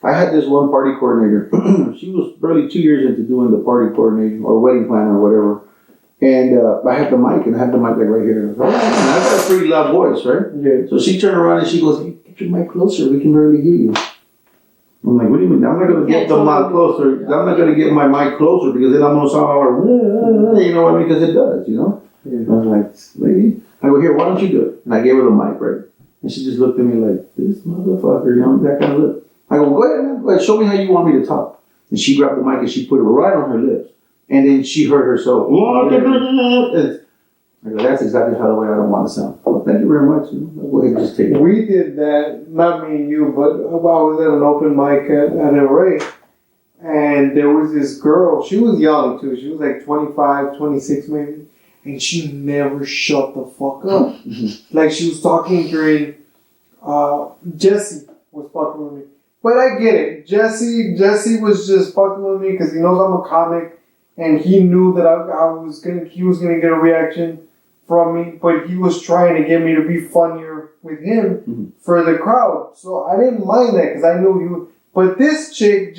I had this one party coordinator. She was barely 2 years into doing the party coordinating or wedding planner or whatever. And I had the mic, and I had the mic like right here. And I got a pretty loud voice, right? Yeah. So she turned around and she goes, "Hey, get your mic closer. We can barely hear you." I'm like, "What do you mean? I'm not going to get the mic closer. I'm not going to get my mic closer because then I'm going to sound like, you know what I mean? Because it does, Yeah. I was like, "Lady," I go, "Here, why don't you do it?" And I gave her the mic, right? And she just looked at me like, "This motherfucker," that kind of look. I go, "Go ahead, man. Go ahead. Show me how you want me to talk." And she grabbed the mic and she put it right on her lips. And then she heard herself. I go, "That's exactly how the way I don't want to sound." Well, thank you very much. I'll go ahead and just take it. We did that, not me and you, but I was at an open mic at Array. And there was this girl. She was young, too. She was like 25, 26 maybe. And she never shut the fuck up. Like, she was talking during... Jesse was fucking with me. But I get it. Jesse was just fucking with me because he knows I'm a comic. And he knew that he was gonna get a reaction from me. But he was trying to get me to be funnier with him for the crowd. So I didn't mind that because I knew he would... But this chick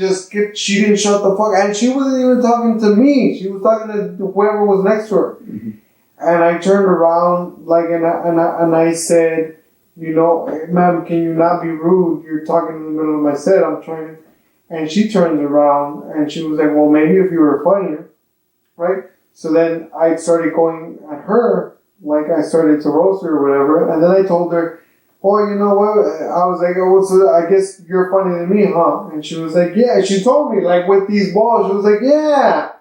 she didn't shut the fuck, and she wasn't even talking to me. She was talking to whoever was next to her. Mm-hmm. And I turned around, and I said, "Ma'am, can you not be rude? You're talking in the middle of my set. I'm trying to." And she turned around, and she was like, "Well, maybe if you were funnier, right?" So then I started going at her, like I started to roast her or whatever. And then I told her, "Oh, you know what?" I was like, "Oh, so I guess you're funnier than me, huh?" And she was like, "Yeah." She told me, like, with these balls, she was like, "Yeah."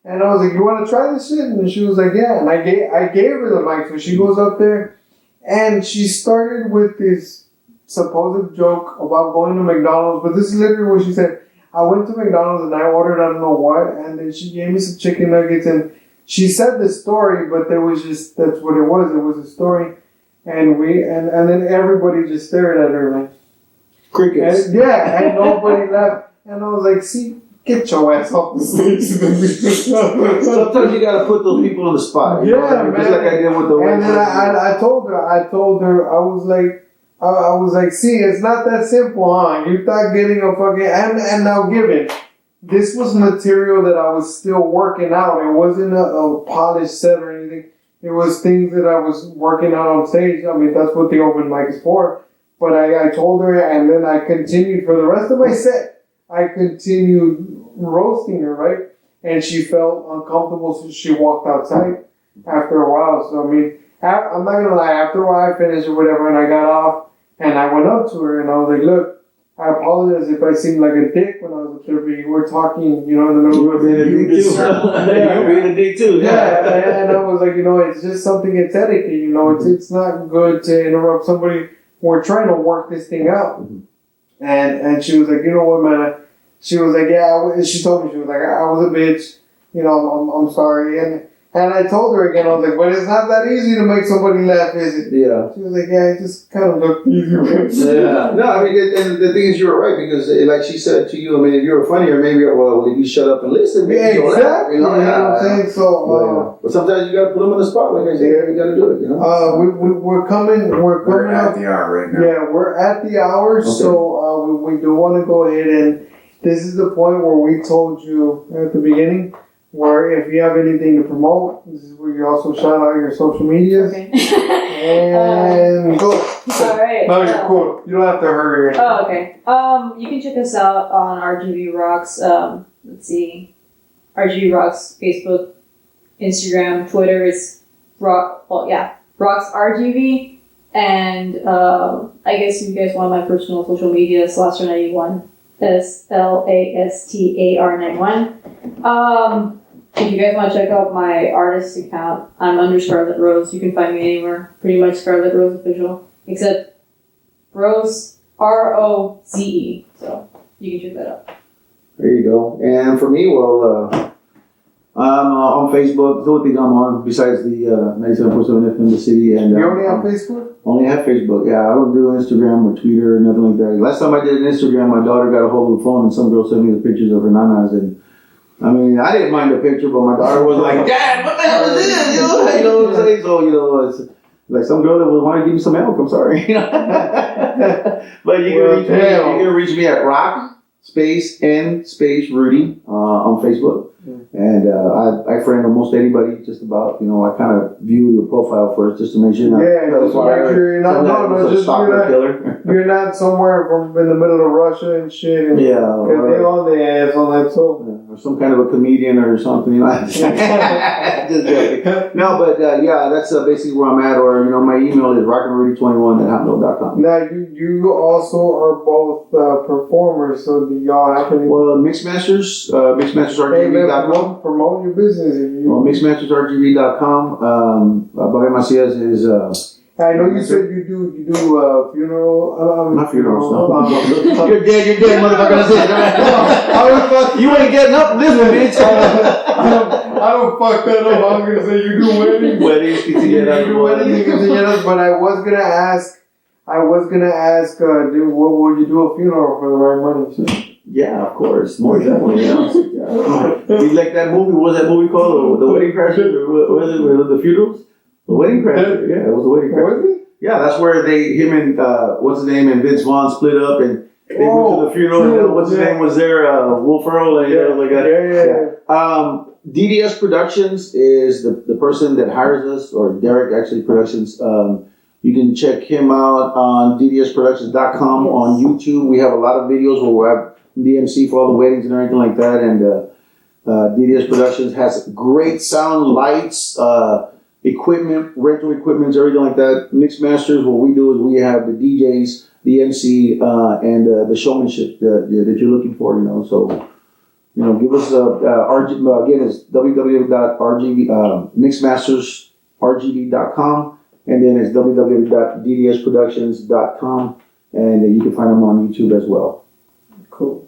And I was like, "You want to try this shit?" And she was like, "Yeah." And I gave her the mic, so she goes up there, and she started with this supposed joke about going to McDonald's. But this is literally what she said. "I went to McDonald's and I ordered I don't know what, and then she gave me some chicken nuggets." And she said the story, but that's what it was. It was a story. And and then everybody just stared at her like crickets. And nobody laughed. And I was like, "See, get your ass off the stage." Sometimes you gotta put those people on the spot. Yeah, man. Just like I did with the. And then I told her, I was like, "See, it's not that simple, huh? You're not getting a fucking and now given." This was material that I was still working out. It wasn't a polished set or anything. It was things that I was working out on stage. I mean, that's what the open mic is for. But I told her, and then I continued for the rest of my set. I continued roasting her, right? And she felt uncomfortable, so she walked outside after a while. So, I mean, I'm not going to lie. After a while, I finished or whatever, and I got off, and I went up to her, and I was like, "Look, I apologize if I seemed like a dick when I was up there, but you were talking, in the middle of being a dick too." You were being a dick too. Yeah, and I was like, it's just something, it's etiquette, it's not good to interrupt somebody we're trying to work this thing out. And she was like, you know what, man? She was like, yeah. She told me, she was like, I was a bitch. You know, I'm sorry. And I told her again, I was like, but it's not that easy to make somebody laugh, is it? Yeah. She was like, yeah, it just kind of looked easy. Yeah. No, I mean, and the thing is, you were right, because like she said to you, I mean, if you were funnier, maybe, well, if you shut up and listen, maybe Yeah, you'll laugh, exactly. you know what I'm saying? So, but sometimes you got to put them on the spot, like I said, you got to do it, you know? we're coming We're at up. the hour right now. Yeah, we're at the hour, Okay. so we do want to go ahead, and this is the point where we told you at the beginning, where if you have anything to promote, this is where you also shout out your social medias. Okay. And go. All right. No, you're cool. You don't have to hurry. Oh, okay. You can check us out on RGB Rocks. Let's see, RGB Rocks Facebook, Instagram, Twitter. It's Rock. Well, yeah, Rocks RGB. And I guess if you guys want my personal social media, Slastar91, SLASTAR91. If you guys want to check out my artist account, I'm under Scarlet Rose. You can find me anywhere. Pretty much Scarlet Rose official, except Rose ROZE. So you can check that out. There you go. And for me, well, I'm on Facebook. The only thing I'm on besides the 97.7 FM the city. And You only have Facebook? only have Facebook. Yeah, I don't do Instagram or Twitter or nothing like that. Last time I did an Instagram, my daughter got a hold of the phone and some girl sent me the pictures of her nanas, and I mean, I didn't mind the picture, but my daughter was like, "Dad, what the hell is this?" You know what I'm saying? So, it's like some girl that would want to give me some milk. I'm sorry. But you can reach me at Rock space N space Rudy on Facebook. And I friend almost anybody, just about. I kind of view your profile first just to make sure Just to make sure you're not, killer. you're not somewhere from in the middle of Russia and shit. And, Yeah, because they on the ass on that so. or some kind of a comedian or something. Just joking. No, but that's basically where I'm at. Or my email is rockandrudy21@hotmail.com. Now you also are both performers, so do y'all have any? Well, Mixmasters, MixmastersRGB.com. Promote your business if you. Well, MixmastersRGB.com. Bobby Macias is. I know you said you do funeral. Not funerals, no. You're dead, motherfucker. That's it. You ain't getting up this one, bitch. I don't fuck that up. I was gonna say you do weddings. Weddings, You do weddings, quinceañeras, but I was gonna ask. What would you do a funeral for the right money? Yeah, of course. More definitely. Yeah. It's like that movie. What was that movie called? The Wedding Crashers? Or what was it? The Funerals? The Wedding Crashers. Yeah, it was the Wedding Crashers. Was it? Yeah, that's where him and what's his name, and Vince Vaughn split up, and they went to the funeral. And what's his name was there? Will Ferrell. And, Yeah. DDS Productions is the person that hires us, or Derek actually Productions. You can check him out on ddsproductions.com on YouTube. We have a lot of videos where we have DMC for all the weddings and everything like that. And DDS Productions has great sound, lights, equipment, rental equipment, everything like that. Mix Masters, what we do is we have the DJs, the MC, and the showmanship that you're looking for. So give us again, it's mixmastersrgb.com. And then it's www.ddsproductions.com, and you can find them on YouTube as well. Cool.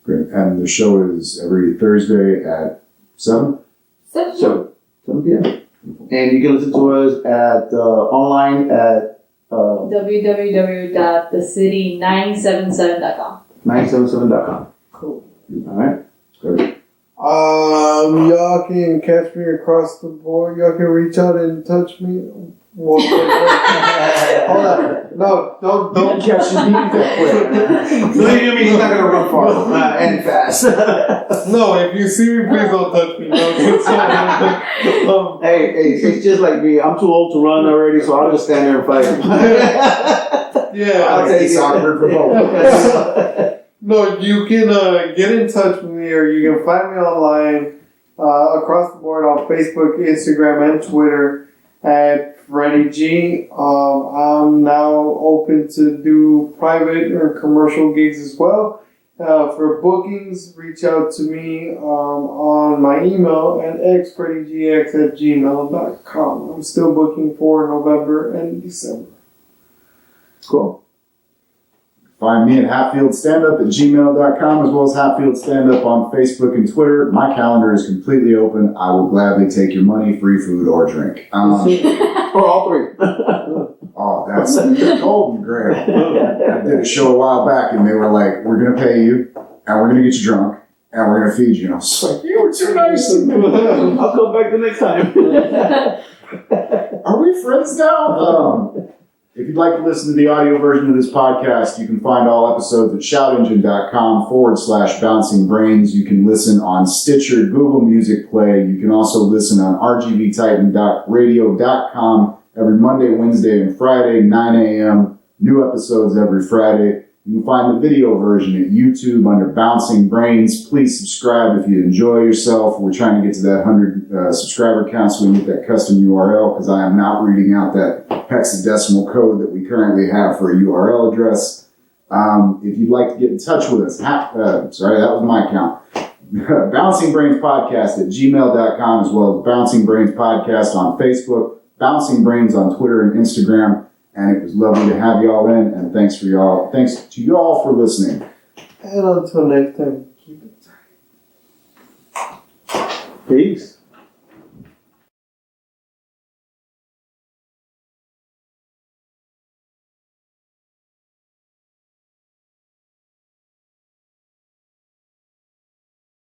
Great. And the show is every Thursday at 7? 7 p.m. And you can listen to us at online at www.thecity977.com. 977.com. Cool. All right. Great. Y'all can catch me across the board. Y'all can reach out and touch me. Hold on. No, don't catch me that quick. Believe me, he's not gonna run far and fast. No, if you see me, please don't touch me. Hey, it's just like me. I'm too old to run already, so I'll just stand there and fight. Yeah, I'll take soccer for both. No, you can get in touch with me, or you can find me online across the board on Facebook, Instagram, and Twitter at Freddy G. I'm now open to do private or commercial gigs as well. For bookings, reach out to me on my email at xfreddygx@gmail.com. I'm still booking for November and December. Cool. Find me at hatfieldstandup@gmail.com, as well as Hatfield Stand Up on Facebook and Twitter. My calendar is completely open. I will gladly take your money, free food, or drink. Or all three. Oh, that's golden, Greg. I did a show a while back, and they were like, "We're going to pay you, and we're going to get you drunk, and we're going to feed you." And I was like, "You were too nice to me." I'll come back the next time. Are we friends now? If you'd like to listen to the audio version of this podcast, you can find all episodes at shoutengine.com/bouncing brains. You can listen on Stitcher, Google Music Play. You can also listen on rgvtitan.radio.com every Monday, Wednesday, and Friday, 9 a.m. New episodes every Friday. You can find the video version at YouTube under Bouncing Brains. Please subscribe if you enjoy yourself. We're trying to get to that 100 subscriber count so we can get that custom URL, because I am not reading out that hexadecimal code that we currently have for a URL address. If you'd like to get in touch with us, sorry, that was my count. Bouncing Brains Podcast at gmail.com, as well as Bouncing Brains Podcast on Facebook, Bouncing Brains on Twitter and Instagram. And it was lovely to have y'all in, and thanks to y'all for listening. And until next time, keep it tight. Peace.